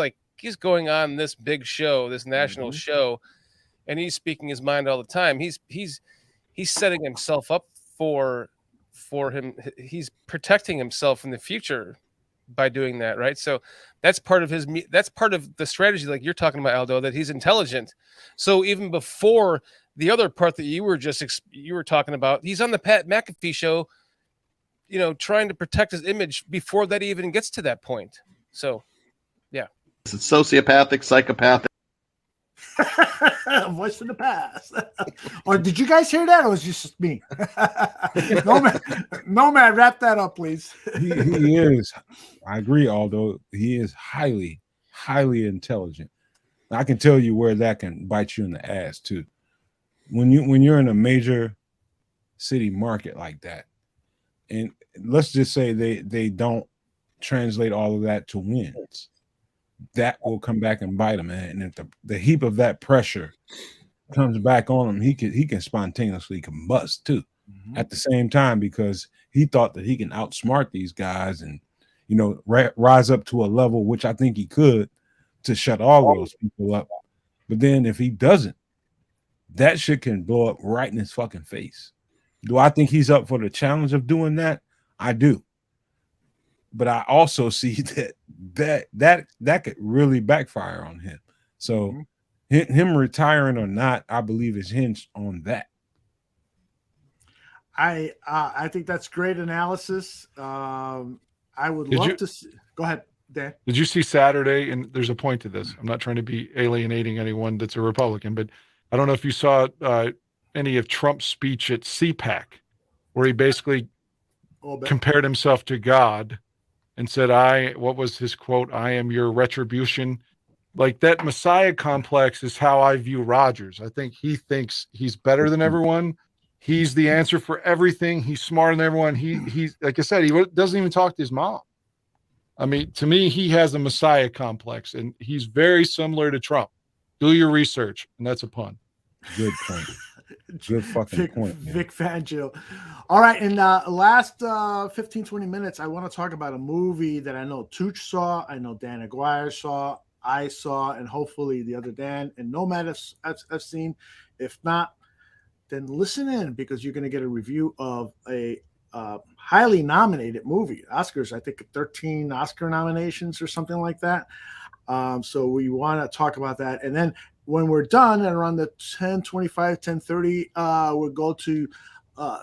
going on this big show, this national show, and he's speaking his mind all the time. He's setting himself up for him. He's protecting himself in the future by doing that, right? So that's part of the strategy, like you're talking about, Aldo, that he's intelligent. So even before the other part that you were talking about, he's on the Pat McAfee show, trying to protect his image before that even gets to that point. So, yeah, it's sociopathic, psychopathic. Voice from the past. Or did you guys hear that, or was it just me? Nomad, wrap that up, please. He is. I agree, Aldo. He is highly, highly intelligent. I can tell you where that can bite you in the ass too. When you're in a major city market like that, and let's just say they don't translate all of that to wins, that will come back and bite him, man. And if the heap of that pressure comes back on him, he can spontaneously combust too. At the same time, because he thought that he can outsmart these guys and rise up to a level which I think he could to shut all those people up. But then if he doesn't, that shit can blow up right in his fucking face. Do I think he's up for the challenge of doing that? I do. But I also see that could really backfire on him. So him retiring or not, I believe is hinged on that. I think that's great analysis. I would love to see. Go ahead, Dan. Did you see Saturday? And there's a point to this. I'm not trying to be alienating anyone that's a Republican, but I don't know if you saw any of Trump's speech at CPAC, where he basically compared himself to God and said, what was his quote? I am your retribution. Like, that Messiah complex is how I view Rodgers. I think he thinks he's better than everyone. He's the answer for everything. He's smarter than everyone. He's like I said, he doesn't even talk to his mom. I mean, to me, he has a Messiah complex, and he's very similar to Trump. Do your research, and that's a pun. Good point. Good fucking point, man. Vic Fangio. All right, in the last 15, 20 minutes, I want to talk about a movie that I know Tooch saw, I know Dan Aguirre saw, I saw, and hopefully the other Dan and Nomad have seen. If not, then listen in, because you're going to get a review of a highly nominated movie. Oscars, I think 13 Oscar nominations or something like that. So we want to talk about that. And then when we're done at around the 10:25, 10:30, we'll go to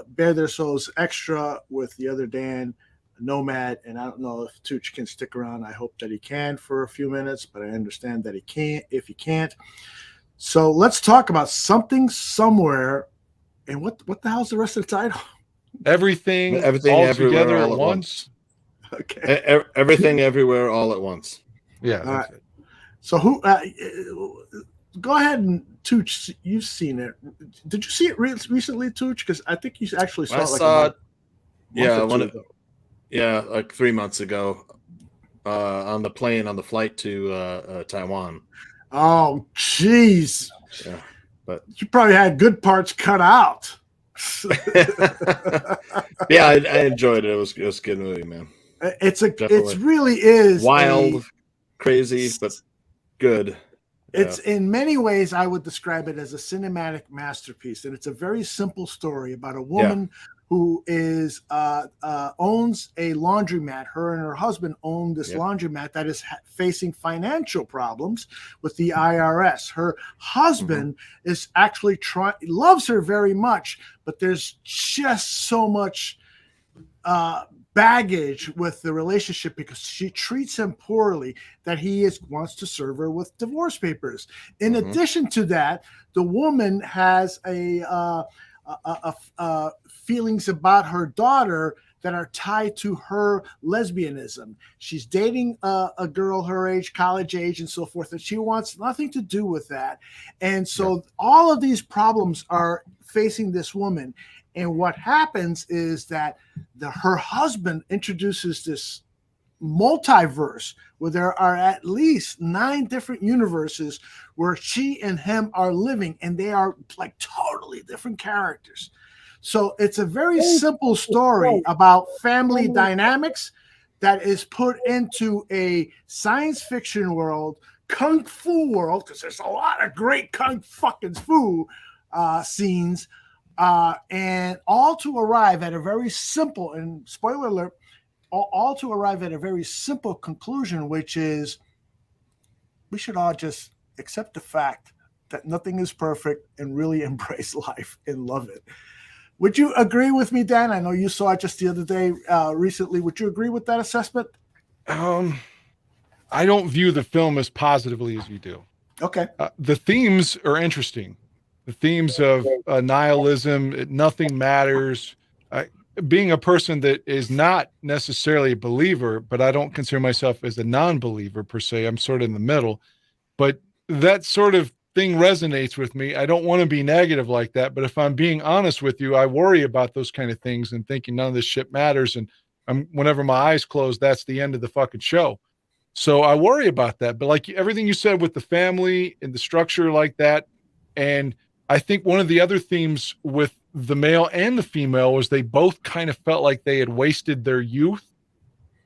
Bare Their Souls Extra with the other Dan, Nomad. And I don't know if Tooch can stick around. I hope that he can for a few minutes, but I understand that he can't if he can't. So let's talk about Something Somewhere. And what the hell's the rest of the title? Everything all together at once. Okay. Everything everywhere all at once. Yeah. All right. So who? Go ahead and Tooch. You've seen it. Did you see it recently, Tooch? Because I think you actually saw it. Like 3 months ago, on the plane on the flight to Taiwan. Oh, jeez. Yeah, but you probably had good parts cut out. Yeah, I enjoyed it. It was a good movie, man. It really is wild, crazy, but good. It's in many ways, I would describe it as a cinematic masterpiece, and it's a very simple story about a woman who is owns a laundromat. Her and her husband own this laundromat that is facing financial problems with the IRS. Her husband is actually loves her very much, but there's just so much baggage with the relationship because she treats him poorly that he wants to serve her with divorce papers. In addition to that, the woman has feelings about her daughter that are tied to her lesbianism. She's dating a girl her age, college age, and so forth, and she wants nothing to do with that. And so all of these problems are facing this woman. And what happens is that her husband introduces this multiverse where there are at least 9 different universes where she and him are living, and they are like totally different characters. So it's a very simple story about family dynamics that is put into a science fiction world, kung fu world, because there's a lot of great kung fucking fu scenes. And all to arrive at a very simple, and spoiler alert, all to arrive at a very simple conclusion, which is we should all just accept the fact that nothing is perfect and really embrace life and love it. Would you agree with me, Dan? I know you saw it just the other day recently. Would you agree with that assessment? I don't view the film as positively as you do. Okay. The themes are interesting. The themes of nihilism, nothing matters. Being a person that is not necessarily a believer, but I don't consider myself as a non-believer per se. I'm sort of in the middle. But that sort of thing resonates with me. I don't want to be negative like that. But if I'm being honest with you, I worry about those kind of things and thinking none of this shit matters. And whenever my eyes close, that's the end of the fucking show. So I worry about that. But like everything you said with the family and the structure like that, and I think one of the other themes with the male and the female was they both kind of felt like they had wasted their youth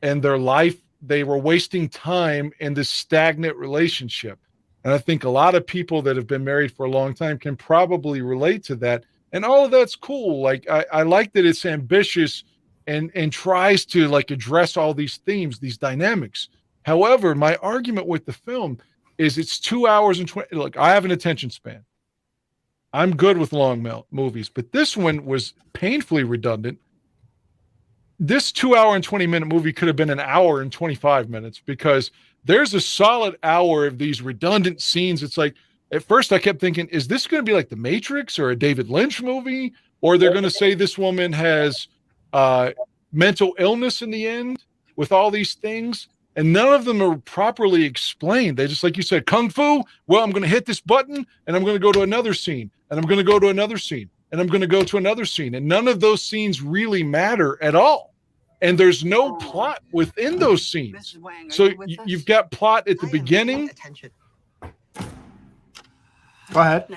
and their life. They were wasting time in this stagnant relationship. And I think a lot of people that have been married for a long time can probably relate to that. And all of that's cool. Like I like that it's ambitious and tries to like address all these themes, these dynamics. However, my argument with the film is it's 2 hours and 20. Look, I have an attention span. I'm good with long movies, but this one was painfully redundant. This 2 hour and 20-minute movie could have been an hour and 25 minutes because there's a solid hour of these redundant scenes. It's like, at first I kept thinking, is this going to be like The Matrix or a David Lynch movie? Or they're going to say this woman has mental illness in the end with all these things. And none of them are properly explained. They just, like you said, kung fu. Well, I'm going to hit this button and I'm going to go to another scene and I'm going to go to another scene and I'm going to go to another scene. And none of those scenes really matter at all. And there's no plot within those scenes. So you've got plot at the beginning. Go ahead.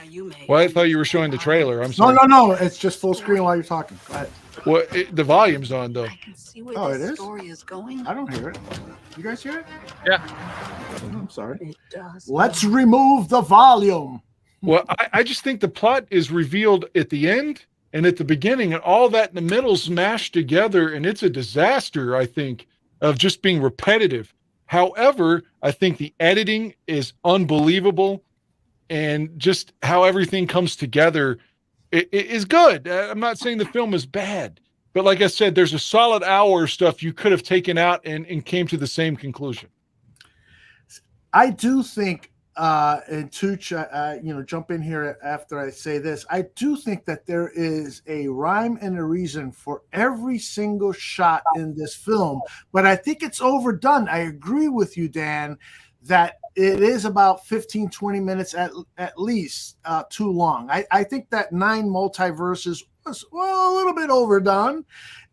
Well, I thought you were showing the trailer. I'm sorry. No. It's just full screen while you're talking. Go ahead. Well, the volume's on, though. Oh, it is? I don't hear it. You guys hear it? Yeah. I'm sorry. Let's remove the volume. Well, I just think the plot is revealed at the end and at the beginning, and all that in the middle is mashed together, and it's a disaster, I think, of just being repetitive. However, I think the editing is unbelievable, and just how everything comes together is good. I'm not saying the film is bad, but like I said, there's a solid hour of stuff you could have taken out and came to the same conclusion. I do think, and Tooch, jump in here after I say this. I do think that there is a rhyme and a reason for every single shot in this film, but I think it's overdone. I agree with you, Dan, that it is about 15, 20 minutes at least too long. I think that 9 multiverses was a little bit overdone.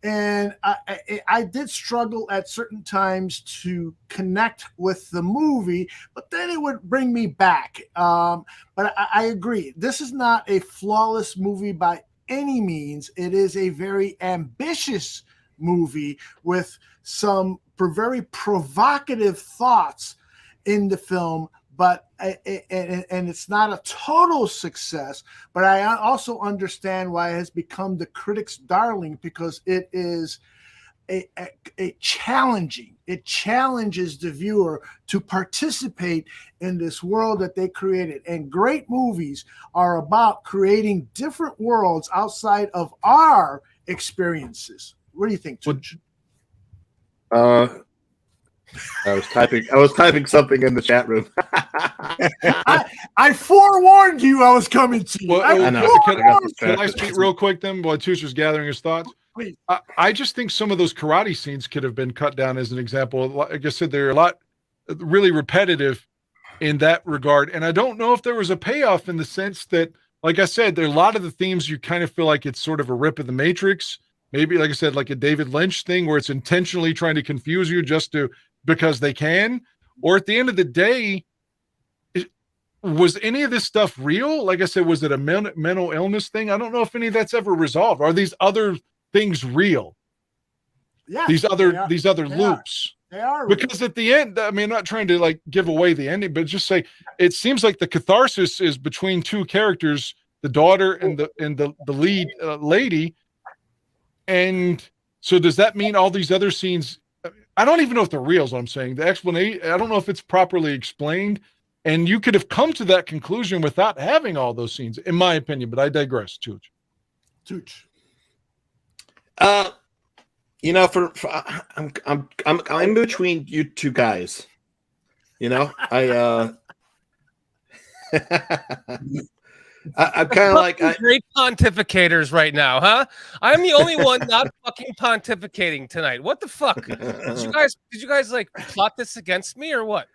And I did struggle at certain times to connect with the movie, but then it would bring me back. But I agree. This is not a flawless movie by any means. It is a very ambitious movie with some very provocative thoughts in the film, but and it's not a total success. But I also understand why it has become the critics' darling, because it is a challenging. It challenges the viewer to participate in this world that they created. And great movies are about creating different worlds outside of our experiences. What do you think, Tooch? I was typing something in the chat room. I forewarned you I was coming to you. Can I speak real quick then while Tooch was gathering his thoughts? Please. I just think some of those karate scenes could have been cut down as an example. Like I said, they're a lot really repetitive in that regard. And I don't know if there was a payoff in the sense that, like I said, there are a lot of the themes you kind of feel like it's sort of a rip of the Matrix. Maybe, like I said, like a David Lynch thing where it's intentionally trying to confuse you because they can. Or at the end of the day, was any of this stuff real? Like I said, was it a mental illness thing? I don't know if any of that's ever resolved. Are these other things real? Yeah, these other loops. They are because at the end, I mean, I'm not trying to like give away the ending, but just say it seems like the catharsis is between two characters, the daughter and the lead lady. And so does that mean all these other scenes? I don't even know if they're real, is what I'm saying. The explanation, I don't know if it's properly explained. And you could have come to that conclusion without having all those scenes, in my opinion. But I digress, Tooch. You know, I'm in between you two guys. You know, I'm kind of like great pontificators right now, huh? I'm the only one not fucking pontificating tonight. What the fuck? Did you guys like plot this against me or what?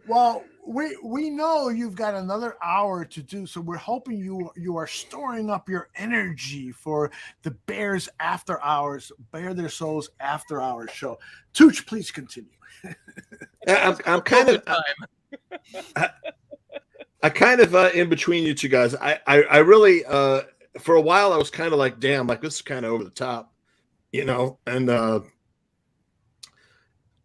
Well, we know you've got another hour to do, so we're hoping you are storing up your energy for the Bears After Hours, Bare Their Souls After Hours show. Tooch, please continue. I'm kind of I kind of in between you two guys. I really for a while I was kind of like, damn, like this is kind of over the top, you know, and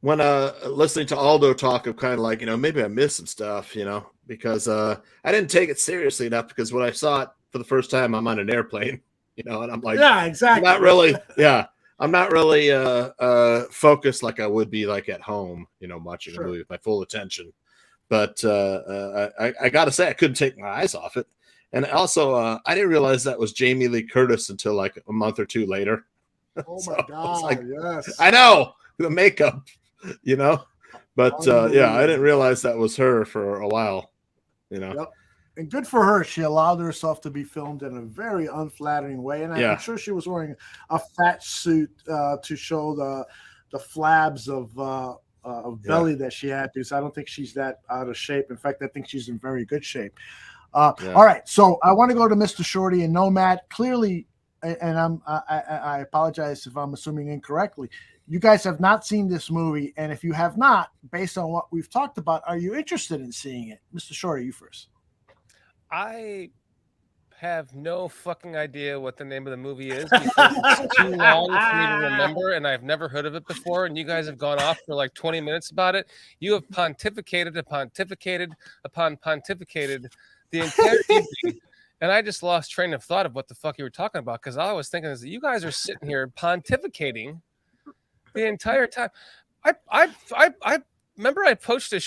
when listening to Aldo talk of kind of like, you know, maybe I missed some stuff, you know, because I didn't take it seriously enough, because when I saw it for the first time, I'm on an airplane, you know, and I'm like, yeah, exactly. I'm not really focused like I would be like at home, you know, watching a movie with my full attention. But I got to say, I couldn't take my eyes off it. And also, I didn't realize that was Jamie Lee Curtis until like a month or two later. Oh my God! Like, yes, I know the makeup, you know, but yeah, I didn't realize that was her for a while, you know. Yep. And good for her. She allowed herself to be filmed in a very unflattering way, and I'm sure she was wearing a fat suit to show the flabs of belly that she had, because I don't think she's that out of shape. In fact, I think she's in very good shape. All right, so I want to go to Mr. Shorty and Nomad. Clearly, and I apologize if I'm assuming incorrectly, you guys have not seen this movie, and if you have not, based on what we've talked about, are you interested in seeing it? Mr. Shorty, you first. I have no fucking idea what the name of the movie is, because it's too long for me to remember, and I've never heard of it before, and you guys have gone off for like 20 minutes about it. You have pontificated upon pontificated the entire evening, and I just lost train of thought of what the fuck you were talking about, because all I was thinking is that you guys are sitting here pontificating the entire time. I remember I posted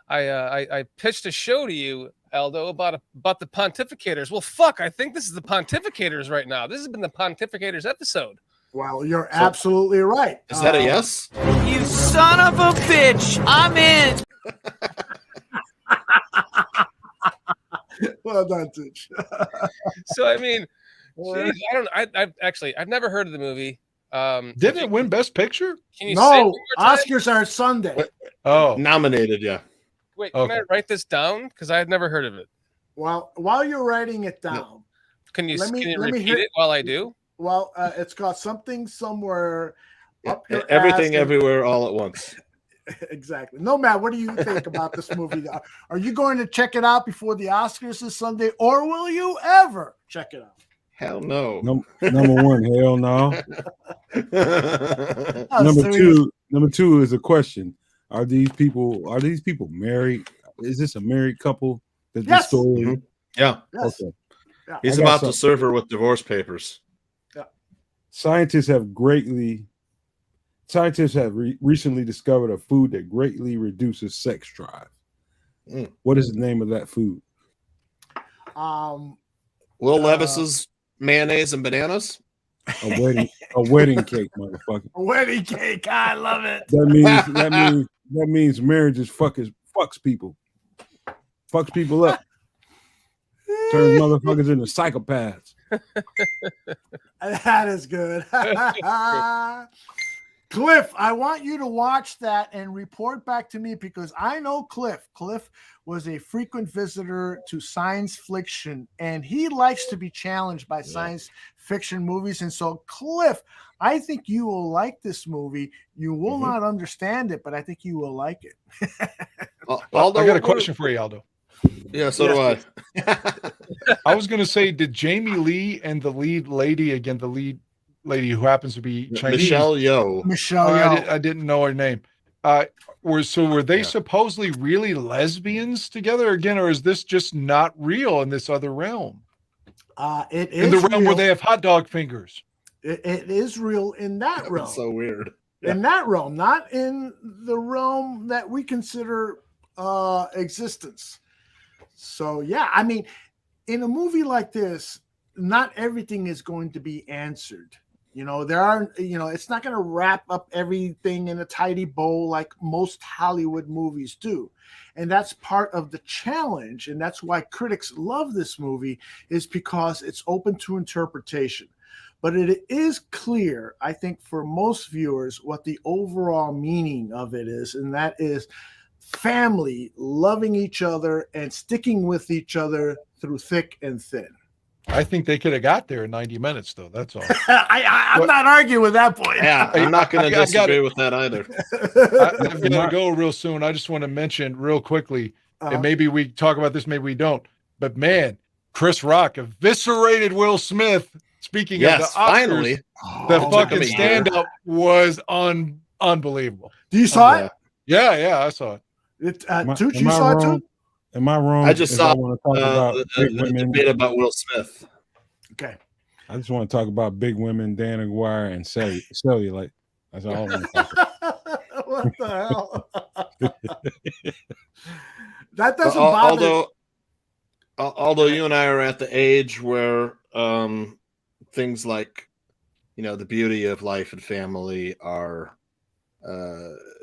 I pitched a show to you, Aldo, about the pontificators. Well, fuck, I think this is the pontificators right now. This has been the pontificators episode. Well, you're absolutely right. Is that a yes? You son of a bitch! I'm in. Well done, Tooch. So I mean, geez, I've never heard of the movie. Didn't it win Best Picture? Can you no, Oscars are Sunday. Oh, nominated, yeah. Wait, can I write this down? Because I had never heard of it. Well, while you're writing it down, can you repeat it while I do? Well, it's got something somewhere. Up your Everything, ass everywhere, all at once. Exactly. No, Matt, what do you think about this movie? Are you going to check it out before the Oscars this Sunday, or will you ever check it out? Hell no. Number one, hell no. Number two is a question. Are these people married? Is this a married couple? That this story? Mm-hmm. Yeah. Yes. Okay. Yeah. He's about to serve her with divorce papers. Yeah. Scientists have recently discovered a food that greatly reduces sex drive. What is the name of that food? Will Levis's mayonnaise and bananas. A wedding cake, motherfucker. A wedding cake. I love it. That means marriage is fucks people. Fucks people up. Turns motherfuckers into psychopaths. That is good. Cliff, I want you to watch that and report back to me because I know Cliff. Cliff was a frequent visitor to science fiction, and he likes to be challenged by science fiction movies. And so, Cliff, I think you will like this movie. You will not understand it, but I think you will like it. Aldo, I got a question for you, Aldo. Yeah, so do I. I was going to say, did Jamie Lee and the lead lady, again, the lead lady who happens to be Chinese, Michelle Yeoh. I didn't know her name. Were they supposedly really lesbians together again, or is this just not real in this other realm? It is in the realm real. where they have hot dog fingers. It is real in that realm. So weird. In that realm, not in the realm that we consider existence. So yeah, I mean, in a movie like this, not everything is going to be answered. It's not going to wrap up everything in a tidy bow like most Hollywood movies do. And that's part of the challenge. And that's why critics love this movie, is because it's open to interpretation. But it is clear, I think, for most viewers, what the overall meaning of it is. And that is family loving each other and sticking with each other through thick and thin. I think they could have got there in 90 minutes, though. That's all. I'm not arguing with that point. Yeah, I'm not going to disagree with that either. I'm going to go real soon. I just want to mention real quickly, and maybe we talk about this, maybe we don't. But man, Chris Rock eviscerated Will Smith. Speaking of the Oscars, finally, the fucking stand-up was unbelievable. You saw it? Yeah, I saw it. Tooch, you saw it too? Am I wrong? I just saw the debate about Will Smith. Okay. I just want to talk about big women, Dan Aguirre, and cellulite. That's all I want to talk about. What the hell? That doesn't bother. Although you and I are at the age where things like, the beauty of life and family are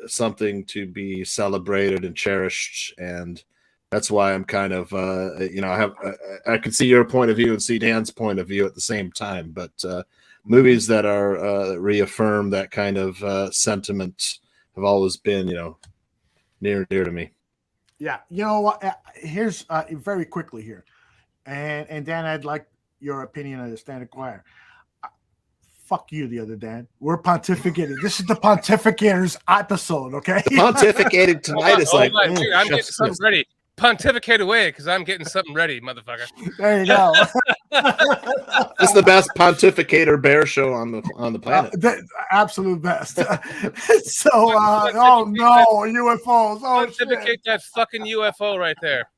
something to be celebrated and cherished, and that's why I'm kind of I can see your point of view and see Dan's point of view at the same time. But movies that are reaffirm that kind of sentiment have always been near and dear to me. Yeah, you know what? Here's very quickly here, and Dan, I'd like your opinion on the Stand Choir. Fuck you, the other Dan. We're pontificating. This is the pontificators episode, okay? The pontificating tonight is like, dude, I'm getting something ready. Pontificate away, because I'm getting something ready, motherfucker. There you go. This is the best pontificator bear show on the planet. The absolute best. So, oh no, UFOs. Oh, pontificate that fucking UFO right there.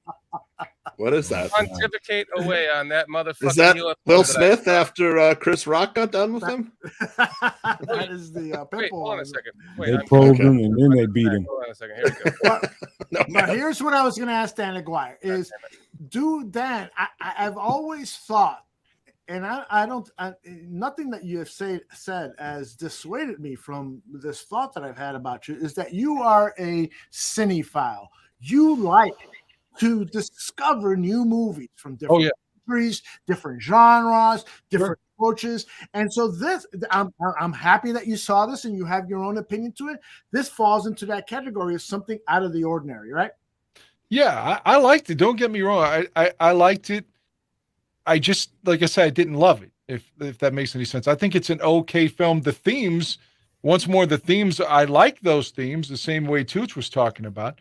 What is that? Pontificate away on that motherfucking Is that UFO. Will Smith after Chris Rock got done with him? That is the Wait, hold on a second. They probed him and then they beat him. Hold on a second. Here we go. But here's what I was going to ask Dan Aguirre is, Dan, I've always thought, and I don't, nothing that you have said has dissuaded me from this thought that I've had about you, is that you are a cinephile. You like to discover new movies from different countries, different genres, different approaches. And so I'm happy that you saw this and you have your own opinion to it. This falls into that category of something out of the ordinary, right? Yeah, I liked it. Don't get me wrong. I liked it. I just, like I said, I didn't love it, if that makes any sense. I think it's an okay film. The themes, once more, I like those themes the same way Tooch was talking about.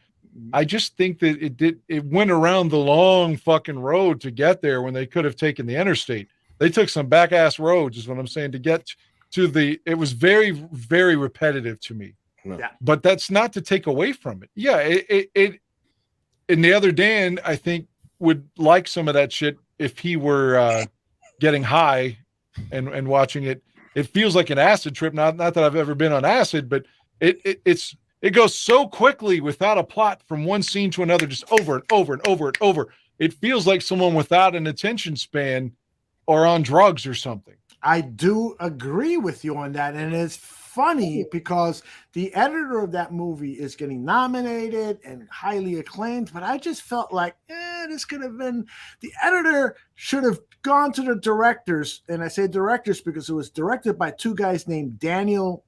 I just think that it went around the long fucking road to get there when they could have taken the interstate. They took some back ass roads, is what I'm saying, to get to the. It was very, very repetitive to me. No. Yeah. But that's not to take away from it. Yeah, it and the other Dan, I think, would like some of that shit if he were getting high and watching it. It feels like an acid trip. Not that I've ever been on acid, but it goes so quickly without a plot from one scene to another, just over and over and over and over. It feels like someone without an attention span or on drugs or something. I do agree with you on that. And it's funny because the editor of that movie is getting nominated and highly acclaimed, but I just felt like, this could have been, the editor should have gone to the directors. And I say directors because it was directed by two guys named Daniel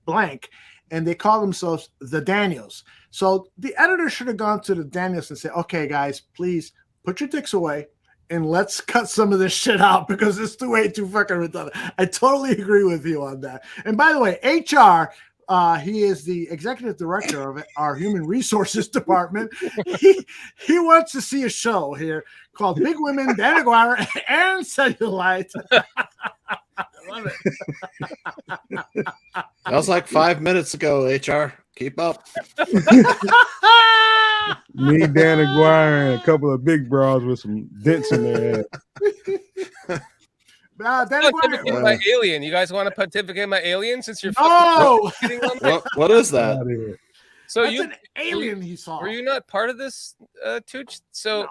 Blank, and they call themselves the Daniels. So the editor should have gone to the Daniels and said, okay, guys, please put your dicks away and let's cut some of this shit out because it's way too fucking redundant. I totally agree with you on that. And by the way, HR, he is the executive director of our human resources department. He wants to see a show here called Big Women, Dan Aguirre, and Cellulite. I love it. That was like 5 minutes ago, HR. Keep up. Me, Dan Aguirre, and a couple of big bras with some dents in their head. Dan my alien. You guys want to pontificate my alien since you're no. What is that? So That's an alien he saw. Were you not part of this, Tooch? So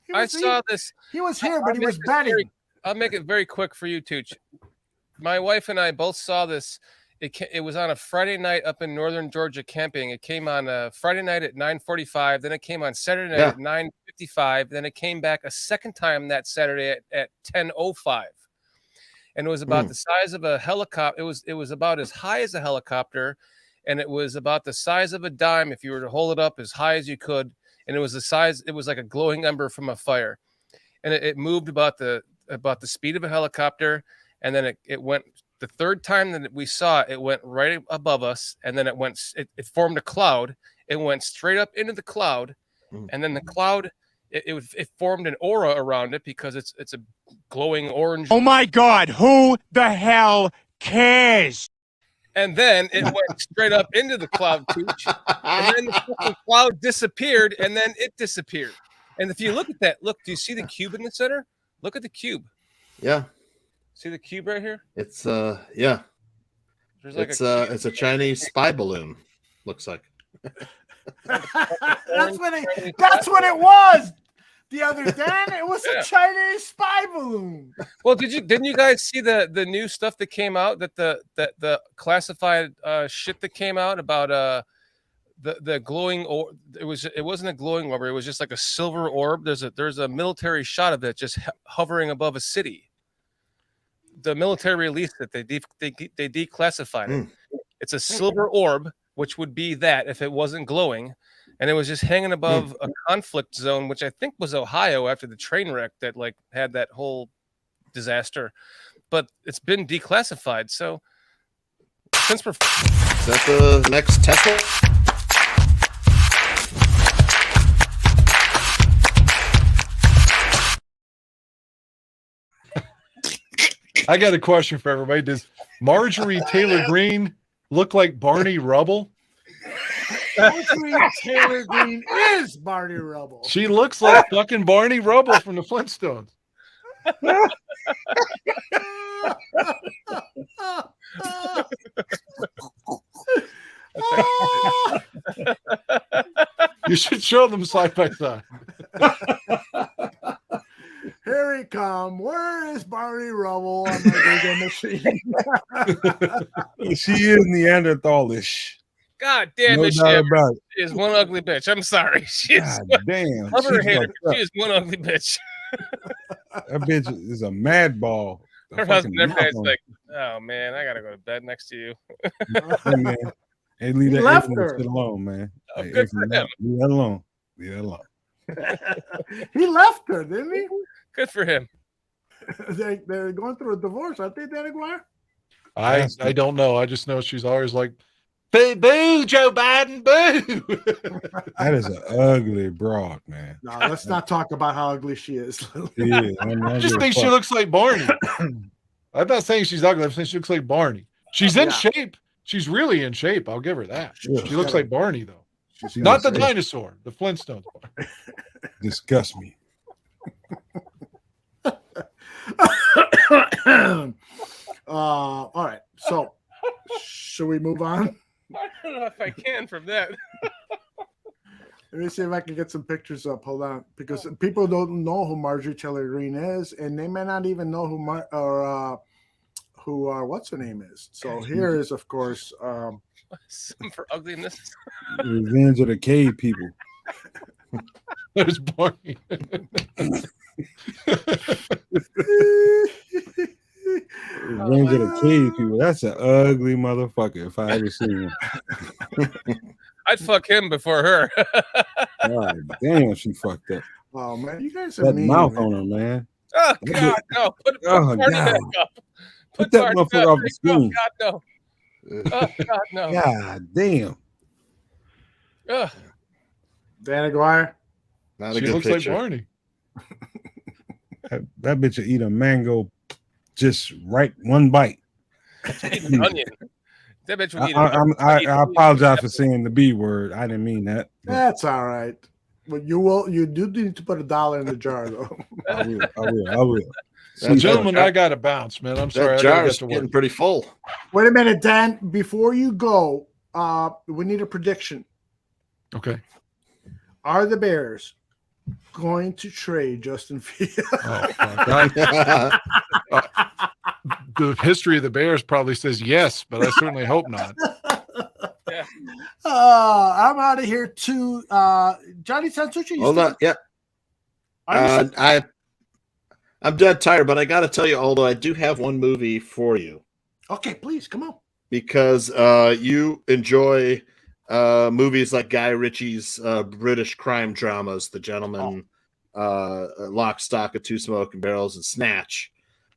No. I saw this. He was here, but he was betting. I'll make it very quick for you, Tooch. My wife and I both saw this. It was on a Friday night up in northern Georgia camping. It came on a Friday night at 9:45. Then it came on Saturday night at 9:55. Then it came back a second time that Saturday at 10:05. And it was about the size of a helicopter. It was about as high as a helicopter, and it was about the size of a dime if you were to hold it up as high as you could. And it was the size. It was like a glowing ember from a fire, and it moved about the speed of a helicopter. And then it went. The third time that we saw it, it went right above us, and then it formed a cloud. It went straight up into the cloud, and then the cloud it formed an aura around it because it's a glowing orange. Oh my God! Who the hell cares? And then it went straight up into the cloud, Tooch, and then the fucking cloud disappeared, and then it disappeared. And if you look at that, do you see the cube in the center? Look at the cube. Yeah. See the cube right here? It's yeah. There's like it's a Chinese spy balloon. Looks like. That's what it was. The other day, it was a Chinese spy balloon. Well, didn't you guys see the new stuff that came out, that the classified shit that came out about the glowing, or it wasn't a glowing orb, it was just like a silver orb. There's a military shot of it just hovering above a city. The military released it. They declassified it. It's a silver orb, which would be that if it wasn't glowing, and it was just hanging above a conflict zone, which I think was Ohio after the train wreck that had that whole disaster. But it's been declassified. So since we're is that the next Tesla? I got a question for everybody. Does Marjorie Taylor Greene look like Barney Rubble? Marjorie Taylor Greene is Barney Rubble. She looks like fucking Barney Rubble from the Flintstones. You should show them side by side. Here he come. Where is Barney Rubble on my Google machine? She is Neanderthalish. God damn No it, doubt about it. She is one ugly bitch. I'm sorry. She is Damn. love her or she's hate her, fucked up. she is one ugly bitch. That bitch is a mad ball. A Her fucking husband every day is mouth like, oh man, I gotta go to bed next to you. Hey, man. Hey, leave He that left alien her. shit alone, man. Oh, Hey, good if for you- him. Leave that alone. Leave that alone. He left her, didn't he? Good for him. They're going through a divorce, aren't they, Danny Aguirre? I don't know. I just know she's always like Boo, boo, Joe Biden, boo. That is an ugly broad, man. No, let's not talk about how ugly she is. Yeah, I just think she looks like Barney. I'm not saying she's ugly. I'm saying she looks like Barney. She's in shape. She's really in shape. I'll give her that. Yeah. She looks like Barney, though. She's Not the dinosaur, the Flintstones. Disgust me. All right. So, should we move on? I don't know if I can from that. Let me see if I can get some pictures up. Hold on, because people don't know who Marjorie Taylor Greene is, and they may not even know who what's her name is. So here is, of course, Some for ugliness. Revenge of the Cave people. There's Barney. Revenge of the Cave people. That's an ugly motherfucker if I ever seen him. I'd fuck him before her. God damn, she fucked up. Oh man, you guys are That mean, mouth man. on her, man. Oh God, no! Put Oh, Barney God. back up. Put that Barney motherfucker back. off the Oh screen. God, no! Oh God, no! God damn. Ugh. Dan Aguirre. Not a She good looks picture. like Barney. That bitch will eat a mango just right one bite. Eat an onion. That bitch would eat I apologize for saying the B word. I didn't mean that. That's all right. But you do need to put $1 in the jar, though. I will. Well, gentlemen, I got to bounce, man. I'm sorry. That I got jar to get is to getting work. pretty full. Wait a minute, Dan. Before you go, we need a prediction. Okay. Are the Bears going to trade Justin Fields? Oh, fuck. The history of the Bears probably says yes, but I certainly hope not. Yeah. I'm out of here too. Johnny Santucci. Hold on. Yeah. I'm dead tired, but I got to tell you, Aldo, I do have one movie for you. Okay, please come on. Because you enjoy movies like Guy Ritchie's British crime dramas, The Gentleman, Lock, Stock, and Two Smoking Barrels, and Snatch.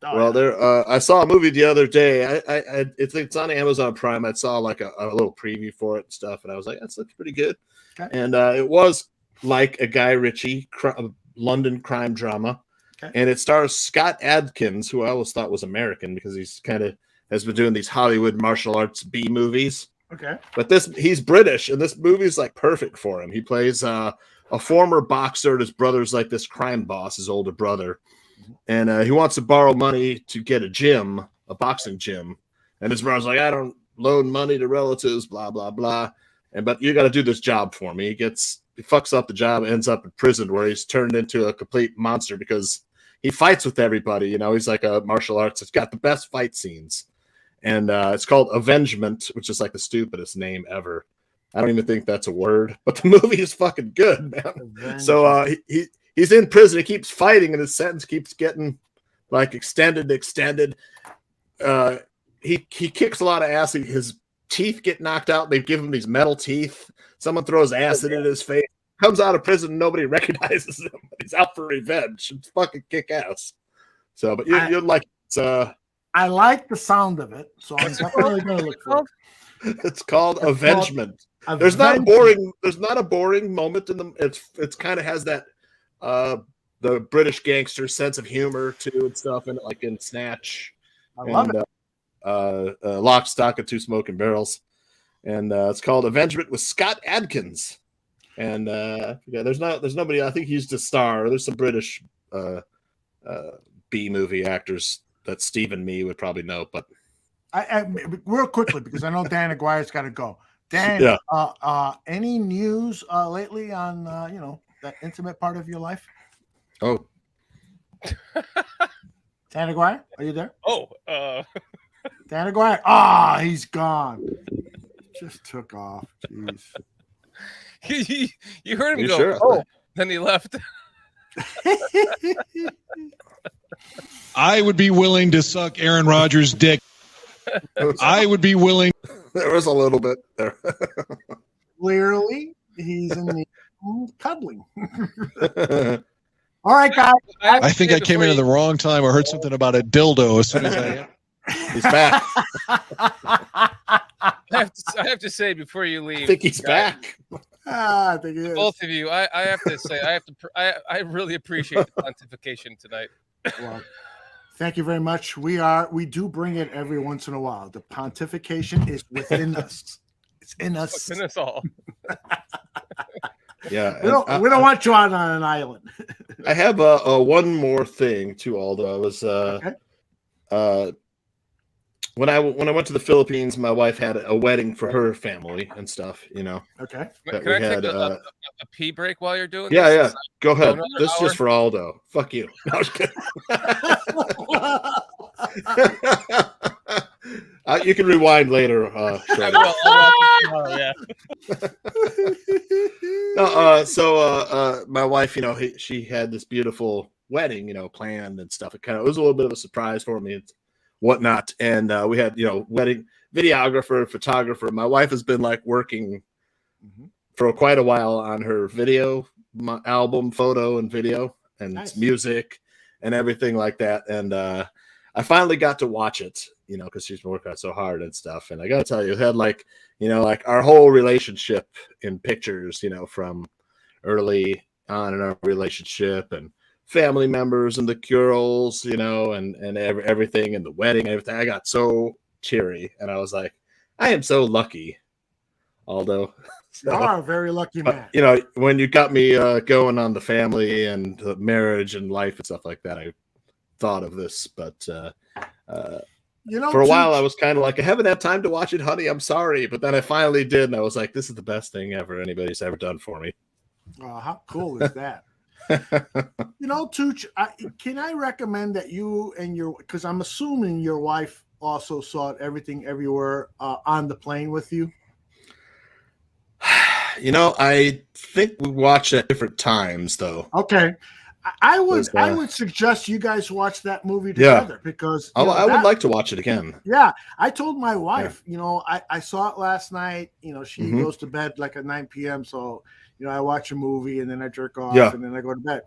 I saw a movie the other day. It's on Amazon Prime. I saw like a little preview for it and stuff, and I was like, that looks pretty good. Okay. And it was like a Guy Ritchie London crime drama. Okay. And it stars Scott Adkins, who I always thought was American because he's kind of has been doing these Hollywood martial arts B movies. Okay. But he's British, and this movie's like perfect for him. He plays a former boxer, and his brother's like this crime boss, his older brother. And he wants to borrow money to get a boxing gym. And his brother's like, I don't loan money to relatives, blah, blah, blah. But you got to do this job for me. He fucks up the job, ends up in prison where he's turned into a complete monster because he fights with everybody. You know, he's like a martial arts. It's got the best fight scenes. And it's called Avengement, which is like the stupidest name ever. I don't even think that's a word, but the movie is fucking good, man. So he's in prison. He keeps fighting, and his sentence keeps getting like extended. He kicks a lot of ass. His teeth get knocked out. They give him these metal teeth. Someone throws acid in his face. Comes out of prison, nobody recognizes him. He's out for revenge. It's fucking kick ass. So, but you'd like it's I like the sound of it, so I'm definitely going to look for it. It's called Avengement. There's not a boring moment in the. It's kind of has that the British gangster sense of humor too and stuff, and like in Snatch. I love it. Lock, Stock, and Two Smoking Barrels, and it's called Avengement with Scott Adkins. And there's nobody. I think he's the star. There's some British B movie actors that Steve and me would probably know, but I real quickly because I know Dan Aguirre's got to go. Dan, yeah. Any news lately on that intimate part of your life? Oh, Dan Aguirre, are you there? Oh, Dan Aguirre. He's gone. Just took off. Jeez. you heard him You go. sure? Oh, then he left. I would be willing to suck Aaron Rodgers' dick. I would be willing. There was a little bit there. Clearly, he's in the cuddling. All right, guys. I think I came in at the wrong time. I heard something about a dildo as soon as I. He's back. I I have to say before you leave, I think he's back. I think he is. Both of you, I have to say, I really appreciate the pontification tonight. Well, thank you very much. We do bring it every once in a while. The pontification is within us. It's in us. It's in us all. Yeah, we don't want you out on an island. I have one more thing too, Aldo. I was when I went to the Philippines, my wife had a wedding for her family and stuff. Okay. Can I take a pee break while you're doing Yeah, this? yeah. Go ahead. This is hour? just for Aldo. Fuck you. No, I was kidding. You can rewind later. Yeah. So my wife, she had this beautiful wedding, planned and stuff. It was a little bit of a surprise for me and whatnot. And we had, wedding videographer, photographer. My wife has been working for quite a while on her video album, photo and video and music and everything like that. And I finally got to watch it, because she's been working out so hard and stuff. And I got to tell you, it had our whole relationship in pictures, from early on in our relationship and family members and the girls, and everything and the wedding and everything. I got so cheery and I was like, I am so lucky, Aldo. You are a very lucky man. When you got me going on the family and the marriage and life and stuff like that, I thought of this, but for a while I was kind of like, I haven't had time to watch it, honey, I'm sorry. But then I finally did, and I was like, this is the best thing ever anybody's ever done for me. How cool is that? Tooch, can I recommend that you and because I'm assuming your wife also saw it Everything Everywhere on the plane with you? I think we watched at different times, though. Okay. I would suggest you guys watch that movie together because I would like to watch it again. Yeah, I told my wife, I saw it last night. She goes to bed at 9 p.m. So, I watch a movie and then I jerk off and then I go to bed.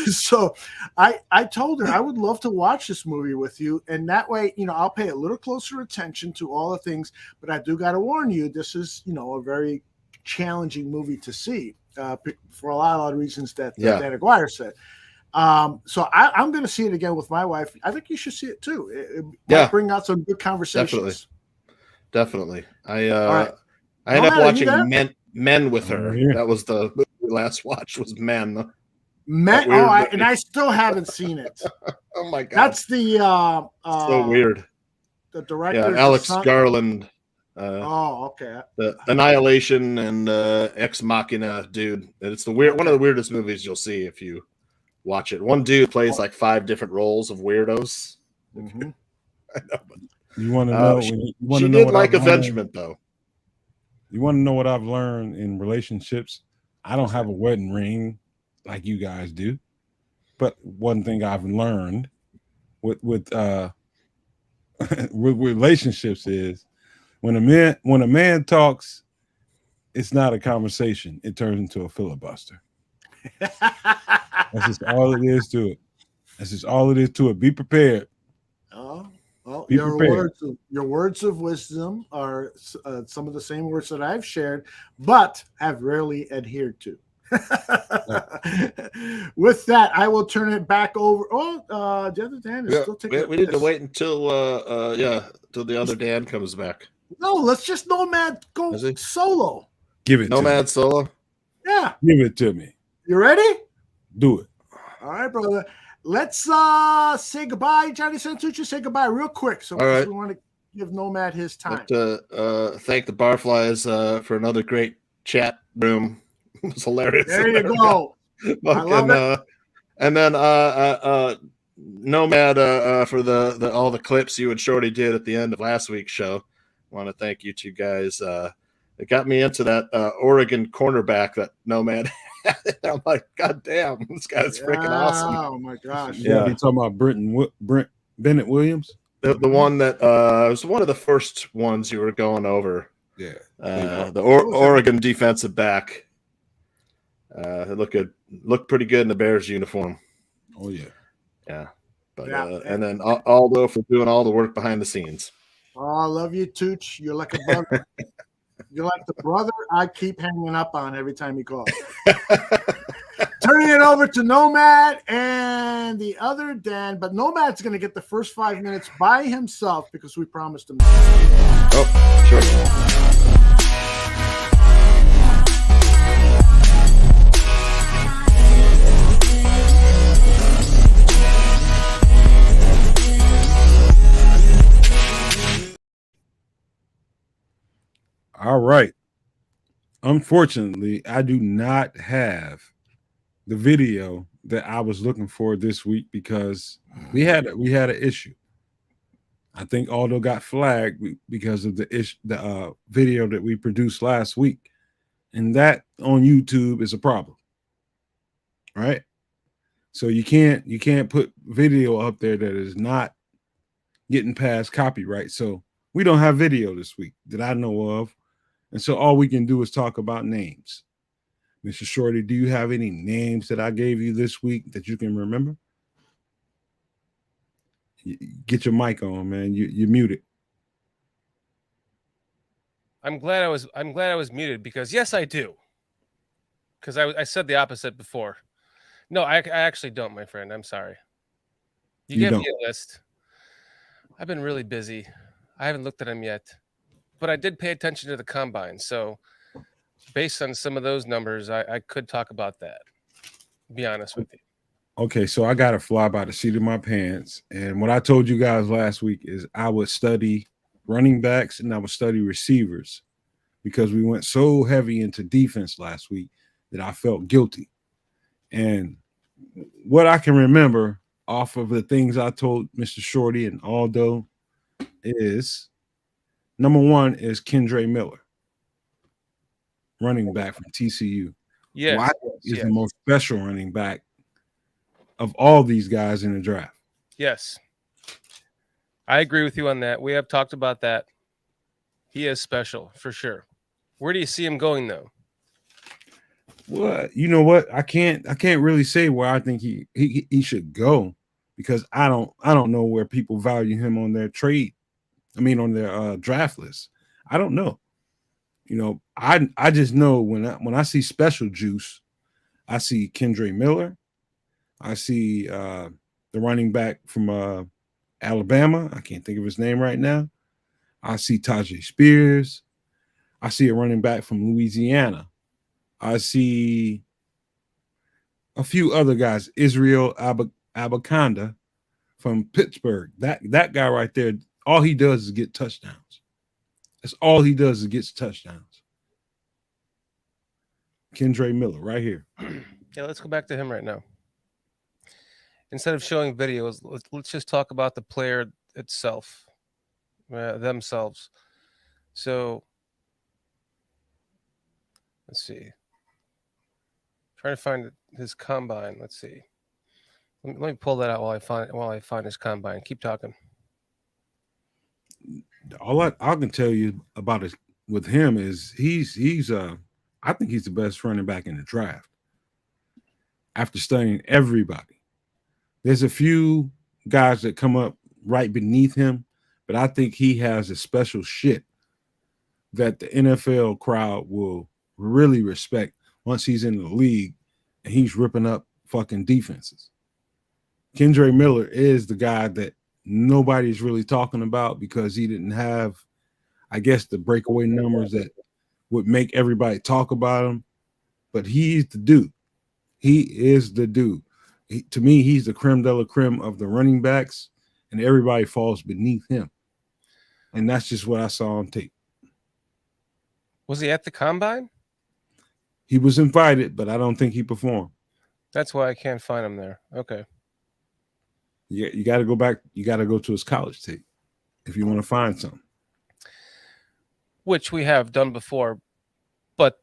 So I told her I would love to watch this movie with you. And that way, I'll pay a little closer attention to all the things. But I do got to warn you, this is, a very challenging movie to see. For a lot of reasons that Dan Aguirre said. So I'm going to see it again with my wife. I think you should see it too. It might bring out some good conversations. Definitely. I ended up watching Men with her. That was the movie we last watched was Men. And I still haven't seen it. Oh my God. That's the so weird. The director, Alex Garland. Okay. The Annihilation and Ex Machina dude. It's one of the weirdest movies you'll see if you watch it. One dude plays 5 different roles of weirdos. I know, but you want to know? She did like Avengement, though. You want to know what I've learned in relationships? I don't have a wedding ring like you guys do, but one thing I've learned with with relationships is when a man talks, it's not a conversation. It turns into a filibuster. That's just all it is to it. That's just all it is to it. Be prepared. Well, your words of wisdom are some of the same words that I've shared, but have rarely adhered to. With that, I will turn it back over. The other Dan is still taking. We need to wait until the other Dan comes back. No, let's just Nomad go solo. Give it Nomad solo. Yeah, give it to me. You ready? Do it. All right, brother. Let's say goodbye, Johnny Santucci. Say goodbye real quick. So we want to give Nomad his time. Thank the Barflies for another great chat room. It was hilarious. There you go. I love it. And then Nomad for the all the clips you and Shorty did at the end of last week's show. I want to thank you two guys. It got me into that Oregon cornerback that Nomad had. I'm like, God damn, this guy's freaking awesome. Oh my gosh. Yeah, you talking about Brent Bennett Williams? The one that was one of the first ones you were going over. Yeah. The Oregon defensive back. It looked pretty good in the Bears uniform. Oh yeah. Yeah. But and then Aldo for doing all the work behind the scenes. Oh, I love you, Tooch. You're like a brother. You're like the brother I keep hanging up on every time you call. Turning it over to Nomad and the other Dan, but Nomad's going to get the first 5 minutes by himself because we promised him. Oh, sure. All right. Unfortunately, I do not have the video that I was looking for this week because we had an issue. I think Aldo got flagged because of the video that we produced last week, and that on YouTube is a problem, right? So you can't put video up there that is not getting past copyright. So we don't have video this week that I know of, and so all we can do is talk about names. Mr. Shorty, do you have any names that I gave you this week that you can remember? Get your mic on, man. You're muted. I'm glad I was muted because yes, I do. Because I said the opposite before. No, I actually don't, my friend. I'm sorry. You gave me a list. I've been really busy. I haven't looked at them yet, but I did pay attention to the combine. So based on some of those numbers, I could talk about that. Be honest with you. Okay, so I got to fly by the seat of my pants. And what I told you guys last week is I would study running backs and I would study receivers because we went so heavy into defense last week that I felt guilty. And what I can remember off of the things I told Mr. Shorty and Aldo is number one is Kendre Miller, running back from TCU. Yes, Why is the most special running back of all these guys in the draft? Yes. I agree with you on that. We have talked about that. He is special for sure. Where do you see him going though? Well, you know what? I can't really say where I think he should go because I don't know where people value him on their on their draft list. I don't know. You know, I just know when I see special juice, I see Kendre Miller. I see the running back from Alabama. I can't think of his name right now. I see Tajay Spears. I see a running back from Louisiana. I see a few other guys. Israel Abaconda from Pittsburgh. That guy right there, all he does is get touchdowns. That's all he does is gets touchdowns. Kendre Miller right here. Yeah, let's go back to him right now. Instead of showing videos, let's just talk about the player itself, themselves. So let's see. Trying to find his combine. Let's see. Let me pull that out while I find his combine. Keep talking. All I can tell you about it with him is he's I think he's the best running back in the draft. After studying everybody, there's a few guys that come up right beneath him, but I think he has a special shit that the NFL crowd will really respect once he's in the league and he's ripping up fucking defenses. Kendre Miller is the guy that nobody's really talking about because he didn't have, I guess, the breakaway numbers that would make everybody talk about him. But he's the dude. He is the dude. To me, he's the creme de la creme of the running backs, and everybody falls beneath him. And that's just what I saw on tape. Was he at the combine? He was invited, but I don't think he performed. That's why I can't find him there. Okay. Yeah, you got to go back. You got to go to his college tape if you want to find something. Which we have done before, but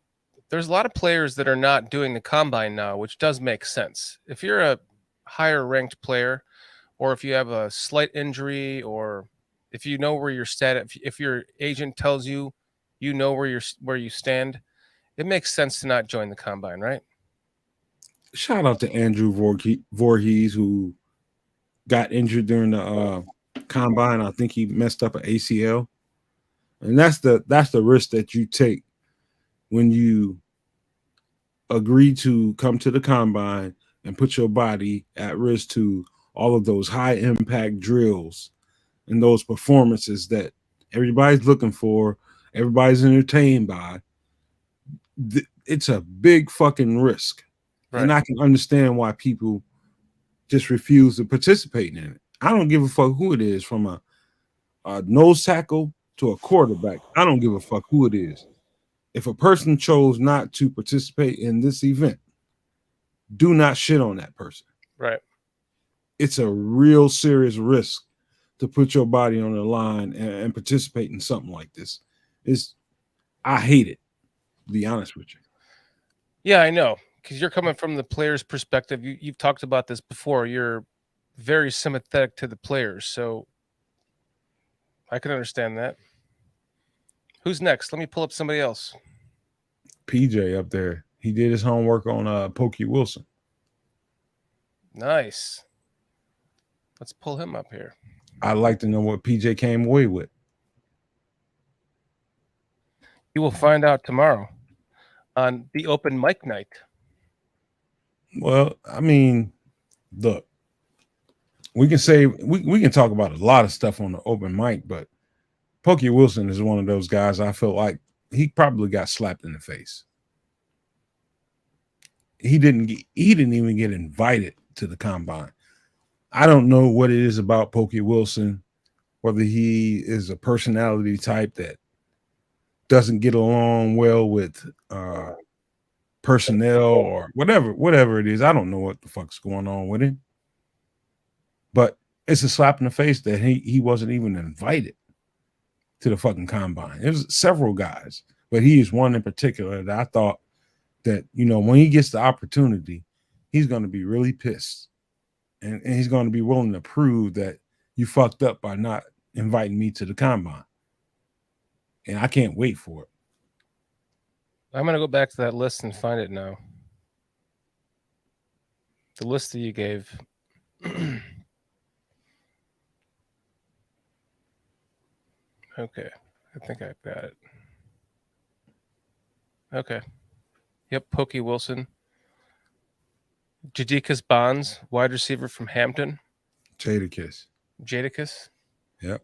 there's a lot of players that are not doing the combine now, which does make sense. If you're a higher ranked player, or if you have a slight injury, or if you know where you're if your agent tells you, you know where you stand, it makes sense to not join the combine, right? Shout out to Andrew Voorhees, who got injured during the combine. I think he messed up an ACL, and that's the risk that you take when you agree to come to the combine and put your body at risk to all of those high impact drills and those performances that everybody's looking for, everybody's entertained by. It's a big fucking risk. Right. And I can understand why people just refuse to participate in it. I don't give a fuck who it is, from a nose tackle to a quarterback. I don't give a fuck who it is. If a person chose not to participate in this event, do not shit on that person. Right. It's a real serious risk to put your body on the line and participate in something like this. I hate it, to be honest with you. Yeah, I know. Because you're coming from the player's perspective. You've talked about this before. You're very sympathetic to the players. So I can understand that. Who's next? Let me pull up somebody else. PJ up there. He did his homework on Pokey Wilson. Nice. Let's pull him up here. I'd like to know what PJ came away with. You will find out tomorrow on the open mic night. Well, I mean, look, we can talk about a lot of stuff on the open mic, but Pokey Wilson is one of those guys I feel like he probably got slapped in the face. He didn't even get invited to the combine. I don't know what it is about Pokey Wilson, whether he is a personality type that doesn't get along well with personnel or whatever it is. I don't know what the fuck's going on with him. But it's a slap in the face that he wasn't even invited to the fucking combine. It was several guys, but he is one in particular that I thought that, when he gets the opportunity, he's going to be really pissed. And he's going to be willing to prove that you fucked up by not inviting me to the combine. And I can't wait for it. I'm going to go back to that list and find it now. The list that you gave. Okay. I think I've got it. Okay. Yep. Pokey Wilson. Jadakiss Bonds, wide receiver from Hampton. Jadakiss. Yep.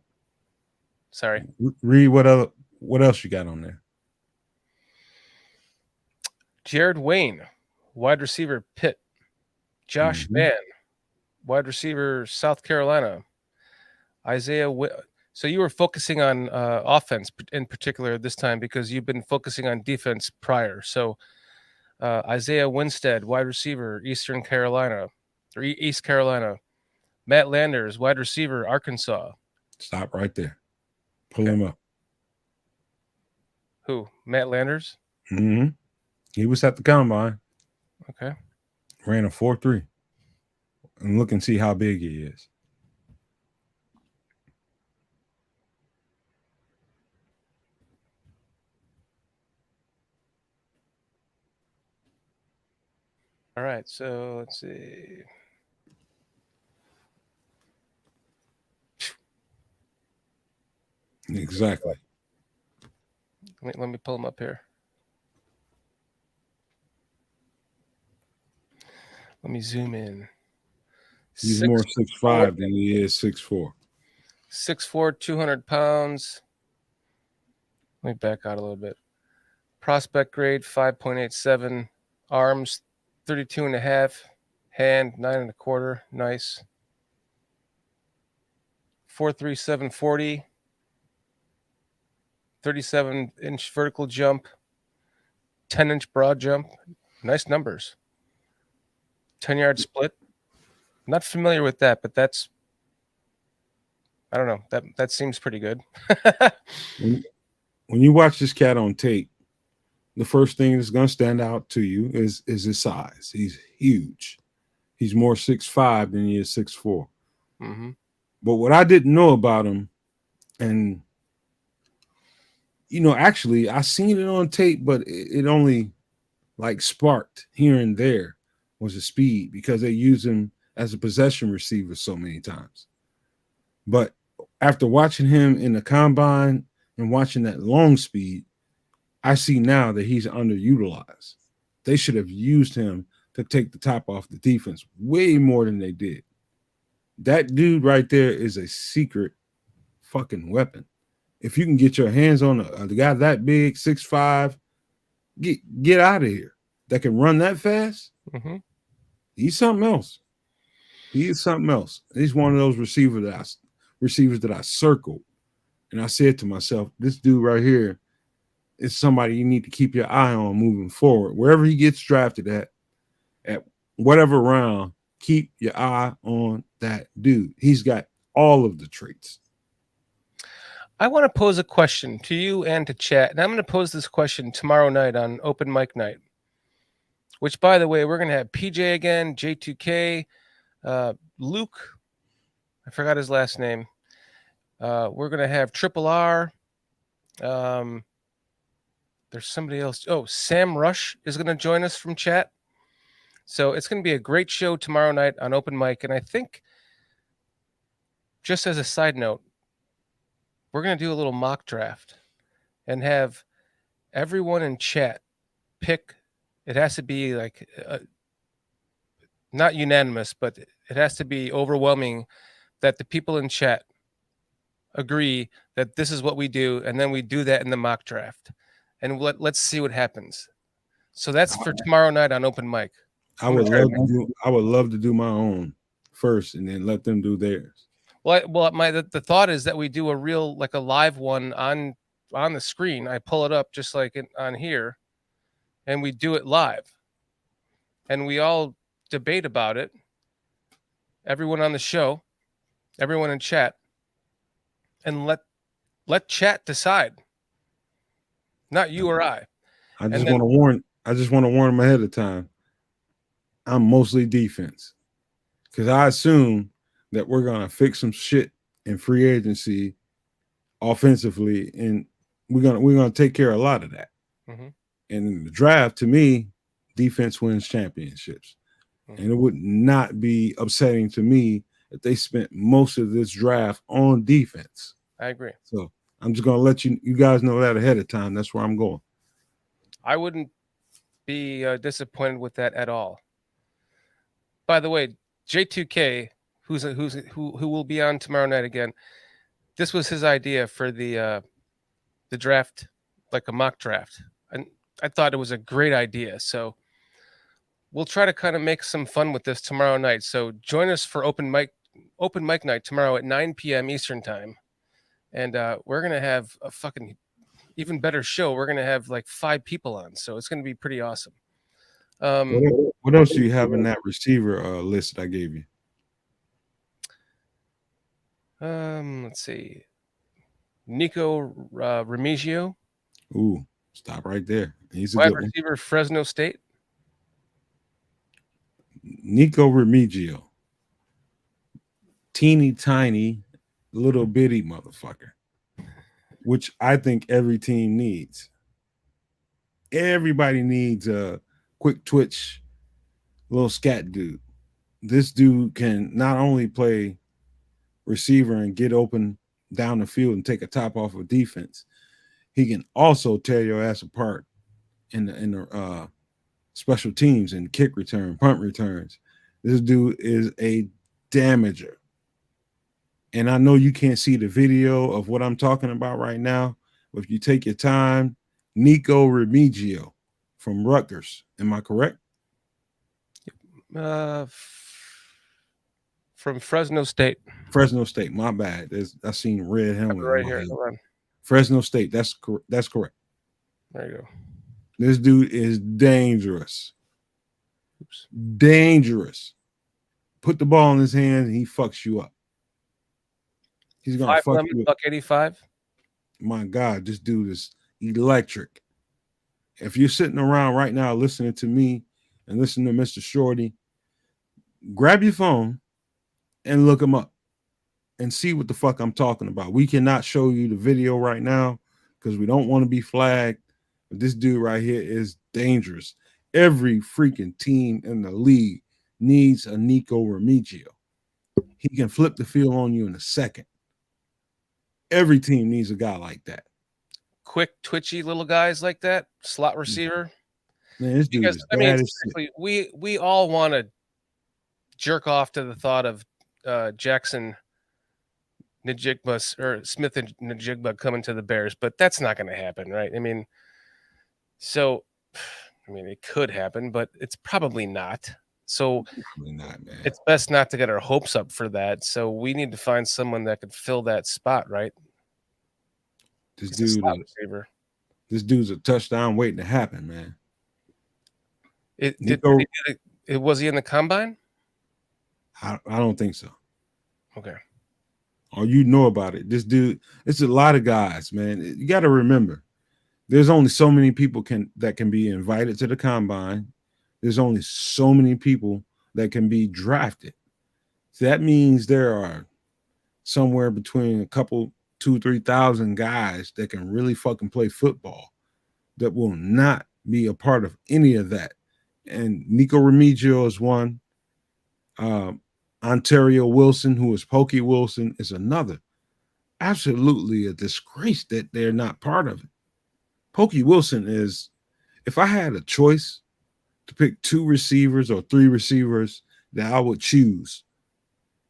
Sorry. Read what else you got on there. Jared Wayne, wide receiver Pitt. Josh Mann, wide receiver South Carolina. So you were focusing on offense in particular this time because you've been focusing on defense prior. So Isaiah Winstead, wide receiver, East Carolina. Matt Landers, wide receiver, Arkansas. Stop right there. Pull him up. Who? Matt Landers? Mm-hmm. He was at the combine. Okay. Ran a 4.3. And look and see how big he is. All right, so let's see. Exactly. Let me pull him up here. Let me zoom in. He's more 6'5" than he is 6'4". 6'4", 200 pounds. Let me back out a little bit. Prospect grade 5.87. Arms 32.5. Hand 9.25. Nice. 4.37 40. 37-inch vertical jump. 10-inch broad jump. Nice numbers. 10-yard split. Not familiar with that, but that's, I don't know. That seems pretty good. When you watch this cat on tape, the first thing that's going to stand out to you is his size. He's huge. He's more 6'5" than he is 6'4". Mm-hmm. But what I didn't know about him, and actually I seen it on tape, but it only like sparked here and there, was the speed, because they use him as a possession receiver so many times. But after watching him in the combine and watching that long speed, I see now that he's underutilized. They should have used him to take the top off the defense way more than they did. That dude right there is a secret fucking weapon. If you can get your hands on a guy that big, 6'5", get out of here. That can run that fast. Mm-hmm. He's something else. He is something else. He's one of those receivers that I circled, and I said to myself, "This dude right here is somebody you need to keep your eye on moving forward. Wherever he gets drafted at whatever round, keep your eye on that dude. He's got all of the traits." I want to pose a question to you and to chat, and I'm going to pose this question tomorrow night on open mic night, which, by the way, we're going to have PJ again, J2K, Luke, I forgot his last name. We're going to have Triple R. There's somebody else. Oh, Sam Rush is going to join us from chat. So it's going to be a great show tomorrow night on open mic. And I think, just as a side note, we're going to do a little mock draft and have everyone in chat pick. It has to be like not unanimous, but it has to be overwhelming that the people in chat agree that this is what we do, and then we do that in the mock draft, and let's see what happens. So that's for tomorrow night on open mic. I would love to do my own first, and then let them do theirs. Well, the thought is that we do a real, like a live one on the screen. I pull it up just like on here, and we do it live, and we all debate about it. Everyone on the show, everyone in chat, and let chat decide, not you or I. I just want to warn them ahead of time. I'm mostly defense, because I assume that we're gonna fix some shit in free agency, offensively, and we're gonna take care of a lot of that. Mm-hmm. And in the draft, to me, defense wins championships. Mm-hmm. And it would not be upsetting to me if they spent most of this draft on defense. I agree. So I'm just gonna let you guys know that ahead of time. That's where I'm going. I wouldn't be disappointed with that at all. By the way, J2K, who will be on tomorrow night again, this was his idea for the draft, like a mock draft, and I thought it was a great idea. So we'll try to kind of make some fun with this tomorrow night. So join us for open mic night tomorrow at 9 p.m. Eastern time, and we're gonna have a fucking even better show. We're gonna have like 5 people on, so it's gonna be pretty awesome. What else do you have in that receiver list that I gave you? Let's see. Nico Remigio. Ooh, stop right there. He's a wide good receiver, one. Fresno State. Nico Remigio. Teeny tiny, little bitty motherfucker, which I think every team needs. Everybody needs a quick twitch, little scat dude. This dude can not only play receiver and get open down the field and take a top off of defense, he can also tear your ass apart in the special teams and kick return, punt returns. This dude is a damager. And I know you can't see the video of what I'm talking about right now, but if you take your time, Nico Remigio from Rutgers. Am I correct? From Fresno State. Fresno State. My bad. I seen red helmet right here. Hold on. Fresno State. That's correct. There you go. This dude is dangerous. Oops. Dangerous. Put the ball in his hand and he fucks you up. He's gonna fuck you up. $185. My God, this dude is electric. If you're sitting around right now listening to me and listening to Mr. Shorty, grab your phone and look him up and see what the fuck I'm talking about. We cannot show you the video right now because we don't want to be flagged. But this dude right here is dangerous. Every freaking team in the league needs a Nico Remigio. He can flip the field on you in a second. Every team needs a guy like that. Quick, twitchy little guys like that, slot receiver. Man, this dude Because is I mean, bad as shit. seriously, we all want to jerk off to the thought of Jackson Njigba or Smith and Njigba coming to the Bears, but that's not going to happen, right? I mean, so I mean, it could happen, but it's probably not. So Probably not, man. it's best not to get our hopes up for that. So we need to find someone that could fill that spot, right? This He's a dude, slot receiver. this dude's a touchdown waiting to happen, man. Was he in the combine? I don't think so. Okay. Or you know about it. This dude, it's a lot of guys, man. You got to remember, there's only so many people that can be invited to the combine. There's only so many people that can be drafted. So that means there are somewhere between a couple, 2,000-3,000 guys that can really fucking play football that will not be a part of any of that. And Nico Remigio is one. Ontario Wilson, who is Pokey Wilson, is another. Absolutely a disgrace that they're not part of it. Pokey Wilson is, if I had a choice to pick 2 receivers or 3 receivers that I would choose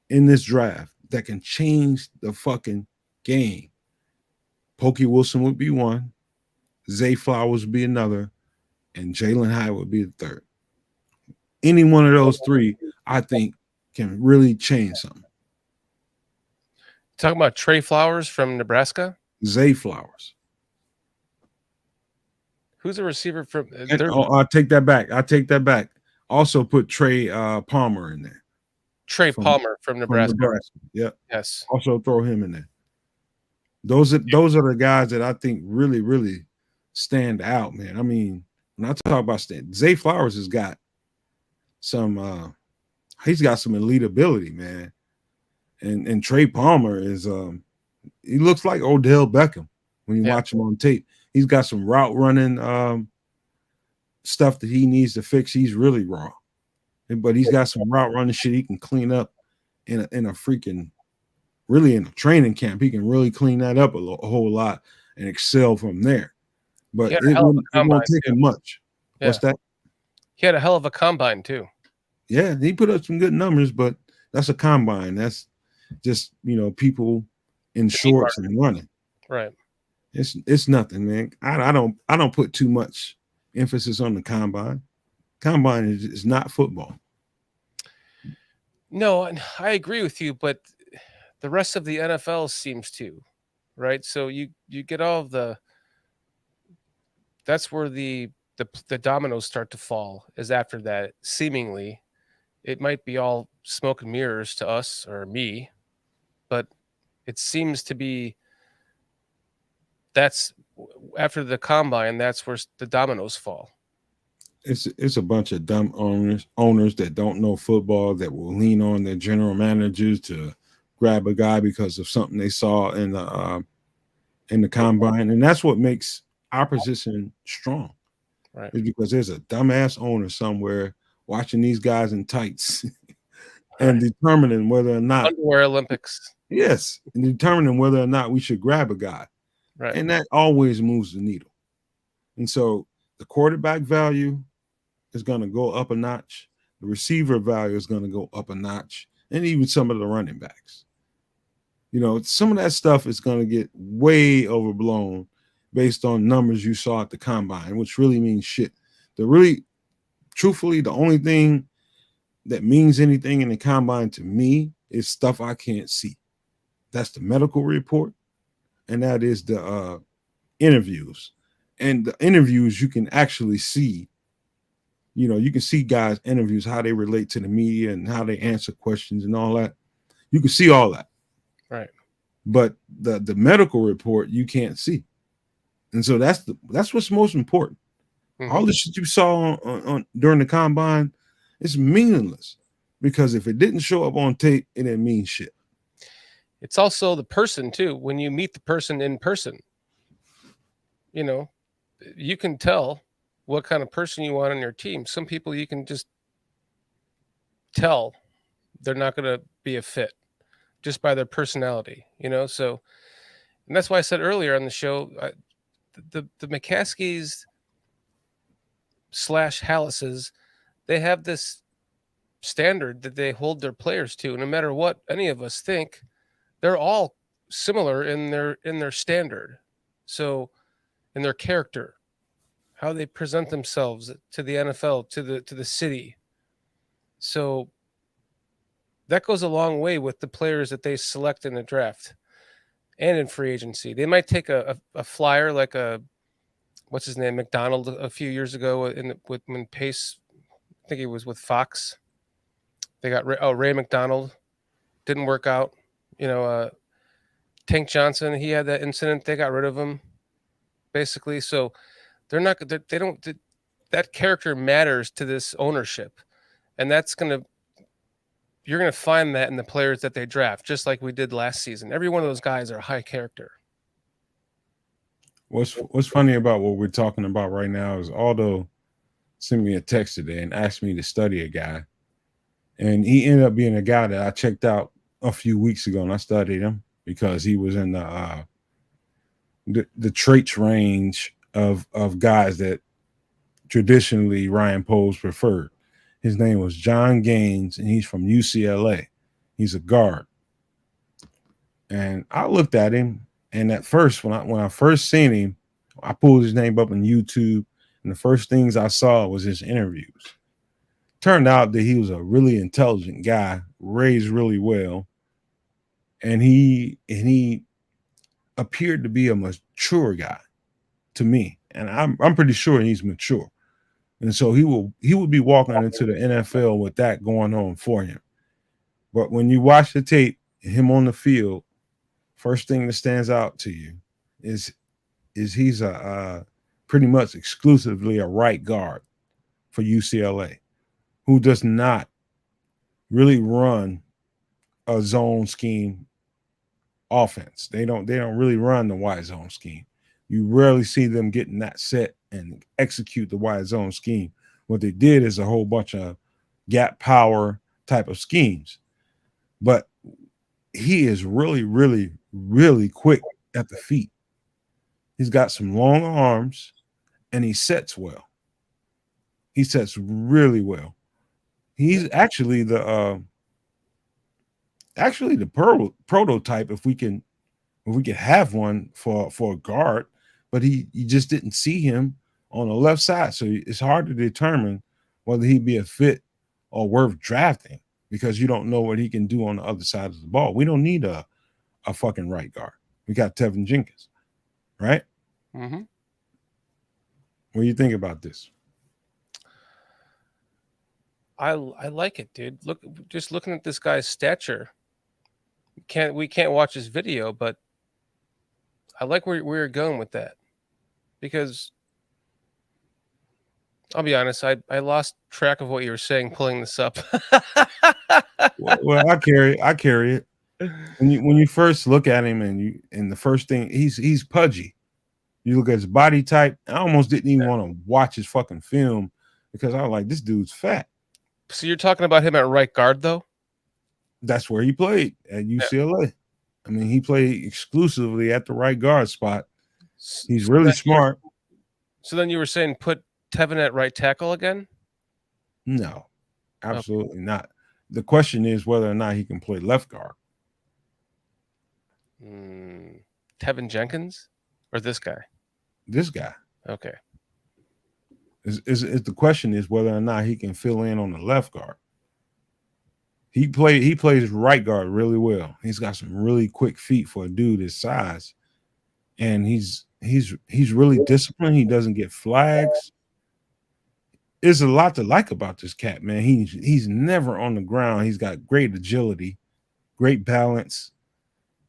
in this draft that can change the fucking game, Pokey Wilson would be one, Zay Flowers would be another, and Jalen Hyatt would be the third. Any one of those 3, I think, can really change something. Talking about Trey Flowers from Nebraska? Zay Flowers. Who's a receiver from? I'll take that back. Also put Trey Palmer in there. Palmer from Nebraska. Yep. Yes. Also throw him in there. Those are the guys that I think really, really stand out, man. I mean, when I talk about Zay Flowers has got some he's got some elite ability, man. And Trey Palmer is he looks like Odell Beckham when you watch him on tape. He's got some route running stuff that he needs to fix. He's really raw. But he's got some route running shit he can clean up in a freaking really in a training camp. He can really clean that up a whole lot and excel from there. But it won't take him much. Yeah. What's that? He had a hell of a combine too. Yeah, he put up some good numbers, but that's a combine. That's just, people in shorts and running. Right. It's nothing, man. I don't put too much emphasis on the combine. Combine is not football. No, I agree with you, but the rest of the NFL seems to, right? So you get all of that's where the dominoes start to fall, is after that. Seemingly it might be all smoke and mirrors to us or me, but it seems to be that's after the combine, that's where the dominoes fall. It's a bunch of dumb owners that don't know football, that will lean on their general managers to grab a guy because of something they saw in the combine, and that's what makes our position strong. Right. Is because there's a dumbass owner somewhere watching these guys in tights and determining whether or not underwear Olympics. Yes, and determining whether or not we should grab a guy. Right. And that always moves the needle. And so the quarterback value is going to go up a notch. The receiver value is going to go up a notch. And even some of the running backs. Some of that stuff is going to get way overblown based on numbers you saw at the combine, which really means shit. Truthfully, the only thing that means anything in the combine to me is stuff I can't see. That's the medical report, and that is the interviews. And the interviews you can actually see. You can see guys' interviews, how they relate to the media and how they answer questions and all that. You can see all that. Right. But the medical report you can't see. And so that's what's most important. Mm-hmm. All the shit you saw on during the combine, it's meaningless, because if it didn't show up on tape, it didn't mean shit. It's also the person too. When you meet the person in person, you can tell what kind of person you want on your team. Some people you can just tell they're not going to be a fit just by their personality, so And that's why I said earlier on the show, the McCaskies / Hallises, they have this standard that they hold their players to. No matter what any of us think, they're all similar in their standard. So in their character, how they present themselves to the NFL, to the city. So that goes a long way with the players that they select in the draft and in free agency. They might take a flyer like what's his name, McDonald, a few years ago when Pace, I think he was with Fox. They got Ray McDonald, didn't work out. Tank Johnson, he had that incident. They got rid of him, basically. So they're not. They don't. That character matters to this ownership, and you're gonna find that in the players that they draft, just like we did last season. Every one of those guys are high character. What's funny about what we're talking about right now is Aldo sent me a text today and asked me to study a guy, and he ended up being a guy that I checked out a few weeks ago, and I studied him because he was in the traits range of guys that traditionally Ryan Poles preferred. His name was John Gaines, and he's from UCLA. He's a guard. And I looked at him, and at first, when I first seen him, I pulled his name up on YouTube, and the first things I saw was his interviews. Turned out that he was a really intelligent guy, raised really well, and he appeared to be a mature guy to me, and I'm pretty sure he's mature. And so he will be walking into the NFL with that going on for him. But when you watch the tape, him on the field, first thing that stands out to you is he's pretty much exclusively a right guard for UCLA, who does not really run a zone scheme offense. They don't really run the wide zone scheme. You rarely see them getting that set and execute the wide zone scheme. What they did is a whole bunch of gap power type of schemes. But he is really, really, really quick at the feet. He's got some long arms, and he sets well. He sets really well. He's actually the prototype if we can have one for a guard, but you just didn't see him on the left side. So it's hard to determine whether he'd be a fit or worth drafting because you don't know what he can do on the other side of the ball. We don't need a fucking right guard. We got Tevin Jenkins, right? Mm-hmm. What do you think about this? I like it, dude. Just looking at this guy's stature. We can't watch his video, but I like where you're going with that. Because I'll be honest, I lost track of what you were saying pulling this up. well, I carry it. When you first look at him and the first thing he's pudgy. You look at his body type. I almost didn't even want to watch his fucking film because I was like, this dude's fat. So you're talking about him at right guard, though? That's where he played at UCLA. Yeah. I mean, he played exclusively at the right guard spot. He's really smart. So then you were saying put Tevin at right tackle again? No, absolutely not. The question is whether or not he can play left guard. Tevin Jenkins or this guy? This guy. Okay. The question is whether or not he can fill in on the left guard. He plays right guard really well. He's got some really quick feet for a dude his size, and he's really disciplined. He doesn't get flags. There's a lot to like about this cat, man. He's never on the ground. He's got great agility, great balance.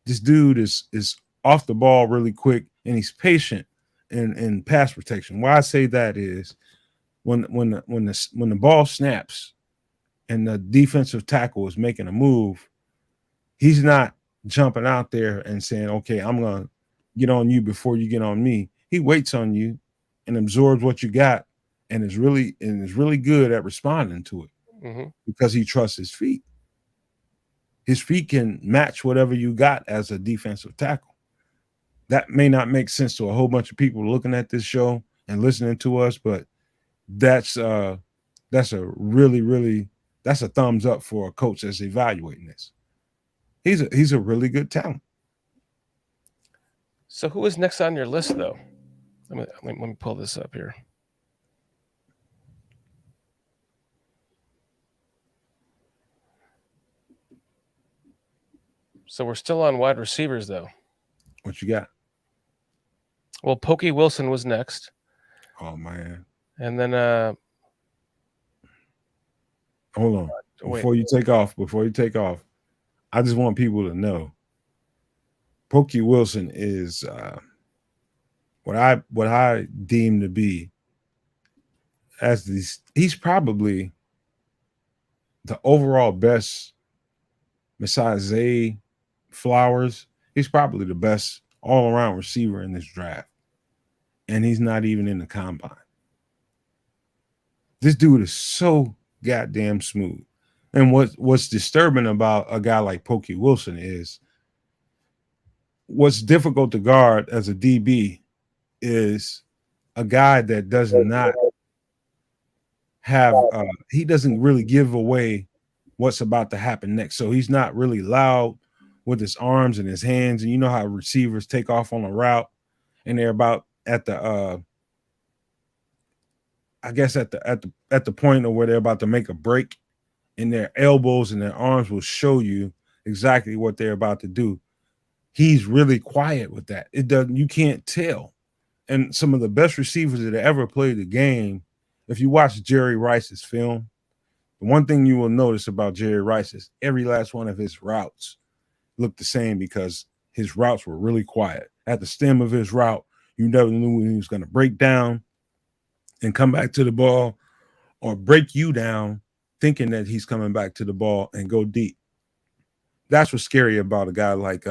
This dude is off the ball really quick, and he's patient in pass protection. Why I say that is when the ball snaps and the defensive tackle is making a move, he's not jumping out there and saying, okay, I'm going to get on you before you get on me. He waits on you and absorbs what you got and is really good at responding to it because he trusts his feet. His feet can match whatever you got as a defensive tackle. That may not make sense to a whole bunch of people looking at this show and listening to us, but that's a really that's a thumbs up for a coach that's evaluating this. He's a really good talent. So who is next on your list, though? Let me pull this up here. So we're still on wide receivers, though. What you got? Well, Pokey Wilson was next. Oh man! And then hold on. Before you take off, I just want people to know Pokey Wilson is what I deem to be he's probably the overall best besides Zay Flowers. He's probably the best all-around receiver in this draft. And he's not even in the combine. This dude is so goddamn smooth. And what's disturbing about a guy like Pokey Wilson is what's difficult to guard as a DB is a guy that does not have he doesn't really give away what's about to happen next. So he's not really loud with his arms and his hands. And you know how receivers take off on a route and they're about at the I guess at the point of where they're about to make a break, and their elbows and their arms will show you exactly what they're about to do. He's really quiet with that. You can't tell. And some of the best receivers that ever played the game, if you watch Jerry Rice's film, the one thing you will notice about Jerry Rice is every last one of his routes looked the same because his routes were really quiet. At the stem of his route, you never knew when he was going to break down and come back to the ball, or break you down thinking that he's coming back to the ball and go deep. That's what's scary about a guy like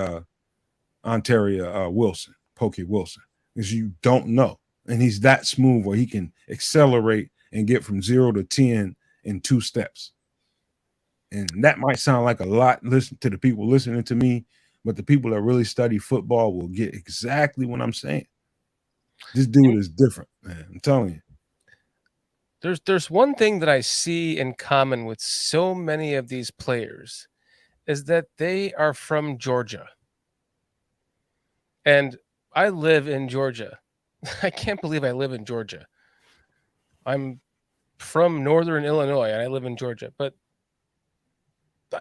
Ontario Wilson, Pokey Wilson, is you don't know. And he's that smooth where he can accelerate and get from 0 to 10 in 2 steps. And that might sound like a lot listen to the people listening to me, but the people that really study football will get exactly what I'm saying. This dude is different, man. I'm telling you. There's one thing that I see in common with so many of these players is that they are from Georgia. And I live in Georgia. I can't believe I live in Georgia. I'm from Northern Illinois and I live in Georgia. But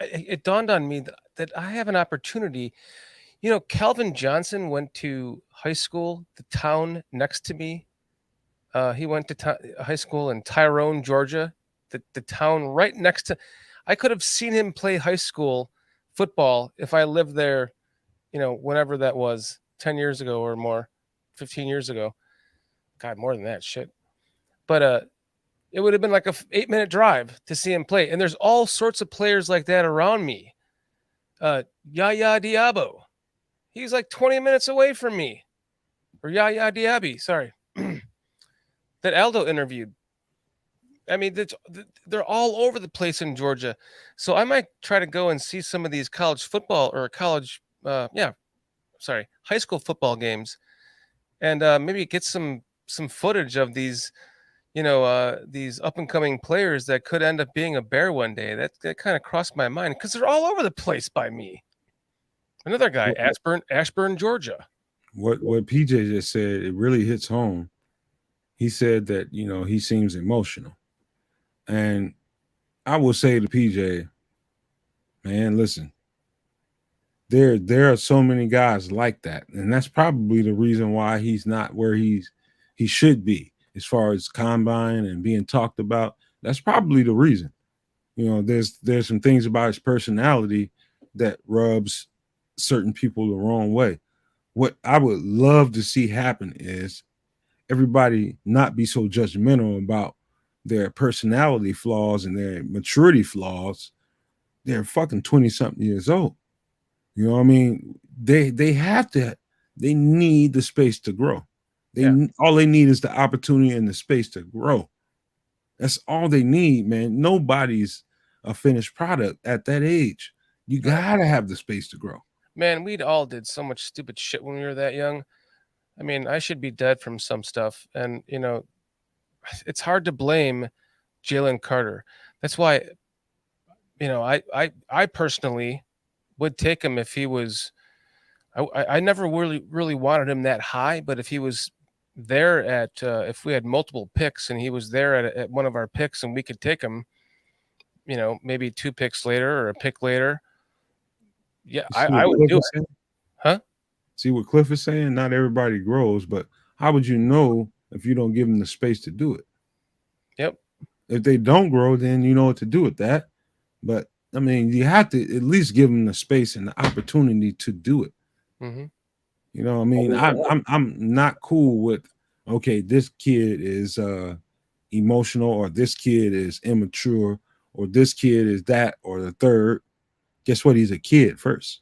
it dawned on me that I have an opportunity. You know, Calvin Johnson went to high school, the town next to me. He went to high school in Tyrone, Georgia, the town right next to. I could have seen him play high school football if I lived there, you know, whenever that was, 10 years ago or more, 15 years ago. God, more than that, shit. But it would have been like a 8-minute drive to see him play. And there's all sorts of players like that around me. Yaya Diabo. He's like 20 minutes away from me. Or Yaya Diaby, sorry. That Aldo interviewed. I mean, they're all over the place in Georgia. So I might try to go and see some of these college football or high school football games, and maybe get some footage of these, these up and coming players that could end up being a Bear one day. That kind of crossed my mind because they're all over the place by me. Another guy, Ashburn, Georgia. What PJ just said, it really hits home. He said that, he seems emotional. And I will say to PJ, man, listen, there are so many guys like that. And that's probably the reason why he's not where he should be as far as combine and being talked about. That's probably the reason. There's some things about his personality that rubs certain people the wrong way. What I would love to see happen is everybody not be so judgmental about their personality flaws and their maturity flaws. They're fucking 20-something years old. You know what I mean? They need the space to grow. All they need is the opportunity and the space to grow. That's all they need, man. Nobody's a finished product at that age. You gotta have the space to grow. Man, we'd all did so much stupid shit when we were that young. I mean, I should be dead from some stuff. And, it's hard to blame Jalen Carter. That's why, I personally would take him if he was. I never really wanted him that high, but if he was there at if we had multiple picks and he was there at one of our picks and we could take him, maybe 2 picks later or a pick later. Yeah, I would do it. Huh? See what Cliff is saying? Not everybody grows, but how would you know if you don't give them the space to do it? Yep. If they don't grow, then you know what to do with that. But I mean, you have to at least give them the space and the opportunity to do it. Mm-hmm. You know, I mean, I'm not cool with, okay, this kid is emotional, or this kid is immature, or this kid is that or the third. Guess what? He's a kid first.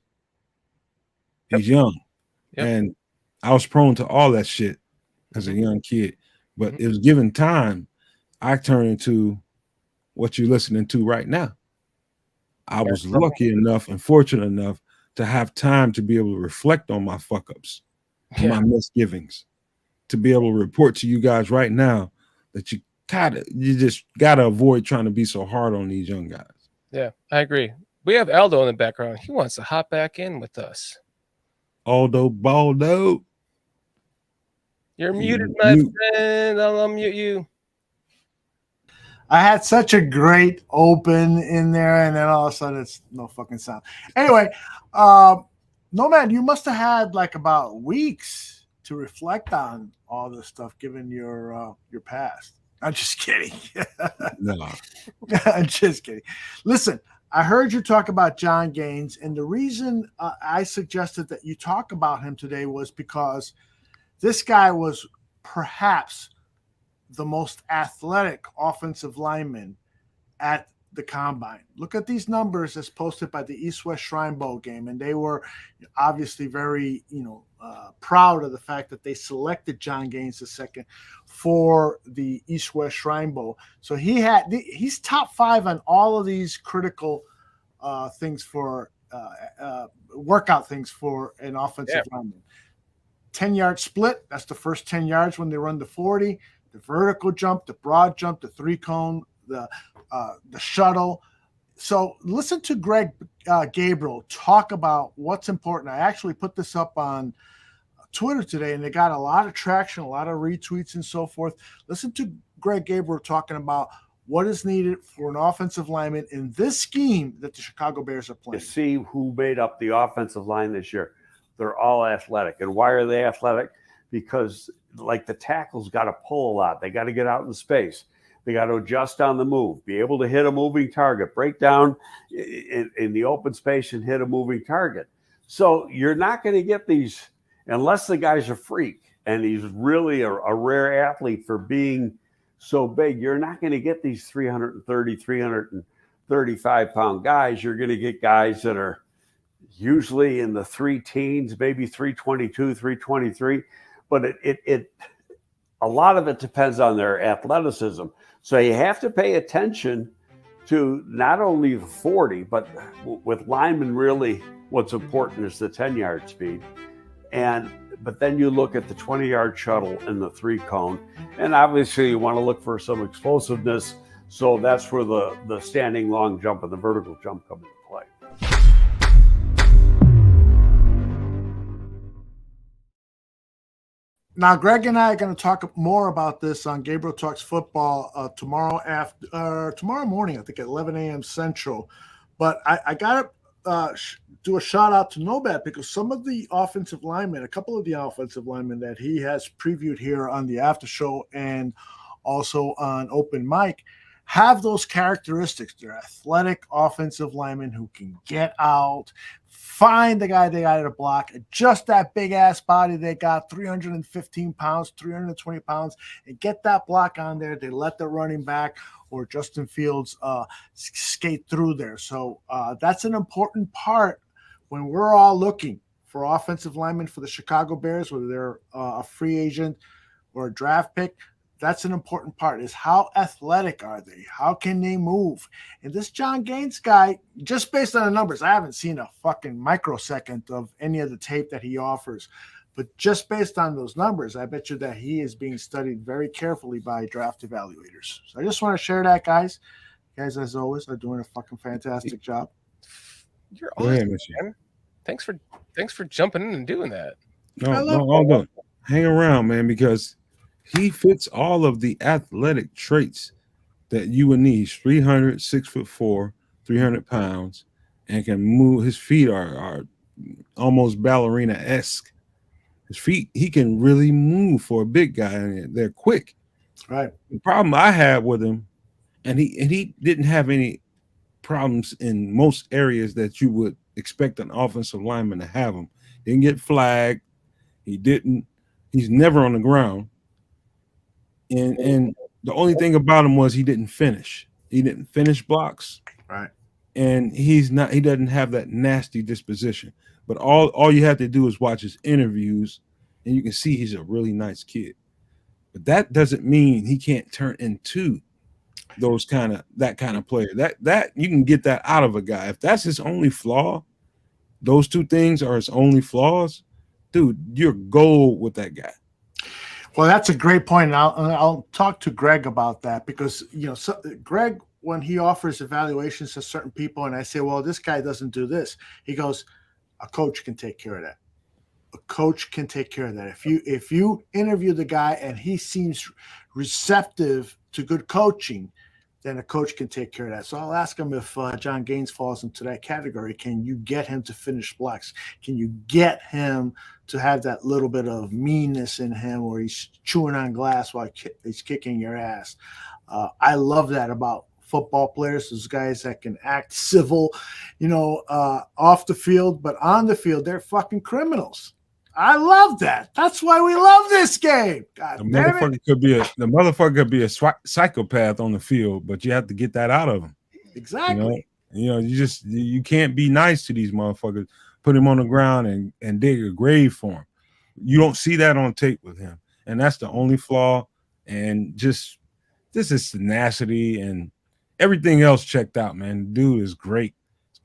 He's young. Yep. And I was prone to all that shit as a young kid. But it was given time, I turned into what you're listening to right now. I was lucky enough and fortunate enough to have time to be able to reflect on my fuck ups, my misgivings, to be able to report to you guys right now that you just gotta avoid trying to be so hard on these young guys. Yeah, I agree. We have Aldo in the background. He wants to hop back in with us. Aldo Baldo. You're muted, my friend. I'll unmute you. I had such a great open in there, and then all of a sudden it's no fucking sound. Anyway, Nomad, you must have had like about weeks to reflect on all this stuff, given your past. I'm just kidding. No, I'm just kidding. Listen, I heard you talk about John Gaines, and the reason I suggested that you talk about him today was because this guy was perhaps the most athletic offensive lineman at the combine. Look at these numbers as posted by the East-West Shrine Bowl game, and they were obviously very, proud of the fact that they selected John Gaines II for the East-West Shrine Bowl. So he's top 5 on all of these critical things for workout things for an offensive lineman. 10-yard split, that's the first 10 yards when they run the 40. The vertical jump, the broad jump, the 3-cone, the shuttle. So listen to Greg Gabriel talk about what's important. I actually put this up on Twitter today, and they got a lot of traction, a lot of retweets and so forth. Listen to Greg Gabriel talking about what is needed for an offensive lineman in this scheme that the Chicago Bears are playing. To see who made up the offensive line this year. They're all athletic. And why are they athletic? Because like the tackles got to pull a lot. They got to get out in space. They got to adjust on the move, be able to hit a moving target, break down in the open space and hit a moving target. So you're not going to get these unless the guy's a freak and he's really a rare athlete for being so big. You're not going to get these 330, 335-pound guys. You're going to get guys that are usually in the 3 teens, maybe 322, 323. But it a lot of it depends on their athleticism. So you have to pay attention to not only the 40, but with linemen, really what's important is the 10-yard speed. But then you look at the 20-yard shuttle and the 3-cone. And obviously you want to look for some explosiveness. So that's where the standing long jump and the vertical jump come into play. Now, Greg and I are going to talk more about this on Gabriel Talks Football tomorrow morning, I think at 11 a.m. Central. But I got to do a shout out to Nobat because some of the offensive linemen, a couple of the offensive linemen that he has previewed here on the after show and also on open mic have those characteristics. They're athletic offensive linemen who can get out, find the guy they got to block, adjust that big ass body they got, 315 pounds, 320 pounds, and get that block on there. They let the running back or Justin Fields skate through there. So that's an important part when we're all looking for offensive linemen for the Chicago Bears, whether they're a free agent or a draft pick. That's an important part, is how athletic are they? How can they move? And this John Gaines guy, just based on the numbers, I haven't seen a fucking microsecond of any of the tape that he offers. But just based on those numbers, I bet you that he is being studied very carefully by draft evaluators. So I just want to share that, guys. You guys, as always, are doing a fucking fantastic job. You're awesome, man. Thanks for jumping in and doing that. No, hang around, man, because he fits all of the athletic traits that you would need. 300, 6'4", 300 pounds, and can move. His feet are almost ballerina-esque. His feet, he can really move for a big guy, and they're quick. Right. The problem I had with him, and he didn't have any problems in most areas that you would expect an offensive lineman to have him. Didn't get flagged. He's never on the ground. And the only thing about him was he didn't finish. He didn't finish blocks. Right. And he doesn't have that nasty disposition. But all you have to do is watch his interviews, and you can see he's a really nice kid. But that doesn't mean he can't turn into that kind of player. That you can get that out of a guy. If that's his only flaw, those two things are his only flaws, dude, you're gold with that guy. Well, that's a great point. And I'll talk to Greg about that, because Greg, when he offers evaluations to certain people, and I say, well, this guy doesn't do this, he goes, a coach can take care of that. A coach can take care of that. If you interview the guy and he seems receptive to good coaching, then a coach can take care of that. So I'll ask him if John Gaines falls into that category. Can you get him to finish blocks? Can you get him to have that little bit of meanness in him where he's chewing on glass while he's kicking your ass? I love that about football players, those guys that can act civil, off the field, but on the field, they're fucking criminals. I love that. That's why we love this game. God The damn motherfucker could be a psychopath on the field, but you have to get that out of him. Exactly. You can't be nice to these motherfuckers. Put him on the ground and dig a grave for him. You don't see that on tape with him, and that's the only flaw. And just this is tenacity and everything else checked out, man. The dude is great.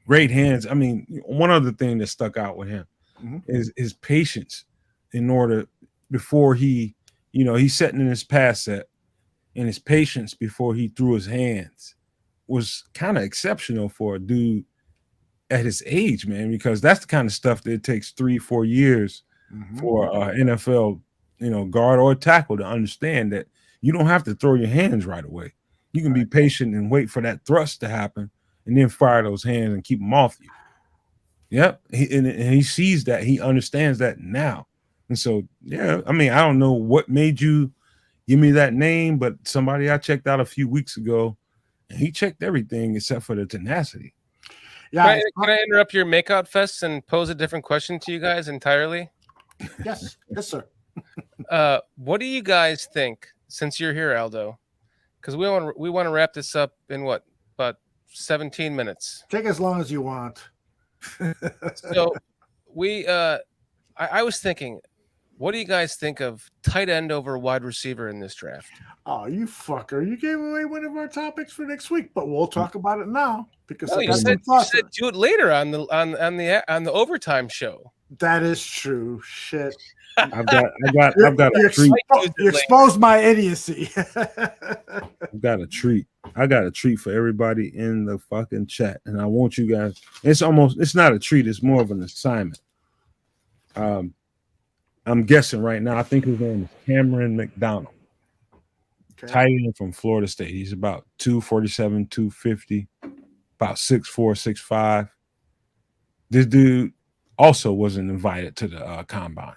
Great hands. I mean, one other thing that stuck out with him is his patience before he's setting in his pass set, and his patience before he threw his hands was kind of exceptional for a dude at his age, man, because that's the kind of stuff that it takes 3-4 years for NFL, guard or tackle to understand that you don't have to throw your hands right away. You can be patient and wait for that thrust to happen and then fire those hands and keep them off you. Yep. He sees that. He understands that now. And so, yeah, I mean, I don't know what made you give me that name, but somebody I checked out a few weeks ago, and he checked everything except for the tenacity. Yeah. Can I interrupt your makeout fest and pose a different question to you guys entirely? Yes, sir. What do you guys think, since you're here, Aldo? Because we want to wrap this up in about 17 minutes. Take as long as you want. So I was thinking, what do you guys think of tight end over wide receiver in this draft? Oh, you fucker. You gave away one of our topics for next week, but we'll talk about it now because you said do it later on the overtime show. That is true. Shit. I've got a treat. You exposed my idiocy. I've got a treat. I got a treat for everybody in the fucking chat, and I want you guys. It's not a treat. It's more of an assignment. I'm guessing right now. I think his name is Cameron McDonald. Okay. Tight end from Florida State. He's about 247, 250, about 6'4", 6'5". This dude also wasn't invited to the combine.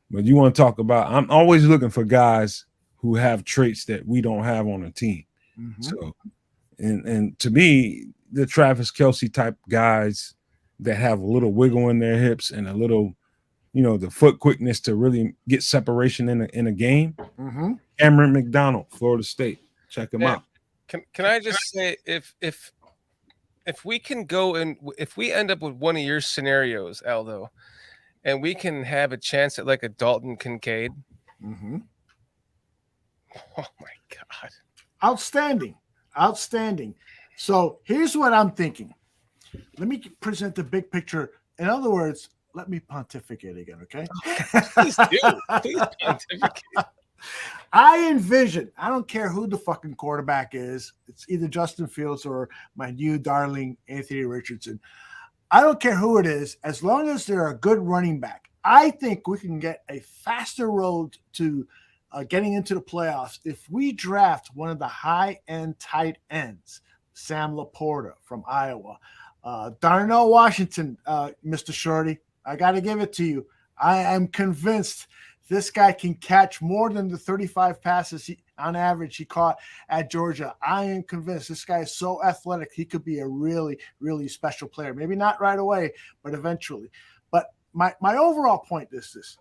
But you want to talk about, I'm always looking for guys who have traits that we don't have on the team. So, and to me, the Travis Kelce type guys that have a little wiggle in their hips and a little, the foot quickness to really get separation in a game. Cameron McDonald, Florida State. Check him out. Can I just say, if we can go and if we end up with one of your scenarios, Aldo, and we can have a chance at like a Dalton Kincaid, Oh my God. Outstanding. So here's what I'm thinking. Let me present the big picture. In other words, let me pontificate again, okay? Please do. Please pontificate. I envision, I don't care who the fucking quarterback is. It's either Justin Fields or my new darling Anthony Richardson. I don't care who it is, as long as they're a good running back. I think we can get a faster road to getting into the playoffs if we draft one of the high-end tight ends, Sam Laporta from Iowa, Darnell Washington, Mr. Shorty. I got to give it to you. I am convinced this guy can catch more than the 35 passes on average he caught at Georgia. I am convinced this guy is so athletic, he could be a really, really special player. Maybe not right away, but eventually. But my overall point is this.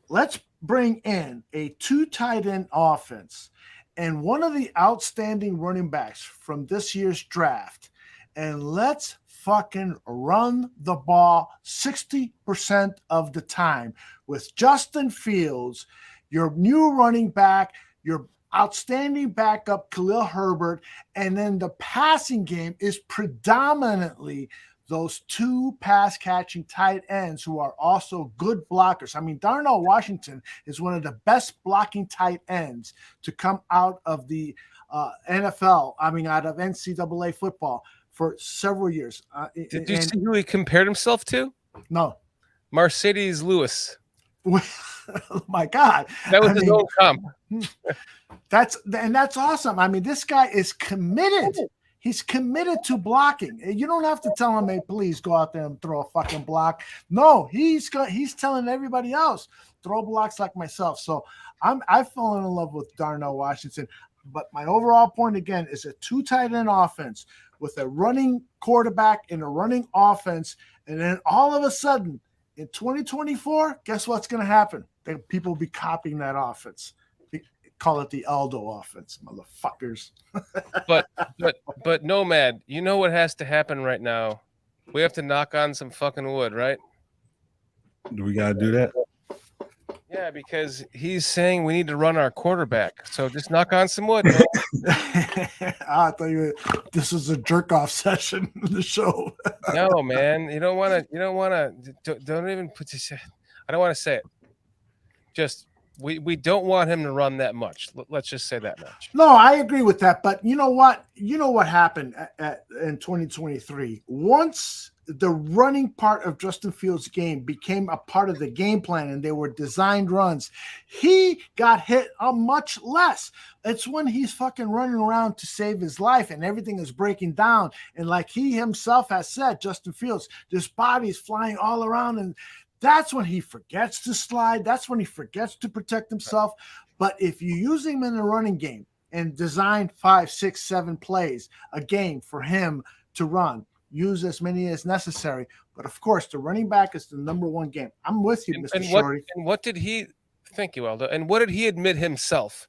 Let's bring in a 2 tight end offense and one of the outstanding running backs from this year's draft, and let's fucking run the ball 60% of the time with Justin Fields, your new running back, your outstanding backup, Khalil Herbert, and then the passing game is predominantly those 2 pass-catching tight ends who are also good blockers. I mean, Darnell Washington is one of the best blocking tight ends to come out of the NFL, out of NCAA football for several years. Did you see who he compared himself to? No. Mercedes Lewis. Oh my God. That was his own comp. That's awesome. I mean, this guy is committed. He's committed to blocking. You don't have to tell him, hey, please go out there and throw a fucking block. No, he's telling everybody else, throw blocks like myself. So I've fallen in love with Darnell Washington. But my overall point, again, is a 2 tight end offense with a running quarterback and a running offense. And then all of a sudden, in 2024, guess what's going to happen? People will be copying that offense. They call it the Aldo offense, motherfuckers. but Nomad, you know what has to happen right now? We have to knock on some fucking wood, right? Do we got to do that? Yeah, because he's saying we need to run our quarterback. So just knock on some wood, man. I thought this was a jerk off session of the show. No, man. You don't want to. Don't even put this. I don't want to say it. Just we don't want him to run that much. Let's just say that much. No, I agree with that. But you know what? You know what happened in 2023? Once the running part of Justin Fields' game became a part of the game plan and they were designed runs, he got hit a much less. It's when he's fucking running around to save his life and everything is breaking down. And like he himself has said, Justin Fields, this body is flying all around, and that's when he forgets to slide. That's when he forgets to protect himself. But if you use him in the running game and design 5, 6, 7 plays a game for him to run, use as many as necessary. But of course, the running back is the number one game. I'm with you, Mr. Shorty. What did he? Thank you, Aldo. And what did he admit himself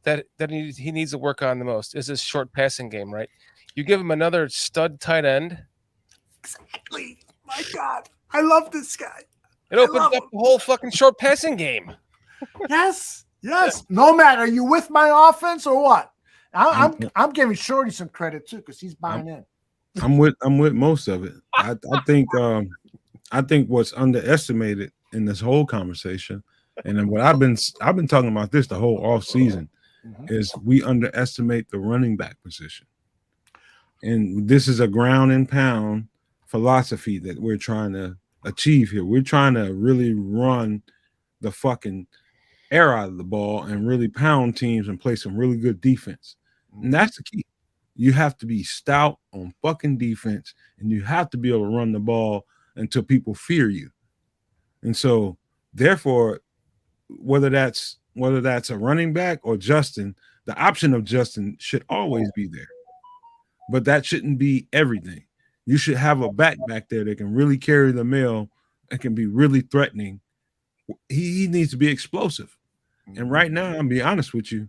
that he needs to work on the most? Is his short passing game, right? You give him another stud tight end. Exactly. My God, I love this guy. It opens up the whole fucking short passing game. Yes. Nomad, are you with my offense or what? I'm giving Shorty some credit too because he's buying in. I'm with most of it. I think what's underestimated in this whole conversation, and then what I've been talking about this the whole off season, is we underestimate the running back position. And this is a ground and pound philosophy that we're trying to achieve here. We're trying to really run the fucking air out of the ball and really pound teams and play some really good defense. And that's the key. You have to be stout on fucking defense, and you have to be able to run the ball until people fear you. And so, therefore, whether that's a running back or Justin, the option of Justin should always be there. But that shouldn't be everything. You should have a back there that can really carry the mail and can be really threatening. He needs to be explosive. And right now, I'm be honest with you,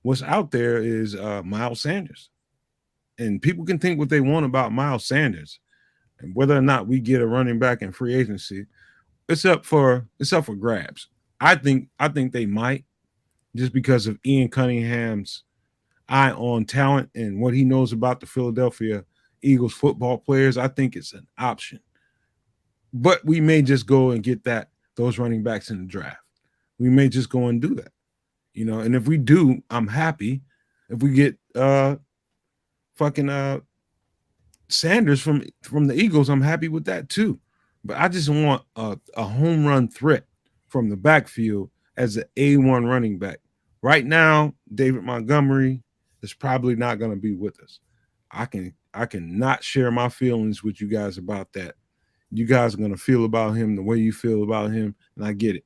what's out there is Miles Sanders. And people can think what they want about Miles Sanders, and whether or not we get a running back in free agency, it's up for grabs. I think they might, just because of Ian Cunningham's eye on talent and what he knows about the Philadelphia Eagles football players. I think it's an option. But we may just go and get those running backs in the draft. We may just go and do that. And if we do, I'm happy. If we get Sanders from the Eagles, I'm happy with that too. But I just want a home run threat from the backfield as an A1 running back. Right now, David Montgomery is probably not going to be with us. I can not share my feelings with you guys about that. You guys are going to feel about him the way you feel about him, and I get it.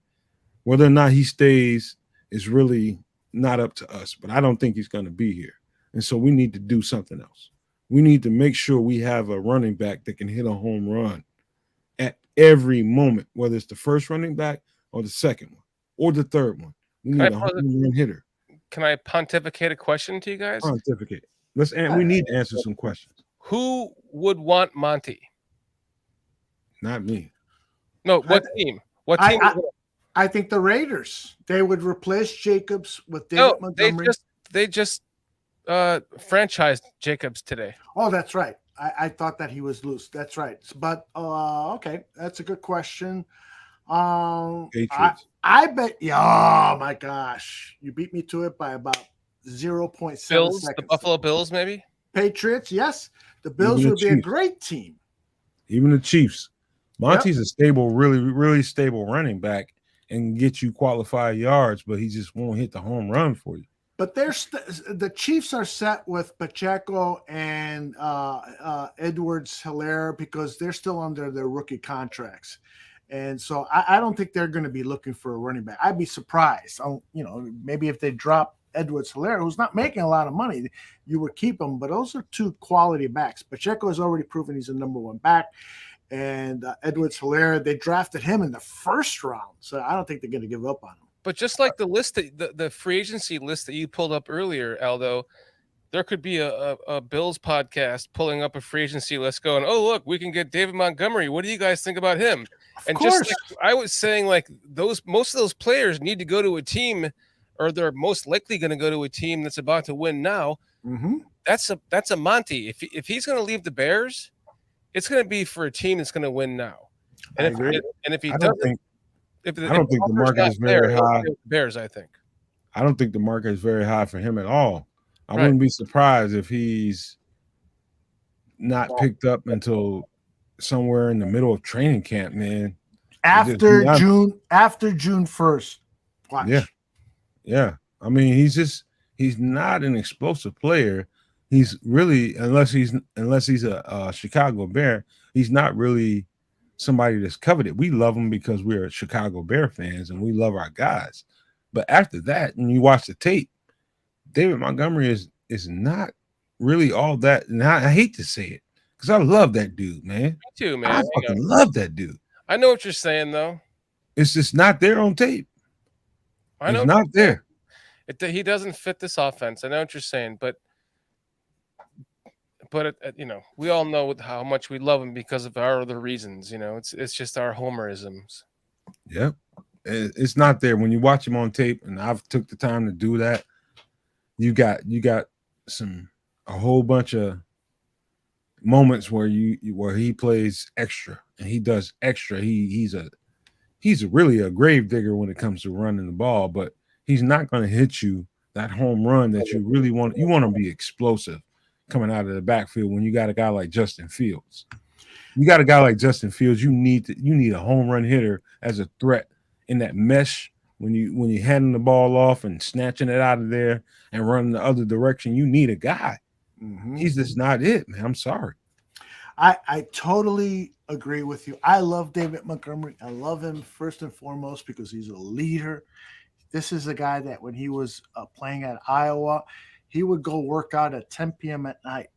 Whether or not he stays is really not up to us, but I don't think he's going to be here. And so we need to do something else. We need to make sure we have a running back that can hit a home run at every moment, whether it's the first running back or the second one or the third one. We need a home run hitter. Can I pontificate a question to you guys? Pontificate. We need to answer some questions. Who would want Monty? Not me. No, what team? What team? I think the Raiders. They would replace Jacobs with David Montgomery. They just franchised Jacobs today. Oh, that's right. I thought that he was loose. That's right. But okay, that's a good question. Patriots. I bet. Yeah. Oh my gosh, you beat me to it by about 0.7 Bills, seconds. the Buffalo Bills, maybe. Patriots, yes. The Bills would be a great team. Even the Chiefs. Monty's a stable, really, really stable running back and get you qualified yards, but he just won't hit the home run for you. But the Chiefs are set with Pacheco and Edwards-Helaire because they're still under their rookie contracts. And so I don't think they're going to be looking for a running back. I'd be surprised. Maybe if they drop Edwards-Helaire, who's not making a lot of money, you would keep him. But those are two quality backs. Pacheco has already proven he's a number one back. And Edwards-Helaire, they drafted him in the first round. So I don't think they're going to give up on him. But just like the list, the free agency list that you pulled up earlier, Aldo, there could be a Bills podcast pulling up a free agency list going, oh, look, we can get David Montgomery. What do you guys think about him? Of course. Just like I was saying, like most of those players need to go to a team, or they're most likely going to go to a team that's about to win now. Mm-hmm. That's a Monty. If he's going to leave the Bears, it's going to be for a team that's going to win now. And if he doesn't. I don't think the market is very high. Bears, I think. I don't think the market is very high for him at all. I wouldn't be surprised if he's not picked up until somewhere in the middle of training camp, man. After June 1st. Watch. Yeah. I mean, he's not an explosive player. He's really, unless he's a Chicago Bear, he's not really somebody that's coveted. We love him because we're Chicago Bear fans and we love our guys. But after that, when you watch the tape, David Montgomery is not really all that. And I hate to say it because I love that dude, man. Me too, man. I fucking love that dude. I know what you're saying, though. It's just not there on tape. I know it's not there. He doesn't fit this offense. I know what you're saying, but we all know how much we love him because of our other reasons. It's just our homerisms. Yep. It's not there when you watch him on tape, and I've took the time to do that. You got a whole bunch of moments where he plays extra and he does extra. He's really a grave digger when it comes to running the ball, but he's not going to hit you that home run that you really want. You want to be explosive coming out of the backfield when you got a guy like Justin Fields. You got a guy like Justin Fields, you need a home run hitter as a threat in that mesh when you're handing the ball off and snatching it out of there and running the other direction. You need a guy. Mm-hmm. He's just not it, man. I'm sorry. I totally agree with you. I love David Montgomery. I love him first and foremost because he's a leader. This is a guy that when he was playing at Iowa, he would go work out at 10 p.m. at night.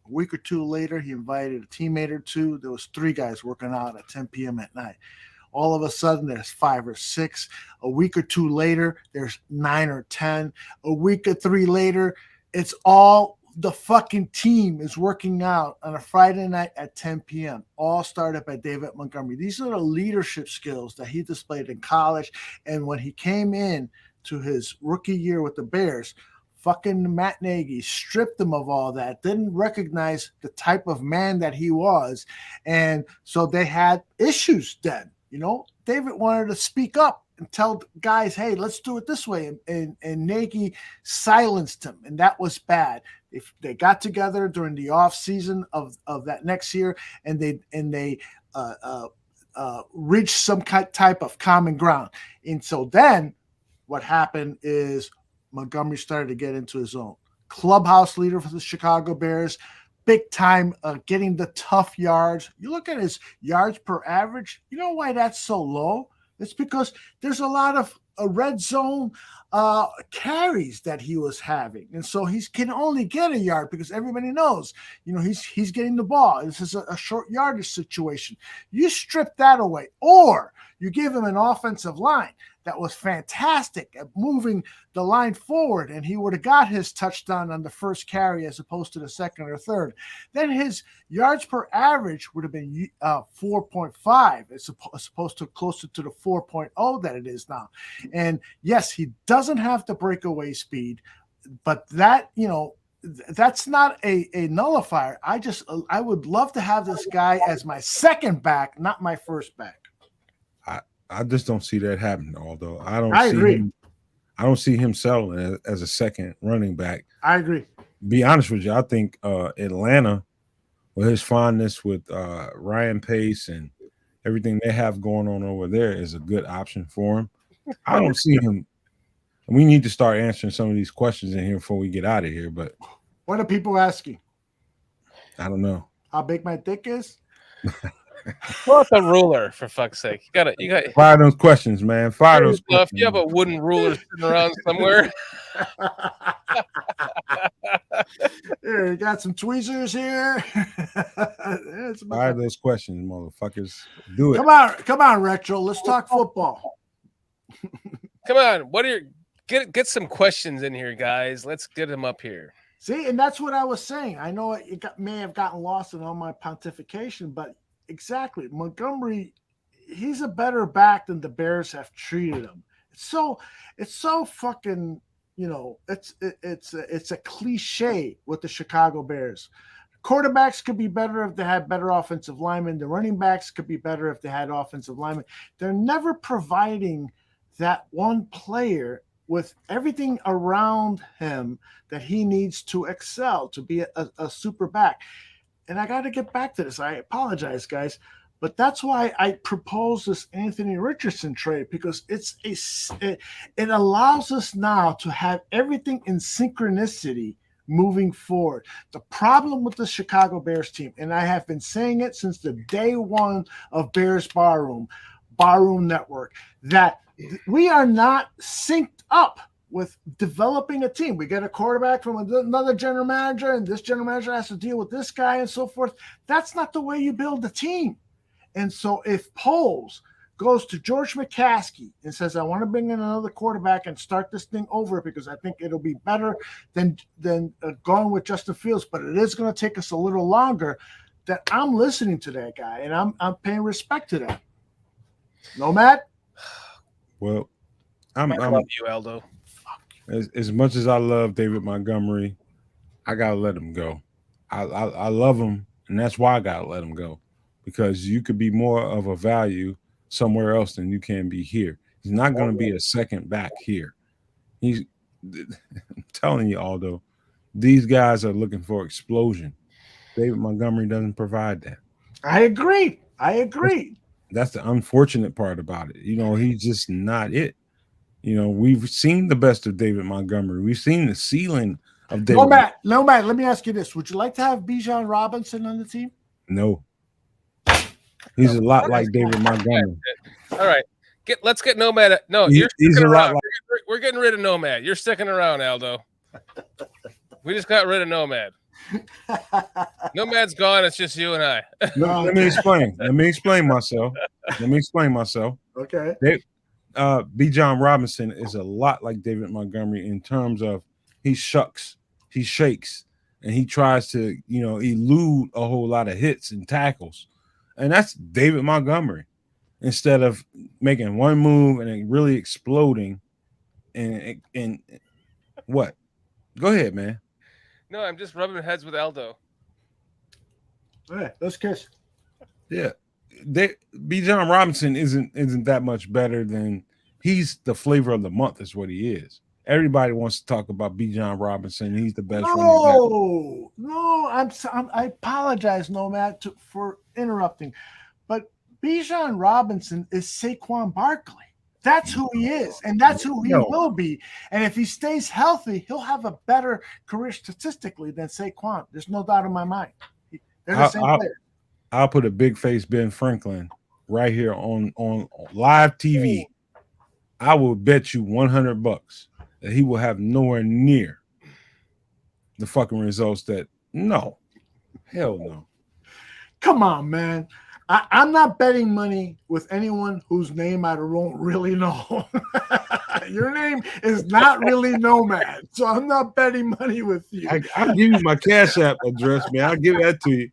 A week or two later, he invited a teammate or two. There was 3 guys working out at 10 p.m. at night. All of a sudden, there's 5 or 6. A week or 2 later, there's 9 or 10. A week or 3 later, it's all the fucking team is working out on a Friday night at 10 p.m. All start up at David Montgomery. These are the leadership skills that he displayed in college. And when he came in to his rookie year with the Bears, fucking Matt Nagy stripped him of all that, didn't recognize the type of man that he was. And so they had issues then. David wanted to speak up and tell guys, hey, let's do it this way. And Nagy silenced him, and that was bad. If they got together during the off season of that next year, and they reached some type of common ground. And so then what happened is Montgomery started to get into his own. Clubhouse leader for the Chicago Bears, big time, getting the tough yards. You look at his yards per average. You know why that's so low? It's because there's a lot of red zone carries that he was having. And so he can only get a yard because everybody knows, he's getting the ball. This is a short yardage situation. You strip that away, or you give him an offensive line that was fantastic at moving the line forward, and he would have got his touchdown on the first carry as opposed to the second or third. Then his yards per average would have been 4.5 as opposed to closer to the 4.0 that it is now. And yes, he doesn't have the breakaway speed, but that, that's not a nullifier. I would love to have this guy as my second back, not my first back. I just don't see that happening, although I don't see him settling as a second running back. I agree. Be honest with you, I think Atlanta, with his fondness with Ryan Pace and everything they have going on over there, is a good option for him. I don't see him. We need to start answering some of these questions in here before we get out of here. But what are people asking? I don't know. How big my dick is? Pull out the ruler, for fuck's sake. You got fire those questions, man. Fire those questions. You have a wooden ruler sitting around somewhere. Here, you got some tweezers here. Fire those questions, motherfuckers. Do it. Come on, Retro. Let's talk football. Come on. What are your get some questions in here, guys? Let's get them up here. See, and that's what I was saying. I know it may have gotten lost in all my pontification, but exactly, Montgomery, he's a better back than the Bears have treated him. It's so fucking, it's a cliche with the Chicago Bears. Quarterbacks could be better if they had better offensive linemen. The running backs could be better if they had offensive linemen. They're never providing that one player with everything around him that he needs to excel, to be a super back. And I got to get back to this. I apologize, guys, but that's why I proposed this Anthony Richardson trade, because it allows us now to have everything in synchronicity moving forward. The problem with the Chicago Bears team, and I have been saying it since the day one of Bears Barroom Network, that we are not synced up with developing a team. We get a quarterback from another general manager, and this general manager has to deal with this guy and so forth. That's not the way you build a team. And so if Poles goes to George McCaskey and says, I want to bring in another quarterback and start this thing over because I think it'll be better than going with Justin Fields, but it is going to take us a little longer, that I'm listening to that guy, and I'm paying respect to that. Nomad? Well, I love you, Aldo. As much as I love David Montgomery, I gotta let him go. I love him, and that's why I gotta let him go, because you could be more of a value somewhere else than you can be here. He's not going to be a second back here. I'm telling you, Aldo, these guys are looking for explosion. David Montgomery doesn't provide that. I agree. That's the unfortunate part about it. He's just not it. We've seen the best of David Montgomery. We've seen the ceiling of David. Nomad, let me ask you this. Would you like to have Bijan Robinson on the team? No. He's a lot like David Montgomery. All right. Let's get Nomad. No, you're sticking around. We're getting rid of Nomad. You're sticking around, Aldo. We just got rid of Nomad. Nomad's gone. It's just you and I. No, let me explain myself. Okay. Bijan Robinson is a lot like David Montgomery in terms of he shucks, he shakes, and he tries to, elude a whole lot of hits and tackles. And that's David Montgomery. Instead of making one move and then really exploding and what? Go ahead, man. No, I'm just rubbing heads with Aldo. All right, let's kiss. Yeah, Bijan Robinson isn't that much better than he's the flavor of the month is what he is. Everybody wants to talk about Bijan Robinson. He's the best running back. No, I apologize, Nomad, for interrupting, but Bijan Robinson is Saquon Barkley. That's who he is, and that's who he will be. And if he stays healthy, he'll have a better career statistically than Saquon. There's no doubt in my mind. They're the same player. I'll put a big face Ben Franklin right here on live TV. I will bet you $100 that he will have nowhere near the fucking results that hell no. Come on, man. I'm not betting money with anyone whose name I don't really know. Your name is not really Nomad, so I'm not betting money with you. I'll give you my Cash App address, man. I'll give that to you.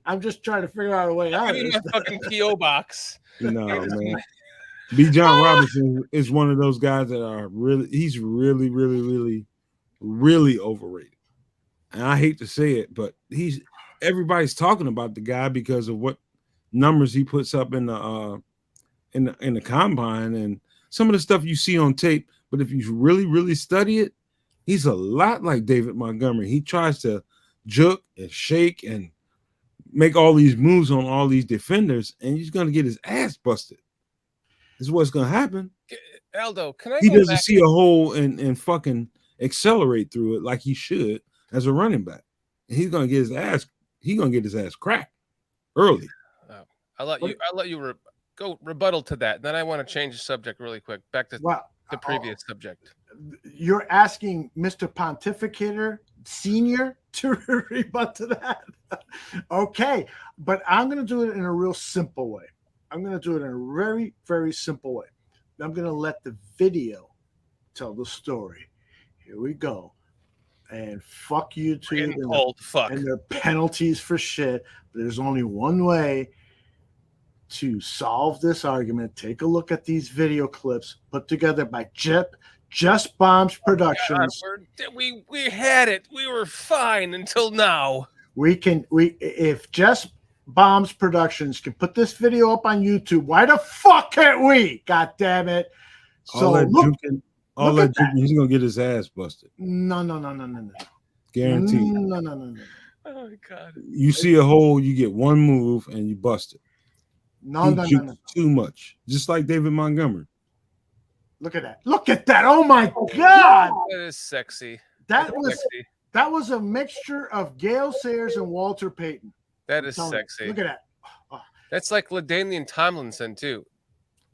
I'm just trying to figure out a way out. Give me my fucking PO box. No, man. Bijan Robinson is one of those guys that are he's really, really, really, really overrated. And I hate to say it, but everybody's talking about the guy because of what numbers he puts up in the combine and some of the stuff you see on tape. But if you really, really study it, he's a lot like David Montgomery. He tries to juke and shake and make all these moves on all these defenders, and he's going to get his ass busted. This is what's going to happen. Aldo, can I? He doesn't see a hole and fucking accelerate through it like he should as a running back. And he's going to get his ass. He's going to get his ass cracked early. I'll let you go rebuttal to that. Then I want to change the subject really quick. Back to the previous subject. You're asking Mr. Pontificator Senior to rebut to that? Okay, but I'm going to do it in a real simple way. I'm going to do it in a very, very simple way. I'm going to let the video tell the story. Here we go. And fuck YouTube and their penalties for shit. There's only one way to solve this argument. Take a look at these video clips put together by Just Bombs Productions. We had it. We were fine until now. If Just Bombs Productions can put this video up on YouTube, why the fuck can't we? God damn it. So look, he's gonna get his ass busted. No. Guaranteed. No. Oh my God. You see a hole, you get one move and you bust it. No. Too much. Just like David Montgomery. Look at that. Look at that. Oh my God. That is sexy. That was a mixture of Gale Sayers and Walter Payton. That is sexy. Look at that. Oh. That's like LaDainian Tomlinson too.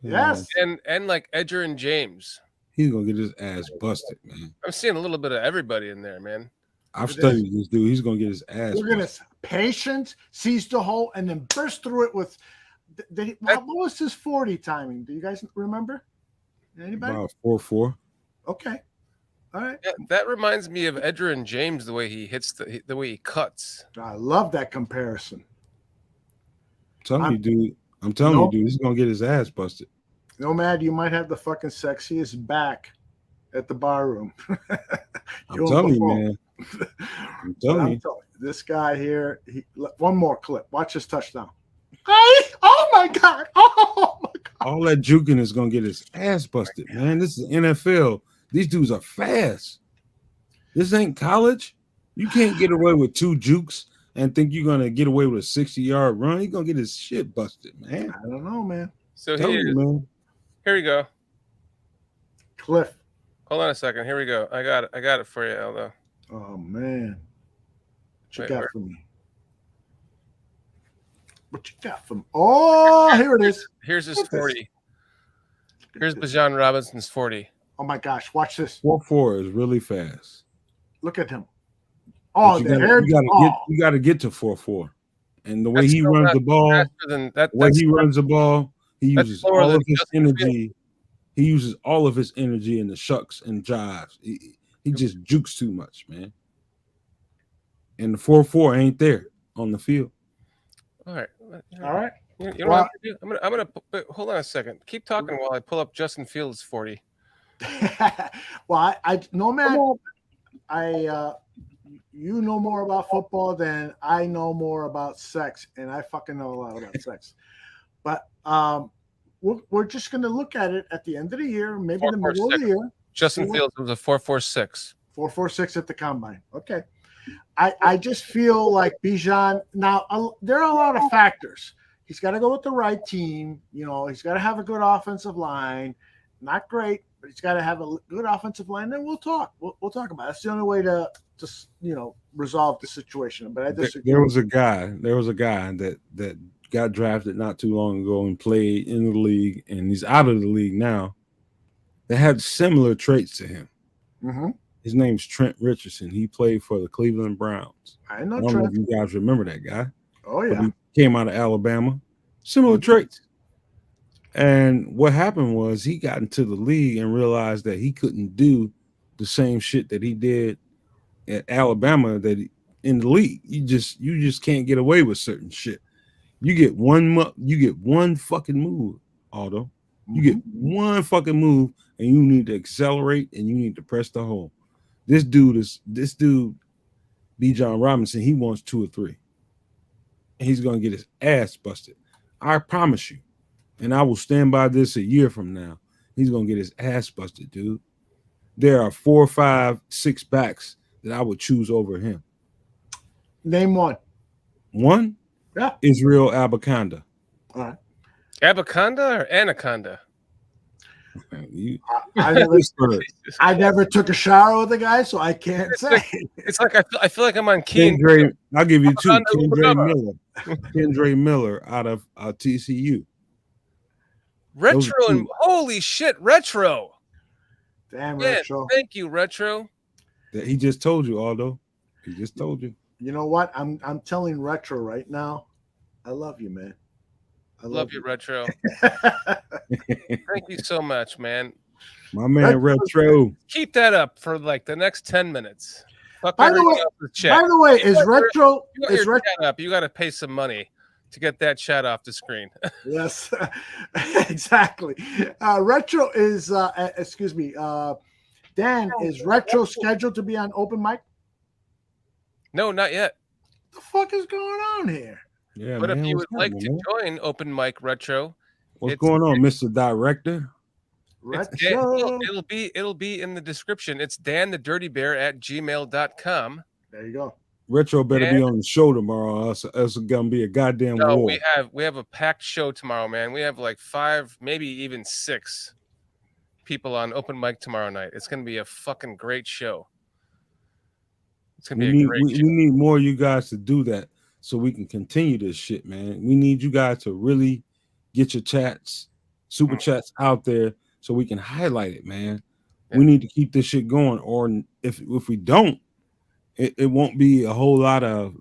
Yes. And like Edger and James. He's gonna get his ass busted, man. I'm seeing a little bit of everybody in there, man. I've studied this dude. He's gonna get his ass. Look at this. Patience, sees the hole, and then burst through it with. What was his 40 timing? Do you guys remember? Anybody? About 4.4. Okay. All right. That reminds me of Edger and James, the way he hits the way he cuts. I love that comparison. I'm telling you, dude, he's gonna get his ass busted. Nomad, you might have the fucking sexiest back at the bar room. I'm telling you, man. I'm telling you. This guy here, one more clip. Watch his touchdown. Oh my God. Oh my God. All that juking is gonna get his ass busted, man. This is NFL. These dudes are fast. This ain't college. You can't get away with 2 jukes and think you're gonna get away with a 60-yard run. He's gonna get his shit busted, man. I don't know, man. So here we go. Cliff. Hold on a second. Here we go. I got it for you, Aldo. Oh man. What you got for me? What you got for me? Oh, here it is. Here's his 40. Here's Bijan Robinson's 40. Oh my gosh, watch this. 4.4 is really fast. Look at him. Oh, you gotta get to 4.4. And the way he runs the ball, he uses all of his energy. He uses all of his energy in the shucks and jives. He just jukes too much, man. And the 4.4 ain't there on the field. All right. You know what I'm gonna do? I'm gonna hold on a second. Keep talking while I pull up Justin Fields' 40. Well, I Nomad, you know more about football than I know more about sex, and I fucking know a lot about sex. But we're just going to look at it at the end of the year, maybe the middle of the year. Justin Fields was a 4.46. 4.46 at the combine. Okay. I just feel like Bijan. Now, there are a lot of factors. He's got to go with the right team. You know, he's got to have a good offensive line. Not great, but he's got to have a good offensive line. Then we'll talk. We'll talk about it. That's the only way to just, resolve the situation. But I disagree. There was a guy that got drafted not too long ago and played in the league, and he's out of the league now, that had similar traits to him. Mm-hmm. His name's Trent Richardson. He played for the Cleveland Browns. I know I don't Trent. know if you guys remember that guy. Oh, yeah. But he came out of Alabama. Similar traits. And what happened was he got into the league and realized that he couldn't do the same shit that he did at Alabama in the league. You just can't get away with certain shit. You get one fucking move, Aldo. You get one fucking move, and you need to accelerate and you need to press the hole. This dude, Bijan Robinson, he wants 2 or 3. And he's gonna get his ass busted. I promise you. And I will stand by this a year from now. He's gonna get his ass busted, dude. There are 4, 5, 6 backs that I would choose over him. Name one. One? Yeah. Israel Abaconda. All right. Abaconda or Anaconda? I never took a shower with a guy, so I can't say. It's like I feel like I'm on key. I'll give you 2. Kendra Miller out of TCU. Retro and holy shit, Retro. Damn, man, Retro. Thank you, Retro. That he just told you, Aldo. He just told you. You know what? I'm telling Retro right now. I love you, man. I love you, Retro. Thank you so much, man. My man, Retro. Keep that up for like the next 10 minutes. By the way, is Retro? You got to pay some money to get that chat off the screen. Yes, exactly. Retro is. Excuse me, Dan. Is Retro scheduled to be on open mic? No, not yet. What the fuck is going on here? Yeah, but man, if you would like to join Open Mic Retro, what's going on, Mr. Director? It'll be in the description. It's danthedirtybear@gmail.com. There you go. Retro better be on the show tomorrow. Else it's gonna be a goddamn war. We have a packed show tomorrow, man. We have like 5, maybe even 6 people on Open Mic tomorrow night. It's gonna be a fucking great show. It's gonna be a great show. We need more of you guys to do that, so we can continue this shit, man. We need you guys to really get your chats, super chats out there so we can highlight it, man. Yeah. We need to keep this shit going, or if we don't, it won't be a whole lot of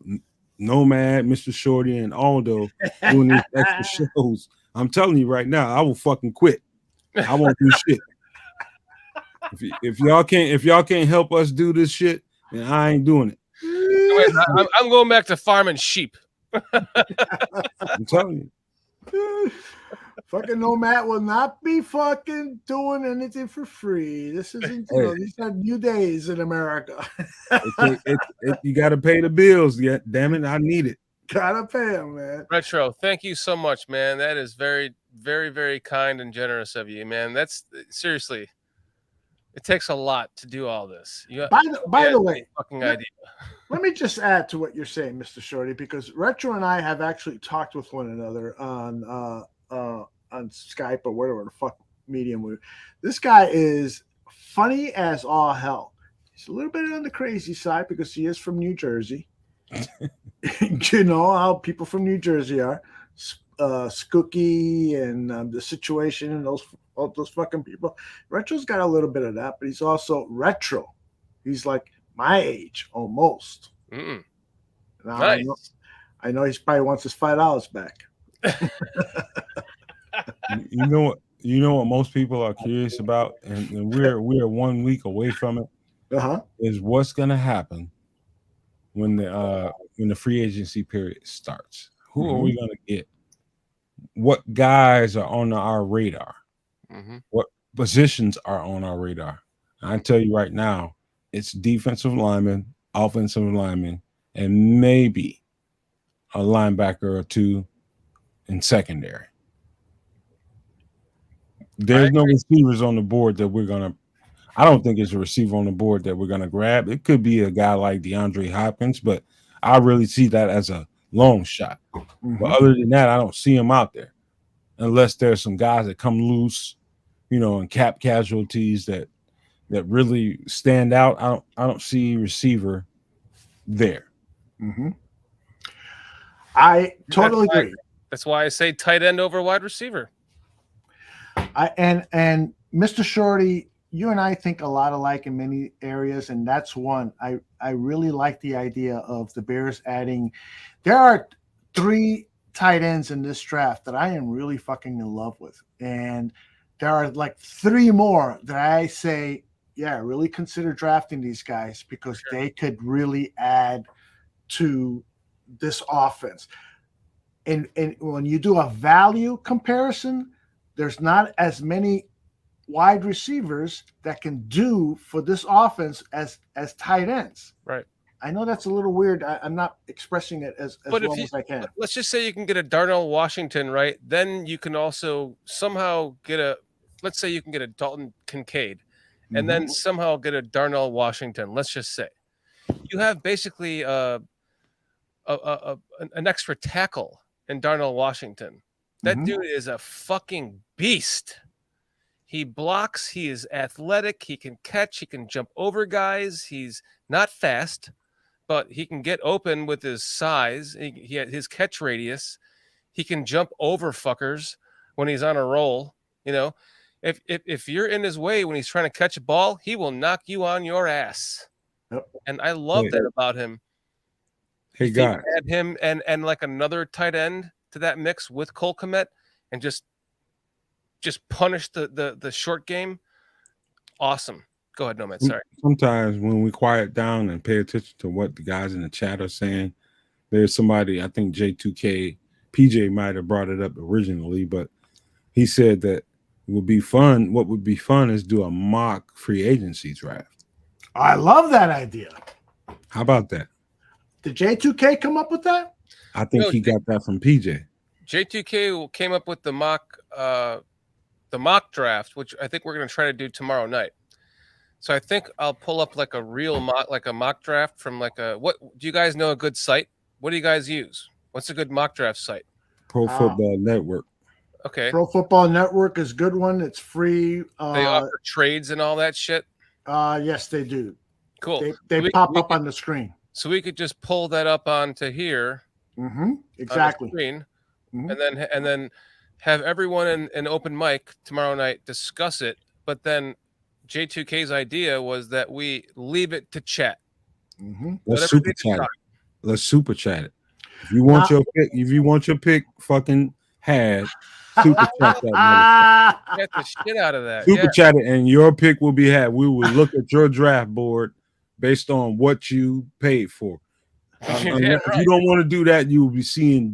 Nomad, Mr. Shorty, and Aldo doing these extra shows. I'm telling you right now, I will fucking quit. I won't do shit. If y'all can't help us do this shit, then I ain't doing it. I'm going back to farming sheep. I'm telling you. Fucking Nomad will not be fucking doing anything for free. This isn't, these are new days in America. You got to pay the bills. Yeah, damn it, I need it. Gotta pay them, man. Retro, thank you so much, man. That is very, very, very kind and generous of you, man. That's seriously. It takes a lot to do all this. By the way, fucking idea. Let me just add to what you're saying, Mr. Shorty, because Retro and I have actually talked with one another on Skype or whatever the fuck medium we're. This guy is funny as all hell. He's a little bit on the crazy side because he is from New Jersey. You know how people from New Jersey are, skooky and the situation and all those fucking people. Retro's got a little bit of that, but he's also retro. He's like my age almost. Nice. I know he probably wants his $5 back. You know what most people are curious about, and we're 1 week away from it. Is what's gonna happen when the free agency period starts. Who are we gonna get? What guys are on our radar? positions are on our radar. I tell you right now, it's defensive lineman, offensive lineman, and maybe a linebacker or two in secondary. There's no receivers on the board that we're gonna. I don't think it's a receiver on the board that we're gonna grab. It could be a guy like DeAndre Hopkins, but I really see that as a long shot. But other than that, I don't see him out there unless there's some guys that come loose, and cap casualties that really stand out. I don't see receiver there. I totally agree. That's why I say tight end over wide receiver. And Mr. Shorty, you and I think a lot alike in many areas, and that's one. I really like the idea of the Bears adding. There are 3 tight ends in this draft that I am really fucking in love with, and there are like 3 more that I say, yeah, really consider drafting these guys because they could really add to this offense. And when you do a value comparison, there's not as many wide receivers that can do for this offense as tight ends. Right. I know that's a little weird. I'm not expressing it as well as I can. Let's just say you can get a Darnell Washington, right? Then you can also somehow get let's say you can get a Dalton Kincaid and then somehow get a Darnell Washington. Let's just say you have basically an extra tackle in Darnell Washington. That dude is a fucking beast. He blocks. He is athletic. He can catch. He can jump over guys. He's not fast, but he can get open with his size. He had his catch radius. He can jump over fuckers when he's on a roll. If you're in his way when he's trying to catch a ball, he will knock you on your ass. Yep. And I love that about him. Hey, guys. Add him and like another tight end to that mix with Cole Kmet and just punish the short game. Awesome. Go ahead, Nomad. Sorry. Sometimes when we quiet down and pay attention to what the guys in the chat are saying, there's somebody, I think J2K, PJ might have brought it up originally, but he said that it would be fun. What would be fun is do a mock free agency draft. I love that idea. How about that? Did J2K come up with that? I think he got that from PJ. J2K came up with the mock draft, which I think we're going to try to do tomorrow night. So I think I'll pull up like a real mock draft from what do you guys know a good site? What do you guys use? What's a good mock draft site? Pro Football Network. Okay. Pro Football Network is a good one. It's free. They offer trades and all that shit. Yes, they do. Cool. They pop up on the screen. So we could just pull that up onto here. Exactly. On the screen, and then have everyone in open mic tomorrow night discuss it. But then J2K's idea was that we leave it to chat. Let's super chat it. Let's super chat it. If you want your pick, fucking had super chat that. Get the shit out of that. Super chat it, and your pick will be had. We will look at your draft board based on what you paid for. If you don't want to do that, you will be seeing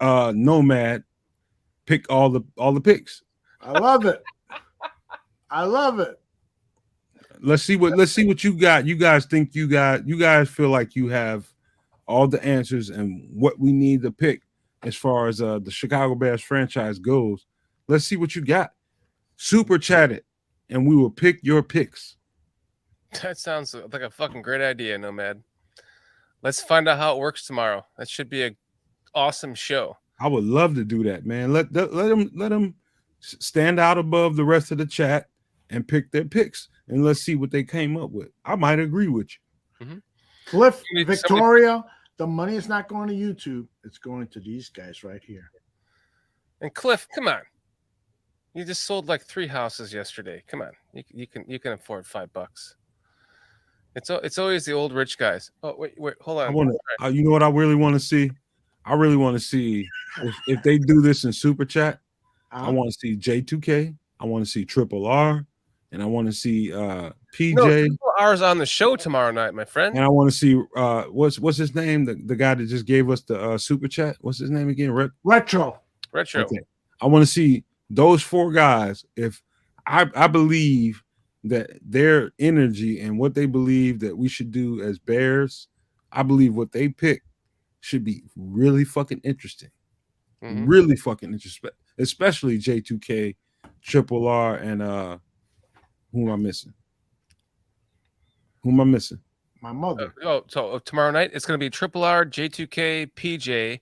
Nomad pick all the picks. I love it. I love it. Let's see what you got. You guys feel like you have all the answers and what we need to pick as far as the Chicago Bears franchise goes. Let's see what you got. Super chat it, and we will pick your picks. That sounds like a fucking great idea, Nomad. Let's find out how it works tomorrow. That should be an awesome show. I would love to do that, man. Let them stand out above the rest of the chat and pick their picks, and let's see what they came up with. I might agree with you. Cliff, Victoria, the money is not going to YouTube. It's going to these guys right here. And Cliff, come on. You just sold like 3 houses yesterday. Come on. You can afford $5. It's always the old rich guys. Oh, wait, hold on. You know what I really want to see? I really want to see if they do this in Super Chat. I want to see J2K. I want to see Triple R. And I want to see PJ. No, Triple R's on the show tomorrow night, my friend. And I want to see what's his name? The guy that just gave us the Super Chat. What's his name again? Retro. Okay. I want to see those 4 guys. If I believe that their energy and what they believe that we should do as Bears, I believe what they pick should be really fucking interesting. Mm-hmm. Really fucking interesting, especially J2K, Triple R, and who am I missing? My mother. So tomorrow night it's going to be Triple R, J2K, PJ,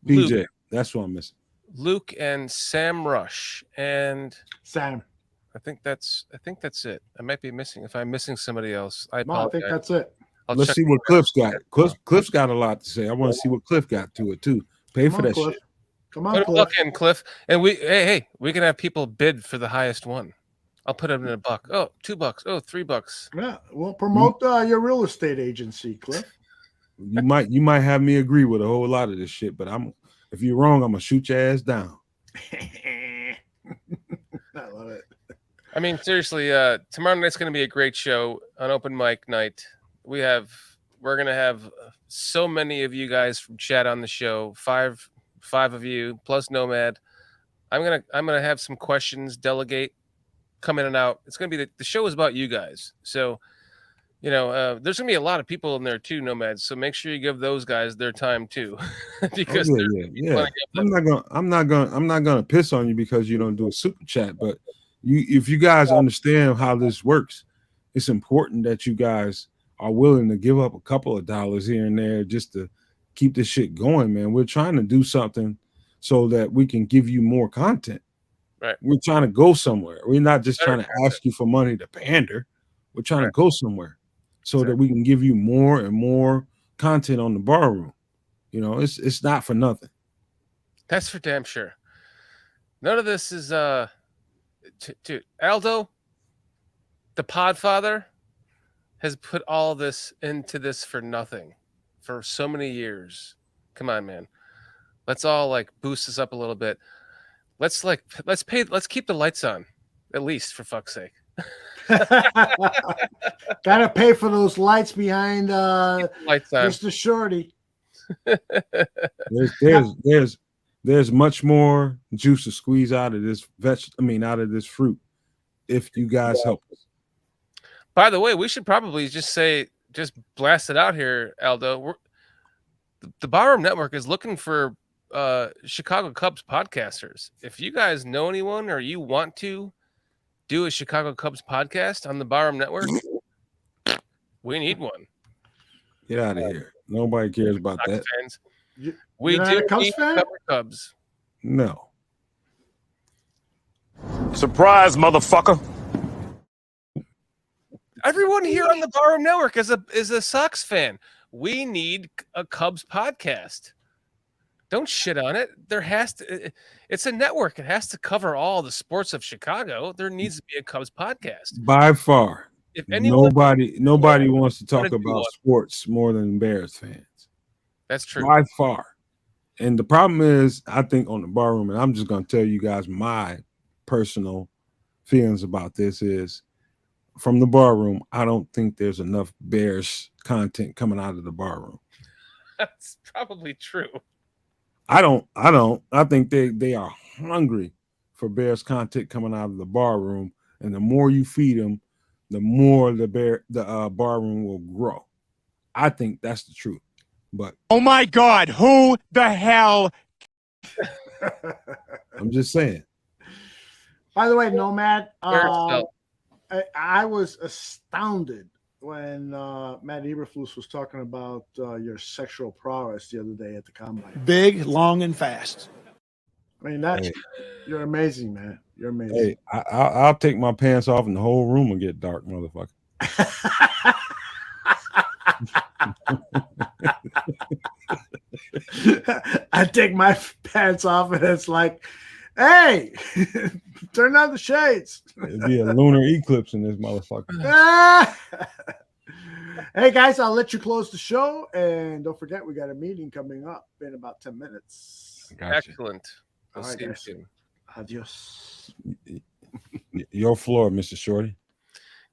PJ. That's what I'm missing. Luke and Sam Rush and Sam. I think that's it. I might be missing. If I'm missing somebody else, I No, apologize. I think that's it. Let's see what Cliff's got. Cliff's got a lot to say. I want to see what Cliff got to it too. Pay for that Cliff. shit. Come on, Put a Cliff. buck in, Cliff. And we can have people bid for the highest one. I'll put them in $1. Oh, $2. Oh, $3. Yeah, we'll promote your real estate agency, Cliff. You might have me agree with a whole lot of this shit, but if you're wrong, I'm gonna shoot your ass down. I love it. I mean, seriously, tomorrow night's going to be a great show on open mic night. We're going to have so many of you guys from chat on the show. Five of you plus Nomad. I'm gonna have some questions. Delegate, come in and out. It's going to be the show is about you guys. So, there's going to be a lot of people in there too, Nomads. So make sure you give those guys their time too, because yeah. I'm not gonna piss on you because you don't do a super chat, but if you guys understand how this works, it's important that you guys are willing to give up a couple of dollars here and there just to keep this shit going, man. We're trying to do something so that we can give you more content. Right. We're trying to go somewhere. We're not just trying to ask you for money to pander. We're trying to go somewhere so that we can give you more and more content on the bar room. It's not for nothing. That's for damn sure. None of this is Dude, Aldo, the Podfather, has put all this into this for nothing for so many years. Come on, man. Let's all boost this up a little bit. Let's keep the lights on, at least, for fuck's sake. Gotta pay for those lights behind lights on. Mr. Shorty. There's much more juice to squeeze out of this out of this fruit if you guys help us. By the way, we should probably just blast it out here, Aldo. The Barroom Network is looking for Chicago Cubs podcasters. If you guys know anyone or you want to do a Chicago Cubs podcast on the Barroom Network, we need one. Get out of here. Nobody cares about that. Fans. We do need cover Cubs. No. Surprise, motherfucker. Everyone here on the Barroom Network is a Sox fan. We need a Cubs podcast. Don't shit on it. It's a network. It has to cover all the sports of Chicago. There needs to be a Cubs podcast. By far. If anyone, nobody wants to talk about sports more than Bears fans. That's true. By far. And the problem is, I think on the Barroom, and I'm just going to tell you guys my personal feelings about this is, from the Barroom, I don't think there's enough Bears content coming out of the Barroom. That's probably true. I don't. I think they are hungry for Bears content coming out of the Barroom, and the more you feed them, the more the Barroom will grow. I think that's the truth. But oh my God, who the hell? I'm just saying. By the way, Nomad, I was astounded when Matt Eberflus was talking about your sexual prowess the other day at the combine. Big, long, and fast. I mean, you're amazing, man. You're amazing. Hey, I'll take my pants off and the whole room will get dark, motherfucker. I take my pants off and it's like, hey, turn on the shades. It'd be a lunar eclipse in this motherfucker. Hey guys, I'll let you close the show, and don't forget we got a meeting coming up in about 10 minutes. Gotcha. Excellent. We'll see you soon. Adios. Your floor, Mr. Shorty.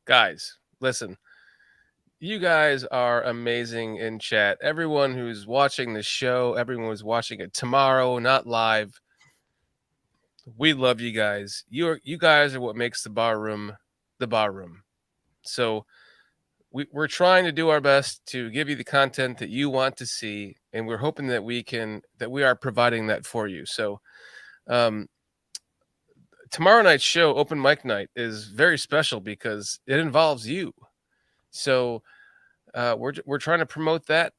Guys, listen. You guys are amazing in chat. Everyone who's watching the show, everyone who's watching it tomorrow, not live. We love you guys. You guys are what makes the bar room the bar room. So we're trying to do our best to give you the content that you want to see, and we're hoping that we are providing that for you. So tomorrow night's show, open mic night, is very special because it involves you. So we're trying to promote that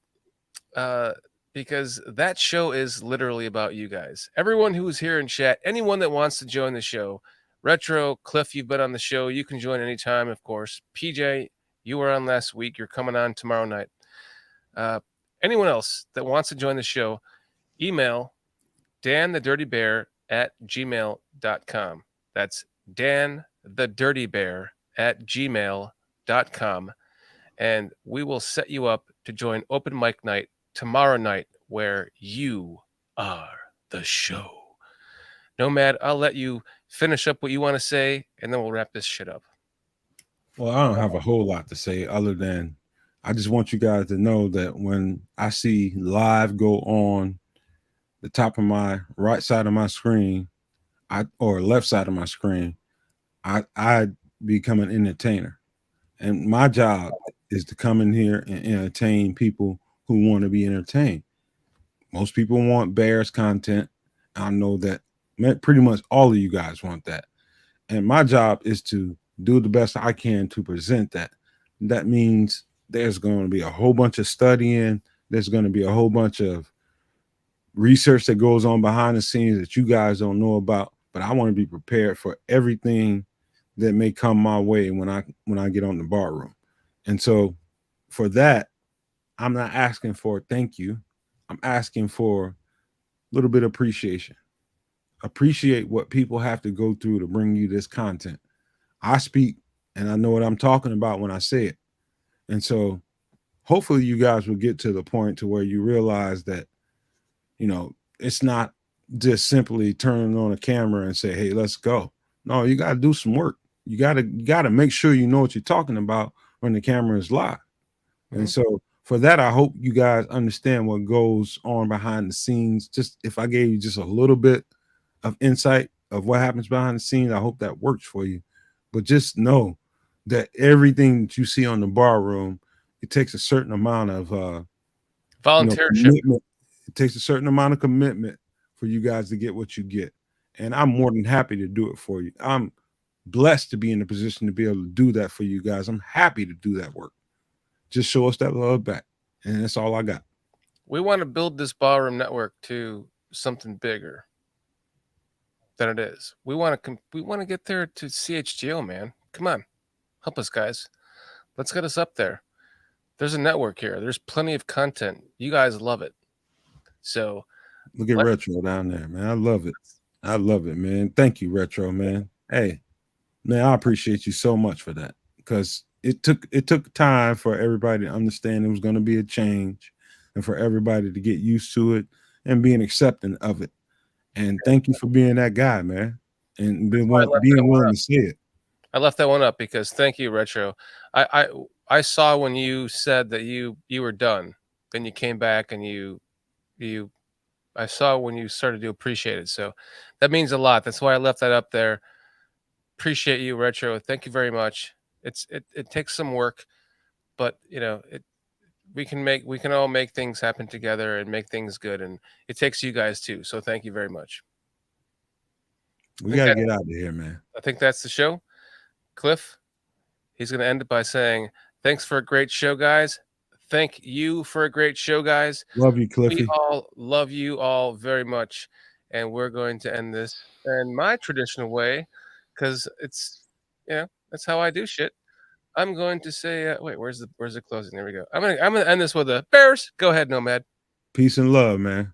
because that show is literally about you guys. Everyone who's here in chat, anyone that wants to join the show, Retro, Cliff, you've been on the show. You can join anytime, of course. PJ, you were on last week. You're coming on tomorrow night. Anyone else that wants to join the show, email danthedirtybear@gmail.com. That's danthedirtybear@gmail.com. And we will set you up to join open mic night tomorrow night, where you are the show. Nomad, I'll let you finish up what you want to say, and then we'll wrap this shit up. Well, I don't have a whole lot to say other than I just want you guys to know that when I see live go on the top of my right side of my screen, or left side of my screen, I become an entertainer. And my job is to come in here and entertain people who want to be entertained. Most people want Bears content. I know that pretty much all of you guys want that. And my job is to do the best I can to present that. That means there's going to be a whole bunch of studying. There's going to be a whole bunch of research that goes on behind the scenes that you guys don't know about. But I want to be prepared for everything that may come my way when I get on the bar room. And so for that, I'm not asking for thank you. I'm asking for a little bit of appreciation. Appreciate what people have to go through to bring you this content. I speak and I know what I'm talking about when I say it. And so hopefully you guys will get to the point to where you realize that, you know, it's not just simply turning on a camera and say, hey, let's go. No, you got to do some work. You got to make sure you know what you're talking about when the camera is live. Mm-hmm. And so for that, I hope you guys understand what goes on behind the scenes. Just if I gave you just a little bit of insight of what happens behind the scenes, I hope that works for you. But just know that everything that you see on the bar room, it takes a certain amount of volunteership. It takes a certain amount of commitment for you guys to get what you get. And I'm more than happy to do it for you. I'm blessed to be in a position to be able to do that for you guys. I'm happy to do that work. Just show us that love back. And that's all I got. We want to build this ballroom network to something bigger than it is. We want to get there to CHGO, man. Come on. Help us, guys. Let's get us up there. There's a network here. There's plenty of content. You guys love it. So look at Retro down there, man. I love it. I love it, man. Thank you, Retro, man. Hey, man, I appreciate you so much for that, because it took time for everybody to understand it was going to be a change and for everybody to get used to it and being accepting of it. And thank you for being that guy, man, and being willing to say it. I left that one up because thank you, Retro. I saw when you said that you were done, then you came back and I saw when you started to appreciate it. So that means a lot. That's why I left that up there. Appreciate you, Retro. Thank you very much. It takes some work, but you know, we can all make things happen together and make things good, and it takes you guys too. So thank you very much. We gotta get out of here, man. I think that's the show. Cliff, he's gonna end it by saying, thanks for a great show, guys. Thank you for a great show, guys. Love you, Cliffy. We all love you all very much. And we're going to end this in my traditional way, because it's, you know, that's how I do shit. I'm going to say, wait, where's the closing? There we go. I'm gonna end this with a Bears. Go ahead, Nomad. Peace and love, man.